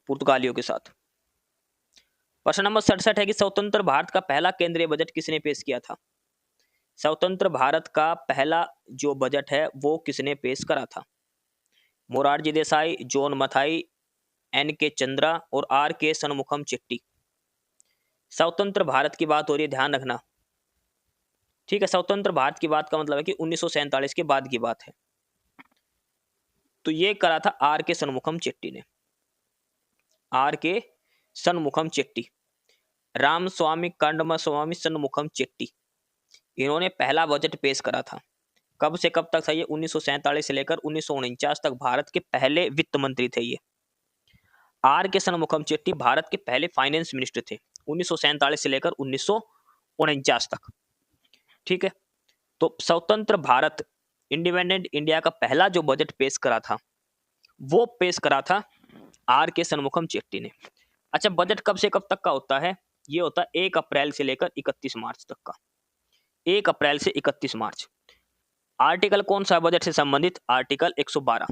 पुर्तगालियों के साथ। प्रश्न नंबर 67 है कि स्वतंत्र भारत का पहला केंद्रीय बजट किसने पेश किया था? स्वतंत्र भारत का पहला जो बजट है वो किसने पेश करा था? मोरारजी देसाई, जॉन मथाई, एन के चंद्रा और आर के सनमुखम चेट्टी। स्वतंत्र भारत की बात हो रही है, ध्यान रखना। ठीक है, स्वतंत्र भारत की बात का मतलब है कि 1947 के बाद की बात है। तो ये करा था आर के सनमुखम चेट्टी ने, आर के सनमुखम चेट्टी, राम स्वामी कंडम स्वामी सनमुखम चेट्टी। इन्होंने पहला बजट पेश करा था। कब से कब तक था ये? 1947 से लेकर 1949 तक भारत के पहले वित्त मंत्री थे ये। आर के सनमुखम चेट्टी भारत के पहले फाइनेंस मिनिस्टर थे 1947 से लेकर 1949 तक। ठीक है, तो स्वतंत्र भारत इंडिपेंडेंट इंडिया का पहला जो बजट पेश करा था वो पेश करा था आर के सनमुखम चेट्टी ने। अच्छा, बजट कब से कब तक का होता है? ये होता है 1 अप्रैल से लेकर 31 मार्च तक का। 1 अप्रैल से 31 मार्च। आर्टिकल कौन सा बजट से संबंधित? आर्टिकल 112।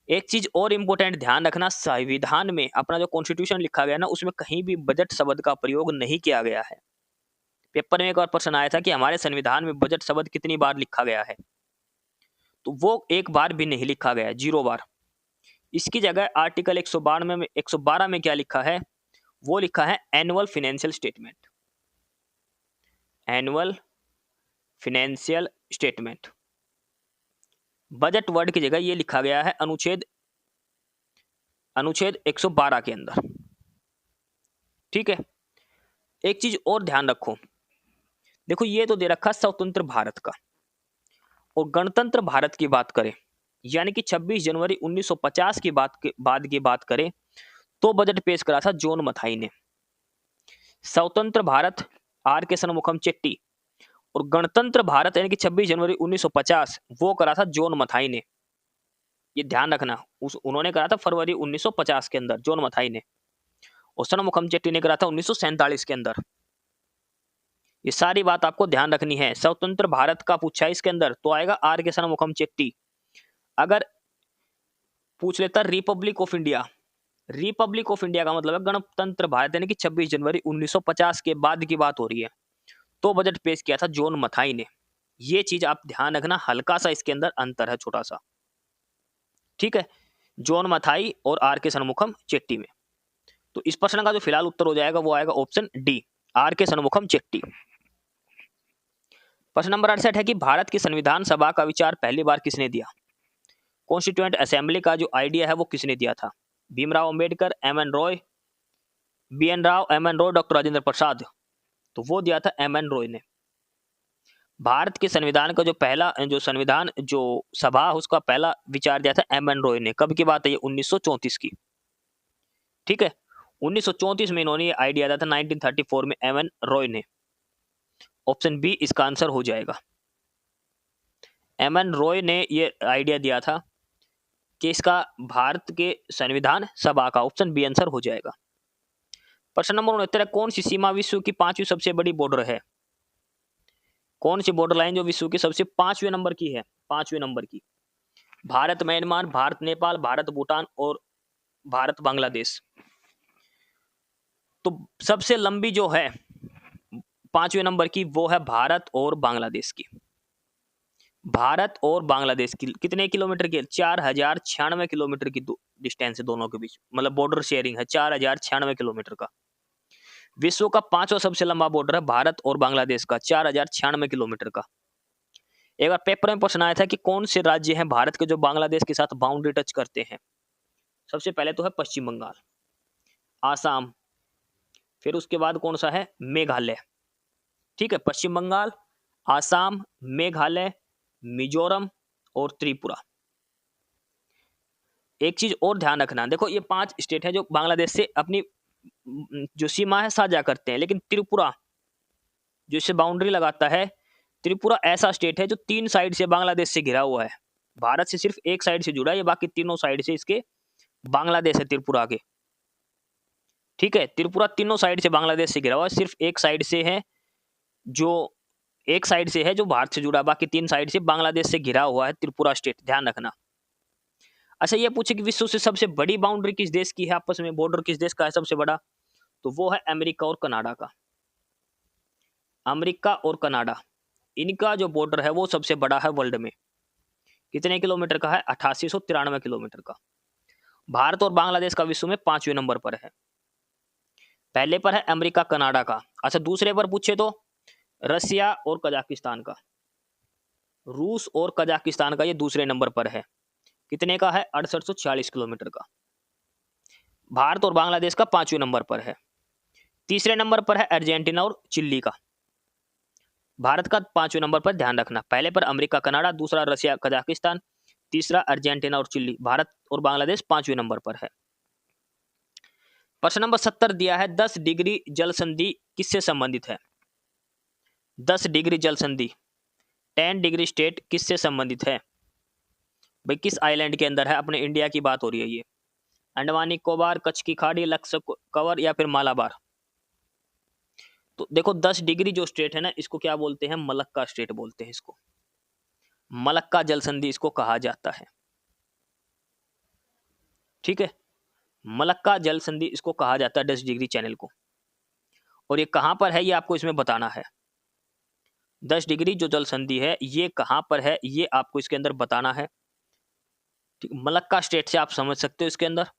एक चीज और इंपॉर्टेंट ध्यान रखना, संविधान में अपना जो कॉन्स्टिट्यूशन लिखा गया ना उसमें कहीं भी बजट शब्द का प्रयोग नहीं किया गया है। पेपर में एक और प्रश्न आया था कि हमारे संविधान में बजट शब्द कितनी बार लिखा गया है, तो वो एक बार भी नहीं लिखा गया, 0 बार। इसकी जगह आर्टिकल 112 में क्या लिखा है? वो लिखा है annual financial statement. Annual financial statement. Budget word की जगह ये लिखा गया है अनुच्छेद 112 के अंदर। ठीक है, एक चीज और ध्यान रखो, देखो ये तो दे रखा स्वतंत्र भारत का, और गणतंत्र भारत की बात करें यानी कि 26 जनवरी 1950 की बात करें तो बजट पेश करा था जॉन मथाई ने। स्वतंत्र भारत आर के सनमुखम चेट्टी, और गणतंत्र भारत यानी कि 26 जनवरी 1950 वो करा था जॉन मथाई ने। ये ध्यान रखना, उन्होंने करा था फरवरी 1950 के अंदर जॉन मथाई ने, और सनमुखम चेट्टी ने करा था 1947 के अंदर। ये सारी बात आपको ध्यान रखनी है। स्वतंत्र भारत का पूछा इसके अंदर तो आएगा आर के सनमुखम चेट्टी। अगर पूछ लेता Republic of India, Republic of India का मतलब है गणतंत्र भारत यानी कि 26 जनवरी 1950 के बाद की बात हो रही है, तो बजट पेश किया था जॉन मथाई ने। ये चीज आप ध्यान रखना, हल्का सा इसके अंदर अंतर है, छोटा सा। ठीक है, जॉन मथाई और आर के सनमुखम चेट्टी में। तो इस प्रश्न का जो फिलहाल उत्तर हो जाएगा वो आएगा ऑप्शन डी, आर के सनमुखम चेट्टी। प्रश्न नंबर 68 है कि भारत की संविधान सभा का विचार पहली बार किसने दिया? कॉन्स्टिट्यूएंट असेंबली का जो आइडिया है वो किसने दिया था? Bhimrao Ambedkar, M N. Roy, B N. Rao, M N. Roy, doctor Rajendra Prasad. तो वो दिया था एम.एन. रॉय ने। भारत के संविधान का जो पहला जो सभा उसका पहला विचार दिया था एम.एन. रॉय ने। कब की बात है ये? 1934 की। ठीक है, 1934 में इन्होंने ये आइडिया दिया था, 1934 में एम.एन. रॉय ने। ऑप्शन बी इसका आंसर हो जाएगा। एम.एन. रॉय ने ये आइडिया दिया था कि इसका भारत के संविधान सभा का, ऑप्शन बी आंसर हो जाएगा। प्रश्न नंबर 69 है, कौन सी सीमा विश्व की 5वीं सबसे बड़ी बॉर्डर है? कौन सी बॉर्डर लाइन जो विश्व की सबसे 5वें नंबर की है? 5वें नंबर की। भारत म्यांमार, भारत नेपाल, भारत भूटान और भारत बांग्लादेश। तो सबसे लंबी जो है 5वें नंबर की वो है भारत और बांग्लादेश की। भारत और बांग्लादेश की कितने किलोमीटर की? 4096 किलोमीटर की डिस्टेंस है दोनों के बीच, मतलब बॉर्डर शेयरिंग है 4096 किलोमीटर का। विश्व का 5वां सबसे लंबा बॉर्डर है भारत और बांग्लादेश का, 4096 किलोमीटर का। एक बार पेपर में प्रश्न आया था कि कौन से राज्य हैं भारत के जो बांग्लादेश के साथ बाउंड्री टच करते हैं? सबसे पहले तो है पश्चिम बंगाल, आसाम, फिर उसके बाद कौन सा है? मेघालय। ठीक है, पश्चिम बंगाल, आसाम, मेघालय, मिजोरम और त्रिपुरा। एक चीज और ध्यान रखना, देखो ये 5 स्टेट है जो बांग्लादेश से अपनी जो सीमा है साझा करते हैं, लेकिन त्रिपुरा जो इससे बाउंड्री लगाता है, त्रिपुरा ऐसा स्टेट है जो 3 साइड से बांग्लादेश से घिरा हुआ है। भारत से सिर्फ एक साइड से जुड़ा है, ये बाकी तीनों साइड से इसके बांग्लादेश है त्रिपुरा के। ठीक है, त्रिपुरा तीनों साइड से बांग्लादेश से घिरा हुआ है, सिर्फ एक साइड से है जो भारत से जुड़ा, बाकी 3 साइड से बांग्लादेश से घिरा हुआ है त्रिपुरा स्टेट, ध्यान रखना। अच्छा, ये पूछे कि विश्व से सबसे बड़ी बाउंड्री किस देश की है, आपस में बॉर्डर किस देश का है सबसे बड़ा? तो वो है अमेरिका और कनाडा का। अमेरिका और कनाडा, इनका जो बॉर्डर है वो सबसे बड़ा है वर्ल्ड में। कितने किलोमीटर का है? 8893 किलोमीटर का। भारत और बांग्लादेश का विश्व में 5वें नंबर पर है। पहले पर है अमेरिका कनाडा का। अच्छा, दूसरे पर पूछे तो रसिया और कजाकिस्तान का। रूस और कजाकिस्तान का ये दूसरे नंबर पर है। कितने का है? 6840 किलोमीटर का। भारत और बांग्लादेश का 5वें नंबर पर है। तीसरे नंबर पर है अर्जेंटीना और चिली का। भारत का 5वें नंबर पर ध्यान रखना, पहले पर अमेरिका कनाडा, दूसरा रसिया कजाकिस्तान, तीसरा अर्जेंटीना और चिली। भारत और बांग्लादेश 5वें नंबर पर है। प्रश्न नंबर 70 दिया है, 10 डिग्री जल संधि किससे संबंधित है? 10 डिग्री जल संधि 10 डिग्री स्टेट किससे संबंधित है? भाई किस आइलैंड के अंदर है? अपने इंडिया की बात हो रही है ये। अंडमान निकोबार, कच्छ की खाड़ी, लक्षद्वीप या फिर मालाबार। तो देखो 10 डिग्री जो स्टेट है ना, इसको क्या बोलते हैं? मलक्का स्टेट बोलते हैं इसको। मलक्का जल संधि इसको कहा जाता है। ठीक है, मलक्का जल संधि इसको कहा जाता है 10 डिग्री चैनल को। और ये कहां पर है ये आपको इसमें बताना है। 10 डिग्री जो जल संधि है ये कहां पर है ये आपको इसके अंदर बताना है। ठीक, मलक्का स्टेट से आप समझ सकते हो इसके अंदर।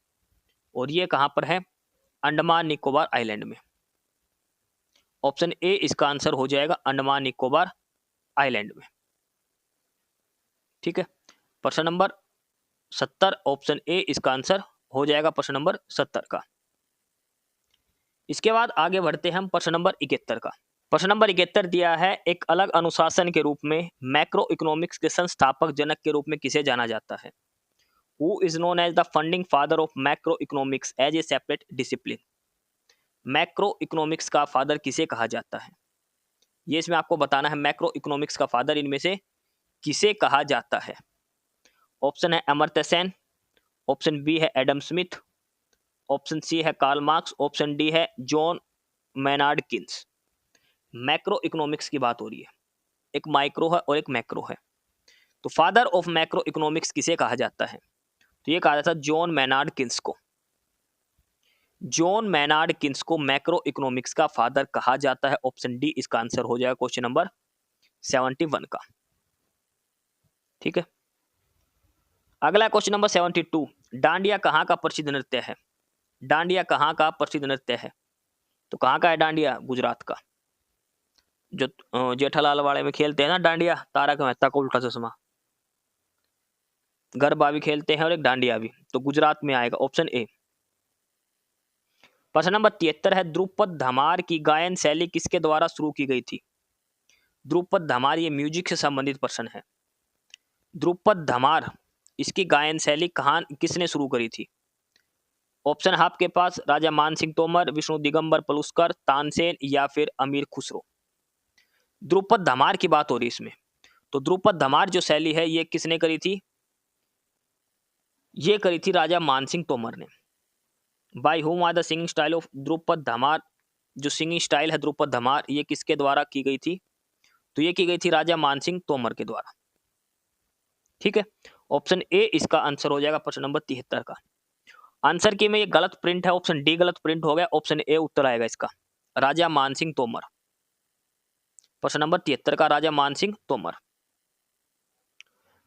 और ये कहां पर है? अंडमान निकोबार आइलैंड में। ऑप्शन ए इसका आंसर हो जाएगा, अंडमान निकोबार आइलैंड में। ठीक है, प्रश्न नंबर 70 ऑप्शन ए इसका आंसर हो जाएगा प्रश्न नंबर 70 का। इसके बाद आगे बढ़ते हैं हम प्रश्न नंबर 71 का। प्रश्न नंबर 71 दिया है, एक अलग अनुशासन के रूप में मैक्रो इकोनॉमिक्स के संस्थापक जनक के रूप में किसे जाना जाता है? Who is known as the founding father of macroeconomics as a separate discipline? Macro economics का फादर किसे कहा जाता है? ये इसमें आपको बताना है, मैक्रो इकोनॉमिक्स का फादर इनमें से किसे कहा जाता है? ऑप्शन है अमर्त्य सेन, ऑप्शन बी है एडम स्मिथ, ऑप्शन सी है कार्ल मार्क्स, ऑप्शन डी है John Maynard Keynes. Macro economics की बात हो रही है, एक माइक्रो है और एक मैक्रो है। तो फादर ऑफ मैक्रो इकोनॉमिक्स किसे कहा जाता है? तो ये कहा जाता है जॉन मैनार्ड किन्स को। जॉन मैनार्ड किन्स को मैक्रो इकोनॉमिक्स का फादर कहा जाता है। ऑप्शन डी इसका आंसर हो जाएगा क्वेश्चन नंबर 71 का। ठीक है, अगला क्वेश्चन नंबर 72, डांडिया कहाँ का प्रसिद्ध नृत्य है? डांडिया कहाँ का प्रसिद्ध नृत्य है? तो कहाँ का है डांडिया? गुजरात का। जो जेठालाल वाले में खेलते हैं ना डांडिया, तारक मेहता का उल्टा चश्मा, गरबा भी खेलते हैं और एक डांडिया भी, तो गुजरात में आएगा ऑप्शन ए। प्रश्न नंबर 73 है, ध्रुपद धमार की गायन शैली किसके द्वारा शुरू की गई थी? ध्रुपद धमार ये म्यूजिक से संबंधित प्रश्न है। ध्रुपद धमार इसकी गायन शैली कहां किसने शुरू करी थी? ऑप्शन है आपके पास, राजा मान सिंह तोमर, विष्णु दिगंबर पलुस्कर, तानसेन या फिर अमीर खुसरो। ध्रुपद धमार की बात हो रही है इसमें। तो ध्रुपद धमार जो शैली है ये किसने करी थी? ये करी थी राजा मान सिंह तोमर ने। By whom are the singing style of Dhrupad Dhamar, जो सिंगिंग स्टाइल है ध्रुपद धमार ये किसके द्वारा की गई थी? तो ये की गई थी राजा मान सिंह तोमर के द्वारा। ठीक है, ऑप्शन ए इसका आंसर हो जाएगा प्रश्न नंबर 73 का। आंसर की में ये गलत प्रिंट है, ऑप्शन डी गलत प्रिंट हो गया, ऑप्शन ए उत्तर आएगा इसका, राजा मान सिंह तोमर। प्रश्न नंबर 73 का राजा मान सिंह तोमर।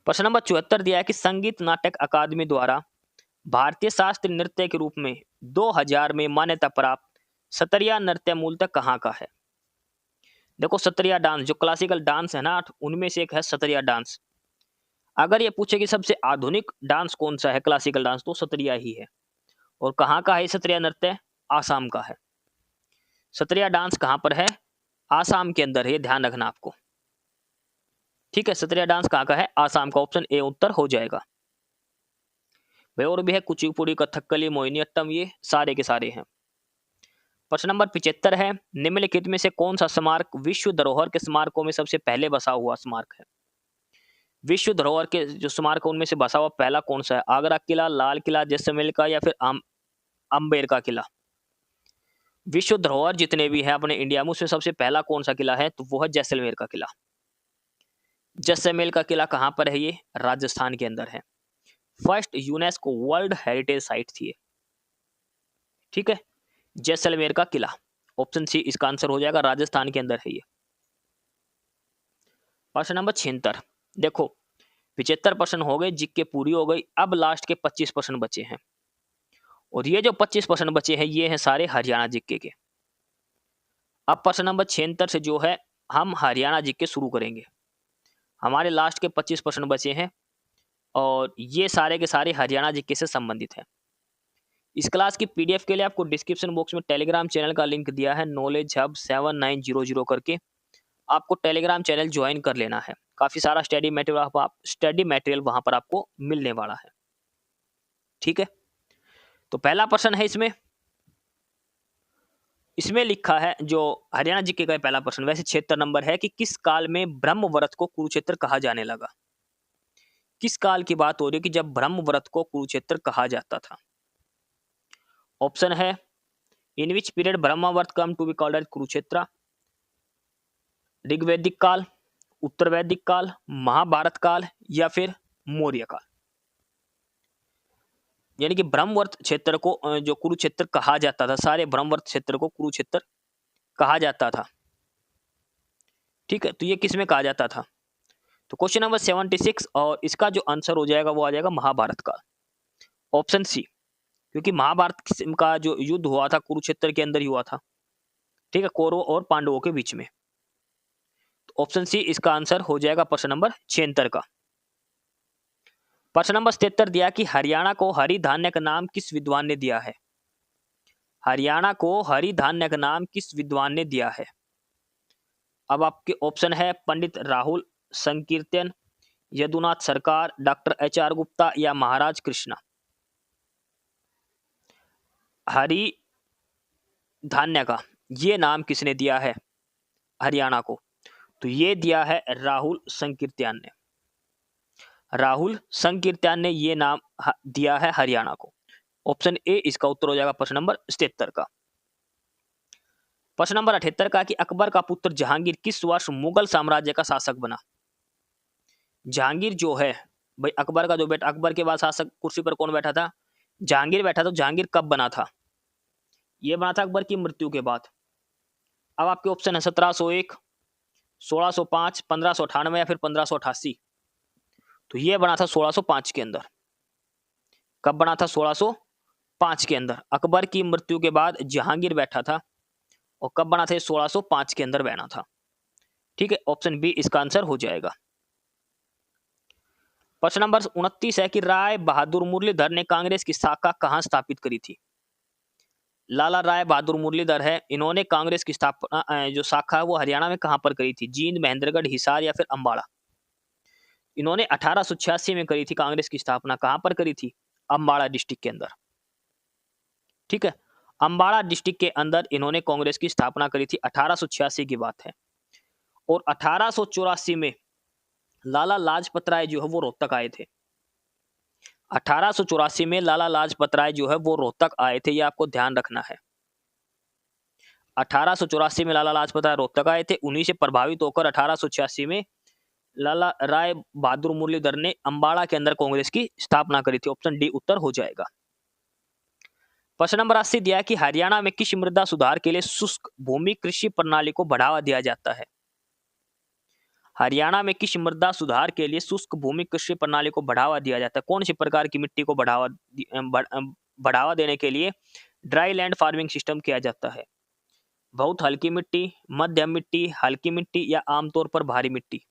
प्रश्न नंबर 74 दिया है कि संगीत नाटक अकादमी द्वारा भारतीय शास्त्रीय नृत्य के रूप में 2000 में मान्यता प्राप्त सतरिया नृत्य मूलतः कहाँ का है? देखो सतरिया डांस जो क्लासिकल डांस है ना, उनमें से एक है सतरिया डांस। अगर ये पूछे कि सबसे आधुनिक डांस कौन सा है क्लासिकल डांस, तो सतरिया ही है। और कहाँ का है सतरिया नृत्य? आसाम का है। सतरिया डांस कहाँ पर है? आसाम के अंदर है, ये ध्यान रखना आपको। ठीक है, सतरिया डांस कहाँ का है? आसाम का, ऑप्शन ए उत्तर हो जाएगा। भाई और भी है कुचिपुड़ी, कथकली, मोहिनीअट्टम, ये सारे के सारे हैं। प्रश्न नंबर 75 है, निम्नलिखित में से कौन सा स्मारक विश्व धरोहर के स्मारकों में सबसे पहले बसा हुआ स्मारक है? विश्व धरोहर के जो स्मारक उनमें से बसा हुआ पहला कौन सा है? आगरा किला, लाल किला, जैसलमेर का या फिर अम्बेर का किला? विश्व धरोहर जितने भी हैं अपने इंडिया में उसमें सबसे पहला कौन सा किला है? तो वो है जैसलमेर का किला। जैसलमेर का किला कहाँ पर है? ये राजस्थान के अंदर है। First UNESCO world heritage site थी। ठीक है, जैसलमेर का किला। ऑप्शन सी इसका आंसर हो जाएगा, राजस्थान के अंदर है ये। प्रश्न नंबर 76। देखो 75% हो गए, जिक्के पूरी हो गई, अब लास्ट के 25% बचे हैं, और ये जो 25% बचे हैं ये हैं सारे हरियाणा जिक्के के। अब प्रश्न नंबर 76 से जो है हम हरियाणा जिक्के शुरू करेंगे। हमारे लास्ट के 25% बचे हैं और ये सारे के सारे हरियाणा जिक्के से संबंधित हैं। इस क्लास की पीडीएफ के लिए आपको डिस्क्रिप्शन बॉक्स में टेलीग्राम चैनल का लिंक दिया है, नॉलेज हब 7900 करके। आपको टेलीग्राम चैनल ज्वाइन कर लेना है। काफी सारा स्टडी मटेरियल वहां पर आपको मिलने वाला है। ठीक है, तो पहला प्रश्न है इसमें लिखा है, जो हरियाणा जीके का पहला प्रश्न, वैसे 76 नंबर है, कि किस काल में ब्रह्मवरत को कुरुक्षेत्र कहा जाने लगा। किस काल की बात हो रही है कि जब ब्रह्मवरत को कुरुक्षेत्र कहा जाता था। ऑप्शन है, in which period Brahmavarta come to be called as Kurukshetra. ऋग्वैदिक काल, उत्तर वैदिक काल, महाभारत काल, या फिर मौर्य काल। यानी कि ब्रह्मवर्त क्षेत्र को जो कुरुक्षेत्र कहा जाता था, सारे ब्रह्मवर्त क्षेत्र को कुरुक्षेत्र कहा जाता था। ठीक है, तो ये किस में कहा जाता था। तो क्वेश्चन नंबर 76, और इसका जो आंसर हो जाएगा वो आ जाएगा महाभारत काल। ऑप्शन सी, क्योंकि महाभारत का जो युद्ध हुआ था कुरुक्षेत्र के अंदर ही हुआ था। ठीक है, कौरवों और पांडवों के बीच में। तो ऑप्शन सी इसका आंसर हो जाएगा प्रश्न नंबर 76 का। प्रश्न नंबर 77 दिया कि हरियाणा को हरि धान्य का नाम किस विद्वान ने दिया है। हरियाणा को हरि धान्य का नाम किस विद्वान ने दिया है। अब आपके ऑप्शन है, पंडित राहुल संकीर्तन, यदुनाथ सरकार, डॉक्टर HR गुप्ता, या महाराज कृष्णा। हरि धान्य का ये नाम किसने दिया है हरियाणा को। तो ये दिया है राहुल संकीर्त्यान ने। राहुल संकीर्त्यान ने ये नाम दिया है हरियाणा को। ऑप्शन ए इसका उत्तर हो जाएगा प्रश्न नंबर 77 का। प्रश्न नंबर 78 का कि अकबर का पुत्र जहांगीर किस वर्ष मुगल साम्राज्य का शासक बना। जहांगीर जो है भाई, अकबर का जो बेटा, अकबर के बाद शासक कुर्सी पर कौन बैठा था, जहांगीर बैठा था। जहांगीर कब बना था, ये बना था अकबर की मृत्यु के बाद। अब आपके ऑप्शन है 1701, 1605, 1598 या फिर 1588। तो ये बना था 1605 के अंदर। कब बना था, 1605 के अंदर। अकबर की मृत्यु के बाद जहांगीर बैठा था, और कब बना था, 1605 के अंदर बना था। ठीक है, ऑप्शन बी इसका आंसर हो जाएगा। प्रश्न नंबर 29 है कि राय बहादुर मुरलीधर ने कांग्रेस की शाखा कहां स्थापित करी थी। लाला राय बहादुर मुरलीधर है, इन्होंने कांग्रेस की स्थापना जो शाखा है वो हरियाणा में कहां पर करी थी। जींद, महेंद्रगढ़, हिसार, या फिर अंबाला। इन्होंने 1886 में करी थी कांग्रेस की स्थापना। कहां पर करी थी, अंबाला डिस्ट्रिक्ट के अंदर। ठीक है, अंबाला डिस्ट्रिक्ट के अंदर इन्होंने कांग्रेस की स्थापना करी थी। 1886 की बात है। और 1884 में लाला लाजपत राय जो है वो रोहतक आए थे। 1884 में लाला लाजपत राय जो है वो रोहतक आए थे, ये आपको ध्यान रखना है। 1884 में लाला लाजपत राय रोहतक आए थे। उन्हीं से प्रभावित होकर 1886 में लाला राय बहादुर मुरलीधर ने अंबाला के अंदर कांग्रेस की स्थापना करी थी। ऑप्शन डी उत्तर हो जाएगा। प्रश्न नंबर 80 दिया है कि हरियाणा में किस मृदा सुधार के लिए शुष्क भूमि कृषि प्रणाली को बढ़ावा दिया जाता है। हरियाणा में किस मृदा सुधार के लिए शुष्क भूमि कृषि प्रणाली को बढ़ावा दिया जाता है। कौन सी प्रकार की मिट्टी को बढ़ावा देने के लिए ड्राई लैंड फार्मिंग सिस्टम किया जाता है। बहुत हल्की मिट्टी, मध्यम मिट्टी, हल्की मिट्टी, या आमतौर पर भारी मिट्टी।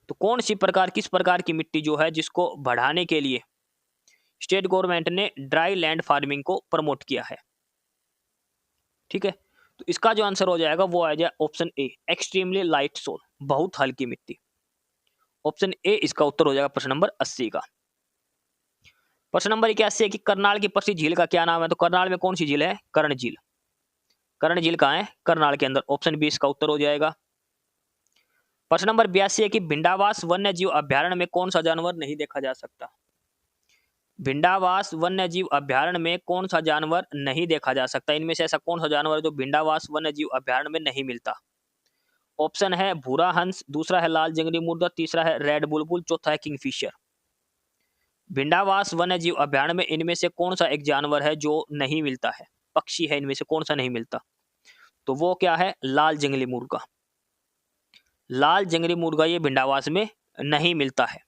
तो कौन सी प्रकार, किस प्रकार की मिट्टी जो है जिसको बढ़ाने के लिए स्टेट गवर्नमेंट ने ड्राई लैंड फार्मिंग को प्रमोट किया है। ठीक है, तो इसका जो आंसर हो जाएगा वो आ जाएगा option A, extremely light soil, बहुत हल्की मिट्टी। ऑप्शन ए इसका उत्तर हो जाएगा प्रश्न नंबर 80 का। प्रश्न नंबर 81 है कि करनाल की प्रसिद्ध झील का क्या नाम है। तो करनाल में कौन सी झील है, कर्ण झील। कर्ण झील कहाँ है, करनाल के अंदर। ऑप्शन बी इसका उत्तर हो जाएगा। प्रश्न नंबर 82 है कि भिंडावास वन्य जीव अभ्यारण्य में कौन सा जानवर नहीं देखा जा सकता। भिंडावास वन्य जीव अभ्यारण्य में कौन सा जानवर नहीं देखा जा सकता। इनमें से ऐसा कौन सा जानवर जो भिंडावास वन्य जीव अभ्यारण्य में नहीं मिलता। ऑप्शन है भूरा हंस, दूसरा है लाल जंगली मुर्गा, तीसरा है रेड बुलबुल, चौथा है किंगफिशर। भिंडावास वन्य जीव अभयारण्य में इनमें से कौन सा एक जानवर है जो नहीं मिलता है, पक्षी है, इनमें से कौन सा नहीं मिलता? तो वो क्या है? लाल जंगली मुर्गा। लाल जंगली मुर्गा ये भिंडावास में नहीं मिलता है।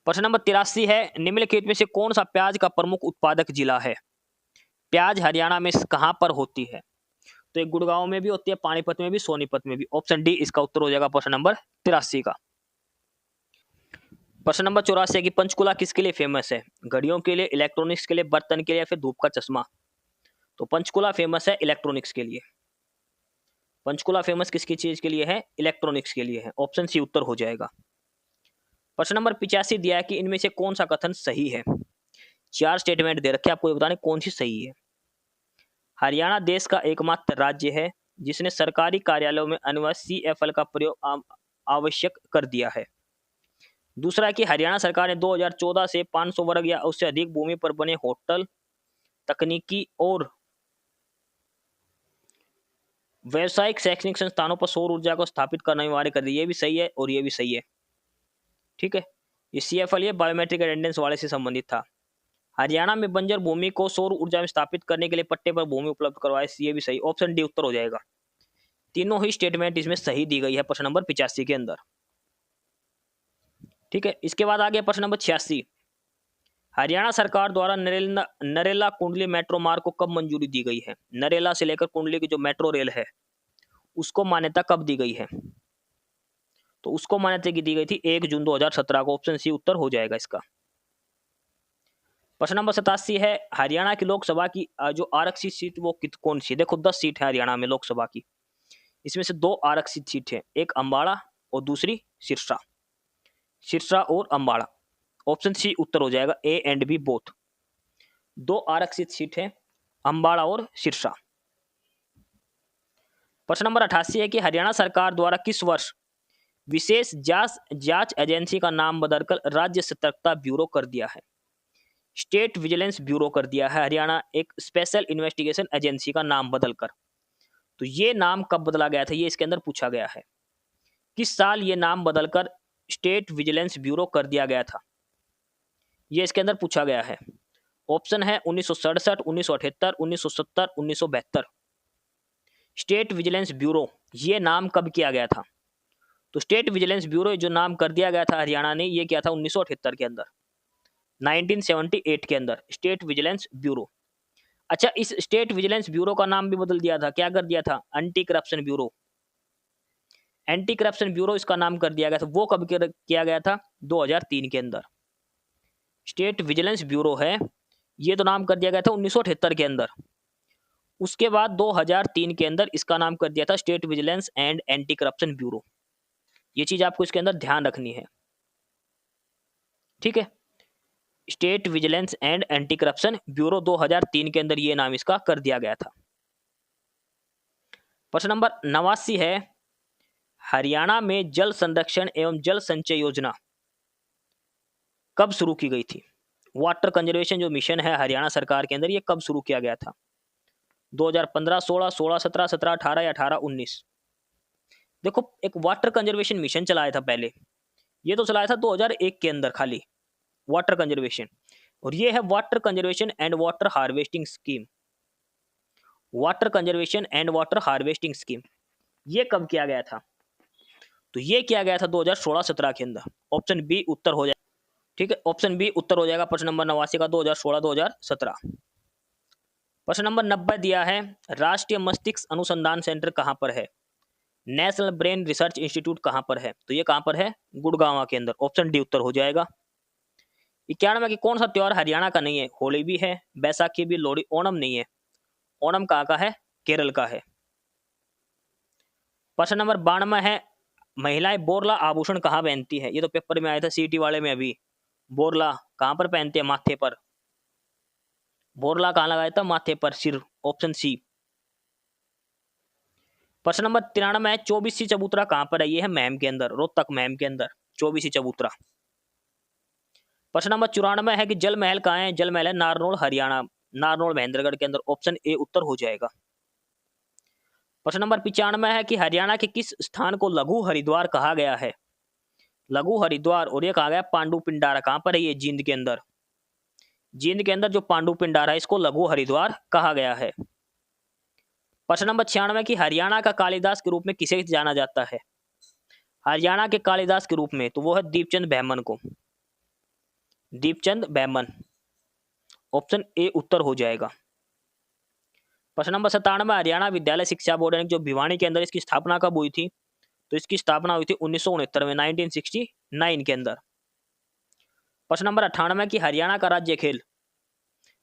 प्रश्न नंबर 83 है, निम्नलिखित में से कौन सा प्याज का प्रमुख उत्पादक जिला है? प्याज हरियाणा में कहां पर होती है? तो एक गुड़गांव में भी होती है, पानीपत में भी, सोनीपत में भी। ऑप्शन डी इसका उत्तर हो जाएगा प्रश्न नंबर 83 का। प्रश्न नंबर 84 है कि पंचकुला किसके लिए फेमस है? घड़ियों के लिए, इलेक्ट्रॉनिक्स के लिए, बर्तन के लिए, या फिर धूप का चश्मा? तो पंचकुला फेमस है इलेक्ट्रॉनिक्स के लिए। पंचकुला फेमस किसकी चीज के लिए है? इलेक्ट्रॉनिक्स के लिए है। ऑप्शन सी उत्तर हो जाएगा। प्रश्न नंबर 85 दिया है कि इनमें से कौन सा कथन सही है? 4 स्टेटमेंट दे रखे, आपको बताने कौन सी सही है। हरियाणा देश का एकमात्र राज्य है जिसने सरकारी कार्यालयों में अनिवासी CFL का प्रयोग आवश्यक कर दिया है। दूसरा है कि हरियाणा सरकार ने 2014 से 500 वर्ग या उससे अधिक भूमि पर बने होटल, तकनीकी और व्यावसायिक शैक्षणिक संस्थानों पर सौर ऊर्जा को स्थापित करना अनिवार्य कर दिया। ये भी सही है और ये भी सही है। ठीक है, ये CFL ये बायोमेट्रिक अटेंडेंस वाले से संबंधित था। हरियाणा में बंजर भूमि को सौर ऊर्जा में स्थापित करने के लिए पट्टे पर भूमि उपलब्ध करवाए, ये भी सही। ऑप्शन डी उत्तर हो जाएगा। तीनों ही स्टेटमेंट इसमें सही दी गई है प्रश्न नंबर 85 के अंदर। ठीक है, इसके बाद आ गया प्रश्न नंबर 86। हरियाणा सरकार द्वारा नरेला कुंडली मेट्रो मार्ग को कब मंजूरी दी गई है? नरेला से लेकर कुंडली की जो मेट्रो रेल है उसको मान्यता कब दी गई है? तो उसको मान्यता की दी गई थी 1 जून 2017 को। ऑप्शन सी उत्तर हो जाएगा इसका। प्रश्न नंबर 87 है, हरियाणा की लोकसभा की जो आरक्षित सीट वो कौन सी? देखो 10 सीट है हरियाणा में लोकसभा की, इसमें से 2 आरक्षित सीट है, एक अम्बाड़ा और दूसरी सिरसा। सिरसा और अम्बाड़ा। ऑप्शन सी उत्तर हो जाएगा, A एंड B बोथ। 2 आरक्षित सीट है, अम्बाड़ा और सिरसा। प्रश्न नंबर 88 है कि हरियाणा सरकार द्वारा किस वर्ष विशेष जांच एजेंसी का नाम बदलकर राज्य सतर्कता ब्यूरो कर दिया है? स्टेट विजिलेंस ब्यूरो कर दिया है हरियाणा, एक स्पेशल इन्वेस्टिगेशन एजेंसी का नाम बदलकर। तो ये नाम कब बदला गया था, ये इसके अंदर पूछा गया है। किस साल ये नाम बदलकर स्टेट विजिलेंस ब्यूरो कर दिया गया था, ये इसके अंदर पूछा गया है। ऑप्शन है 1967, 1978, 1970, 1972। स्टेट विजिलेंस ब्यूरो ये नाम कब किया गया था? तो स्टेट विजिलेंस ब्यूरो जो नाम कर दिया गया था हरियाणा ने, ये किया था 1978 के अंदर, 1978 के अंदर स्टेट विजिलेंस ब्यूरो। अच्छा, इस स्टेट विजिलेंस ब्यूरो का नाम भी बदल दिया था, क्या कर दिया था? Anti corruption bureau. Anti corruption bureau इसका नाम कर दिया गया था। वो कब किया गया था? 2003 के अंदर। स्टेट विजिलेंस ब्यूरो है ये तो नाम कर दिया गया था 1978 के अंदर। उसके बाद 2003 के अंदर इसका नाम कर दिया था state vigilance and anti corruption bureau. ये चीज आपको इसके अंदर ध्यान रखनी है। ठीक है, state vigilance and anti corruption bureau 2003 के अंदर ये नाम इसका कर दिया गया था। प्रश्न नंबर 89 है, हरियाणा में जल संरक्षण एवं जल संचय योजना कब शुरू की गई थी? वाटर कंजर्वेशन जो मिशन है हरियाणा सरकार के अंदर, ये कब शुरू किया गया था? 2015, 16, 16, 17, 17, 18 या 18, 19? देखो, एक वाटर कंजर्वेशन मिशन चलाया था पहले, ये तो चलाया था 2001 के अंदर खाली वाटर कंजर्वेशन, और ये है water conservation and water harvesting scheme. Water conservation and water harvesting scheme ये कब किया गया था? तो ये किया गया था 2016-17 के अंदर। ऑप्शन बी उत्तर हो जाएगा। ठीक है, ऑप्शन बी उत्तर हो जाएगा प्रश्न नंबर 89 का, 2016-2017। प्रश्न नंबर 90 दिया है, राष्ट्रीय मस्तिष्क अनुसंधान सेंटर कहां पर है? नेशनल ब्रेन रिसर्च इंस्टीट्यूट कहां पर है? तो ये कहां पर है? गुड़गांव के अंदर। ऑप्शन डी उत्तर हो जाएगा। 91 की कौन सा त्योहार हरियाणा का नहीं है? होली भी है, बैसाखी भी, लोहड़ी, ओणम नहीं है। ओणम कहाँ का है? केरल का है। प्रश्न नंबर 92 है, महिलाएं बोरला आभूषण कहाँ पहनती है? ये तो पेपर में आया था सीटी वाले में अभी। बोरला कहां पर पहनते हैं? माथे पर। बोरला कहां लगाया था? माथे पर, सिर। Option C. प्रश्न नंबर 93 है, 24सी चबूतरा कहां पर है? ये है मैम के अंदर, रोहतक मैम के अंदर 24सी चबूतरा। प्रश्न नंबर 94 है कि जल महल कहाँ है? जल महल है नारनौल हरियाणा, नारनौल महेंद्रगढ़ के अंदर। ऑप्शन ए उत्तर हो जाएगा। प्रश्न नंबर 95 है कि हरियाणा के किस स्थान को लघु हरिद्वार कहा गया है? लघु हरिद्वार, और ये कहा गया पांडु पिंडारा। कहाँ पर है ये? जींद के अंदर। जींद के अंदर जो पांडु पिंडारा है इसको लघु हरिद्वार कहा गया है। प्रश्न नंबर 96 की हरियाणा का कालिदास के रूप में किसे जाना जाता है? हरियाणा के कालिदास के रूप में तो वो है दीपचंद बैमन को। दीपचंद बैमन, ऑप्शन ए उत्तर हो जाएगा। प्रश्न नंबर 97 हरियाणा विद्यालय शिक्षा बोर्ड यानी जो भिवानी के अंदर इसकी स्थापना कब हुई थी? तो इसकी स्थापना हुई थी 1969 में, 1969 के अंदर। प्रश्न नंबर 98 की हरियाणा का राज्य खेल।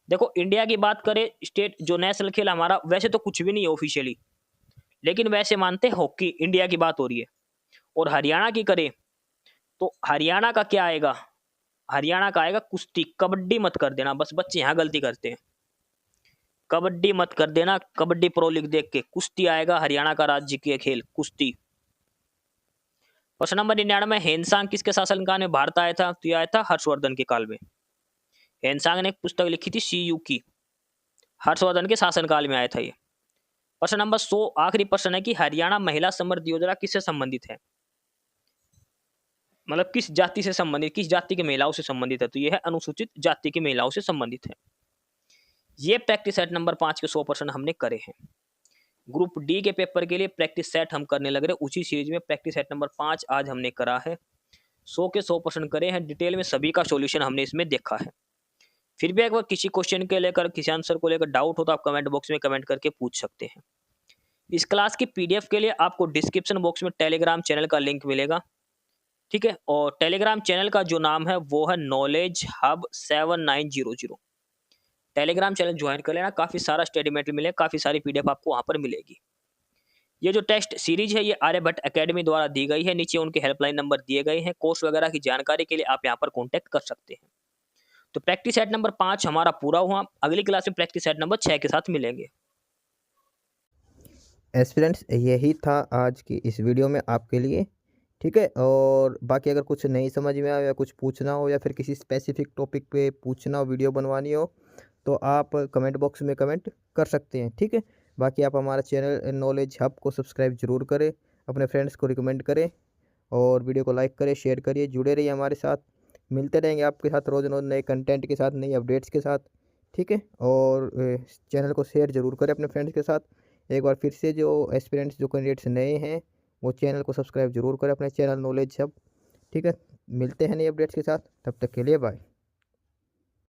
देखो इंडिया की बात करें स्टेट जो नेशनल खेल हमारा वैसे तो कुछ भी नहीं है ऑफिशियली, लेकिन वैसे मानते हैं हॉकी, इंडिया की बात हो रही है। और हरियाणा की करें तो हरियाणा का क्या आएगा? हरियाणा का आएगा कुश्ती। कबड्डी मत कर देना, बस बच्चे यहाँ गलती करते हैं। कबड्डी मत कर देना, कबड्डी प्रो लीग देख के। कुश्ती आएगा हरियाणा का राज्य के खेल, कुश्ती। प्रश्न नंबर 99 हेनसांग किसके शासनकाल में भारत आया था? तो यह आया था हर्षवर्धन के काल में। हेनसांग ने एक पुस्तक लिखी थी सीयू की, हर्षवर्धन के शासनकाल में आया था ये। प्रश्न नंबर 100 आखिरी प्रश्न है कि हरियाणा महिला समृद्धि योजना किससे संबंधित है? मतलब किस जाति से संबंधित, किस जाति की महिलाओं से संबंधित है? तो यह है अनुसूचित जाति की महिलाओं से संबंधित है। ये प्रैक्टिस सेट नंबर 5 के 100 प्रश्न हमने करे हैं। ग्रुप डी के पेपर के लिए प्रैक्टिस सेट हम करने लग रहे उसी सीरीज में। प्रैक्टिस सेट नंबर 5 आज हमने करा है। 100 के 100 प्रश्न करे हैं, डिटेल में सभी का सॉल्यूशन हमने इसमें देखा है। फिर भी एक बार किसी क्वेश्चन के लेकर, किसी आंसर को लेकर डाउट हो तो आप कमेंट बॉक्स में कमेंट करके पूछ सकते हैं। इस क्लास की पीडीएफ के लिए आपको डिस्क्रिप्शन बॉक्स में टेलीग्राम चैनल का लिंक मिलेगा, ठीक है। और टेलीग्राम चैनल का जो नाम है वो है knowledge hub 7900। Telegram channel join कर लेना, काफी सारा स्टडी मटेरियल मिलेगा, काफी सारी पीडीएफ आपको वहां पर मिलेगी। ये जो टेस्ट सीरीज है ये आर्यभट्ट एकेडमी द्वारा दी गई है, नीचे उनके हेल्पलाइन नंबर दिए गए हैं। कोर्स वगैरह की जानकारी के लिए आप यहाँ पर कॉन्टेक्ट कर सकते हैं। तो प्रैक्टिस सेट नंबर 5 हमारा पूरा हुआ। अगली क्लास में प्रैक्टिस सेट नंबर 6 के साथ मिलेंगे। एस्पिरेंट्स यही था आज की इस वीडियो में आपके लिए, ठीक है। और बाकी अगर कुछ नहीं समझ में आया या कुछ पूछना हो या फिर किसी स्पेसिफिक टॉपिक पे पूछना हो, वीडियो बनवानी हो, तो आप कमेंट बॉक्स में कमेंट कर सकते हैं, ठीक है। बाकी आप हमारा चैनल नॉलेज हब को सब्सक्राइब जरूर करें, अपने फ्रेंड्स को रिकमेंड करें और वीडियो को लाइक करें, शेयर करिए, जुड़े रहिए हमारे साथ। मिलते रहेंगे आपके साथ रोज़ रोज़ नए कंटेंट के साथ, नई अपडेट्स के साथ, ठीक है। और चैनल को शेयर जरूर करें अपने फ्रेंड्स के साथ। एक बार फिर से जो एस्पिरेंट्स, जो कैंडिडेट्स नए हैं, वो चैनल को सब्सक्राइब जरूर करें अपने चैनल नॉलेज हब, ठीक है। मिलते हैं नई अपडेट्स के साथ, तब तक के लिए बाय।